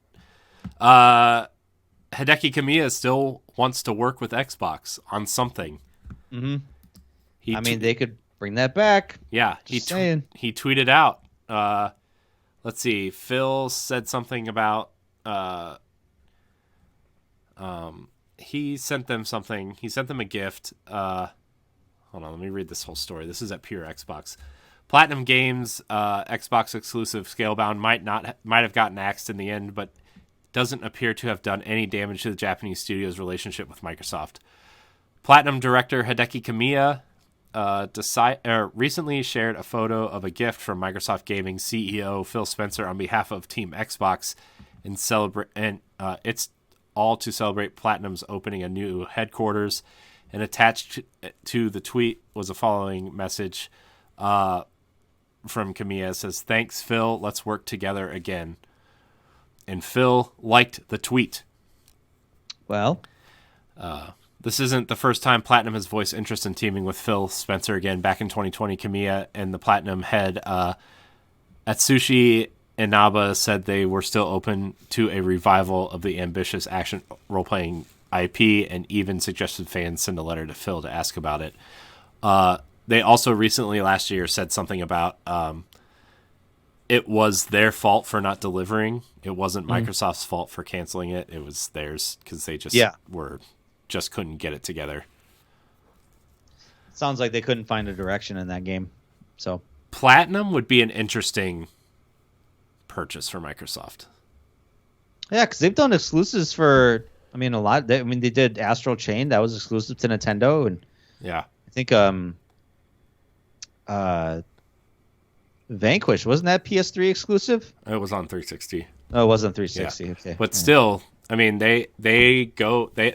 Hideki Kamiya still wants to work with Xbox on something. Mm-hmm. They could bring that back. Yeah, he tweeted out. Let's see. Phil said something about. He sent them something. He sent them a gift. Hold on, let me read this whole story. This is at Pure Xbox. Platinum Games, Xbox exclusive Scalebound might have gotten axed in the end, but doesn't appear to have done any damage to the Japanese studio's relationship with Microsoft. Platinum director Hideki Kamiya recently shared a photo of a gift from Microsoft Gaming CEO Phil Spencer on behalf of Team Xbox, it's all to celebrate Platinum's opening a new headquarters. And attached to the tweet was a following message from Kamiya. It says, "Thanks, Phil. Let's work together again." And Phil liked the tweet. Well, this isn't the first time Platinum has voiced interest in teaming with Phil Spencer again. Back in 2020, Kamiya and the Platinum head Atsushi Inaba said they were still open to a revival of the ambitious action role-playing IP, and even suggested fans send a letter to Phil to ask about it. They also recently, last year, said something about it was their fault for not delivering. It wasn't Microsoft's fault for canceling it. It was theirs because they just couldn't get it together. Sounds like they couldn't find a direction in that game. So Platinum would be an interesting purchase for Microsoft. Yeah, because they've done exclusives for, a lot. They did Astral Chain. That was exclusive to Nintendo. And yeah, I think Vanquish, wasn't that PS3 exclusive? it was on 360. Oh, it wasn't 360. Yeah. Okay. But still, that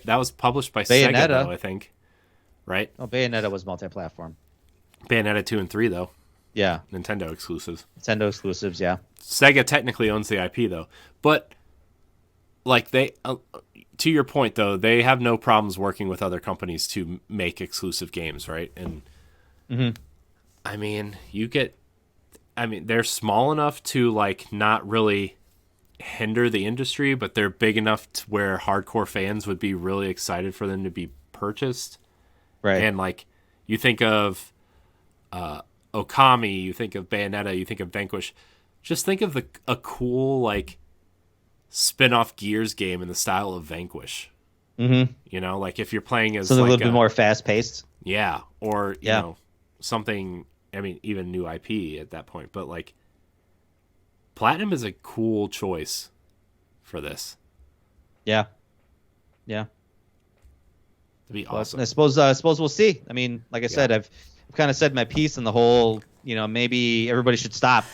was published by Bayonetta. Sega, though, I think. Right? Oh, Bayonetta was multi-platform. Bayonetta 2 and 3, though. Yeah. Nintendo exclusives. Nintendo exclusives, yeah. Sega technically owns the IP, though. But, to your point, though, they have no problems working with other companies to make exclusive games, right? And, they're small enough to, not really hinder the industry, but they're big enough to where hardcore fans would be really excited for them to be purchased. Right. And, you think of Okami, you think of Bayonetta, you think of Vanquish. Just think of a cool, spin-off Gears game in the style of Vanquish. Mm-hmm. If you're playing as something a little bit more fast-paced. Yeah, or, you know, something, even new IP at that point. But, Platinum is a cool choice for this. Yeah. Yeah. It'd be awesome. I suppose we'll see. Like I said, I've kind of said my piece on the whole, maybe everybody should stop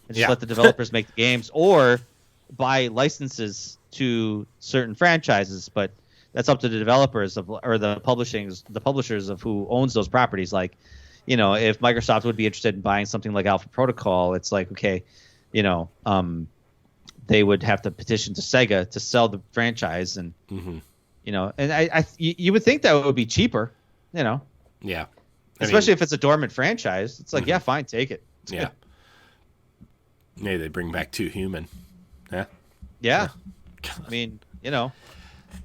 and just let the developers make the games or buy licenses to certain franchises, but that's up to the developers or the publishers of who owns those properties. If Microsoft would be interested in buying something like Alpha Protocol, it's okay, they would have to petition to Sega to sell the franchise, and and you would think that would be cheaper, Yeah. Especially if it's a dormant franchise. It's yeah, fine, take it. Yeah. Maybe they bring back 2 Human. Yeah. Yeah.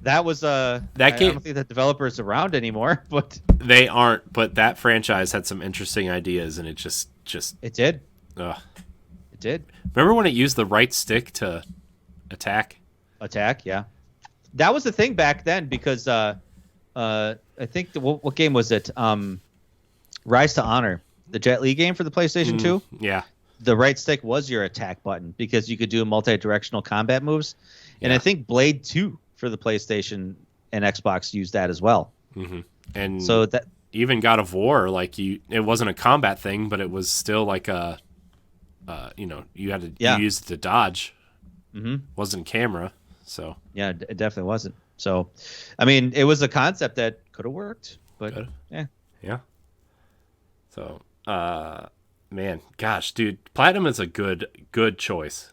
That was I don't think that developer is around anymore, but they aren't. But that franchise had some interesting ideas, and it just it did. Ugh. It did. Remember when it used the right stick to attack? Yeah. That was the thing back then because I think what game was it? Rise to Honor, the Jet Li game for the PlayStation 2. Yeah. The right stick was your attack button because you could do multi-directional combat moves. And I think Blade 2 for the PlayStation and Xbox used that as well. Mm-hmm. And so that even God of War, it wasn't a combat thing, but it was still you had to you used it to dodge. Mm-hmm. Wasn't camera, so yeah, it definitely wasn't. So, it was a concept that could have worked, but yeah. So, man, gosh, dude, Platinum is a good choice.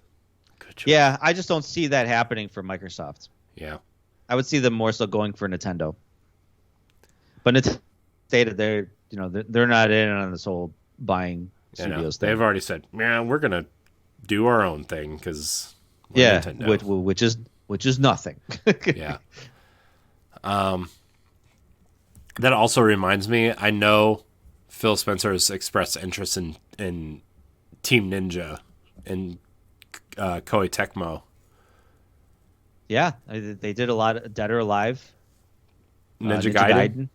Good choice. Yeah, I just don't see that happening for Microsoft. Yeah, I would see them more so going for Nintendo. But Nintendo stated they're not in on this whole buying studios thing. They've already said, man, we're gonna do our own thing because Nintendo. which is nothing. Yeah. That also reminds me, I know Phil Spencer has expressed interest in Team Ninja and Koei Tecmo. Yeah, they did a lot of Dead or Alive, Ninja Gaiden.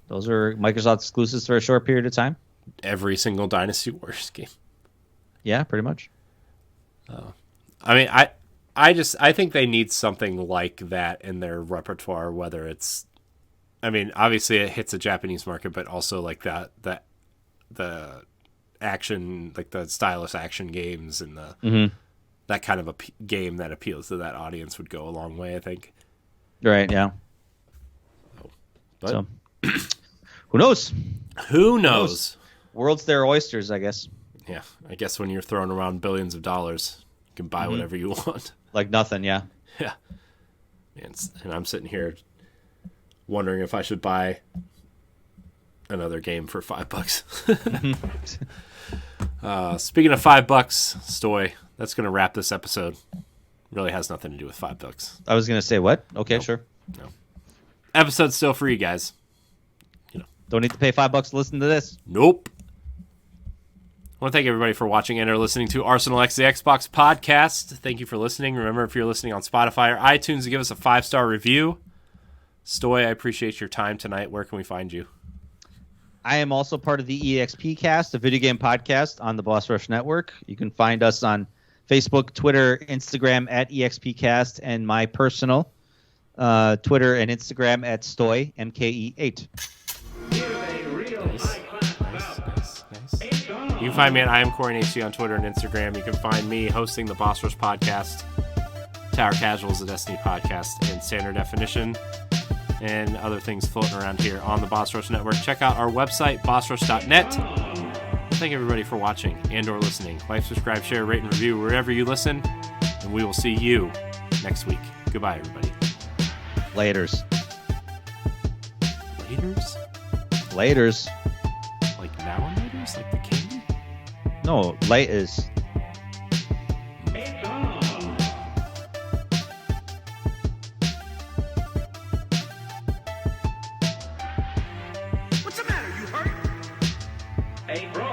Those are Microsoft exclusives for a short period of time. Every single Dynasty Warriors game. Yeah, pretty much. I think they need something like that in their repertoire, whether it's I mean, obviously it hits a Japanese market, but also like the action, like the stylus action games and that kind of a game that appeals to that audience would go a long way, I think. Right. Yeah. But So, who knows? Who knows? World's their oysters, I guess. Yeah, I guess when you're throwing around billions of dollars, you can buy whatever you want. Like nothing. Yeah. Yeah. And I'm sitting here wondering if I should buy another game for $5. Speaking of $5, Stoy, that's going to wrap this episode. Really has nothing to do with $5. I was gonna say what? Okay, Nope. sure. No. Episode's still free, guys. Don't need to pay $5 to listen to this. Nope. I want to thank everybody for watching and or listening to Arsenal X the Xbox podcast. Thank you for listening. Remember, if you're listening on Spotify or iTunes, to give us a 5-star review. Stoy, I appreciate your time tonight. Where can we find you? I am also part of the EXP Cast, a video game podcast on the Boss Rush Network. You can find us on Facebook, Twitter, Instagram at EXPcast, and my personal Twitter and Instagram at Stoy, MKE8. Nice. You can find me at I am Corey HC on Twitter and Instagram. You can find me hosting the Boss Rush podcast, Tower Casuals, the Destiny podcast, and Standard Definition, and other things floating around here on the Boss Rush Network. Check out our website, bossrush.net. Thank everybody for watching and or listening. Like, subscribe, share, rate, and review wherever you listen, and we will see you next week. Goodbye, everybody. Laters. Laters? Laters. Like now on laters? Like the candy? No, laters. What's the matter? You hurt? Hey, bro.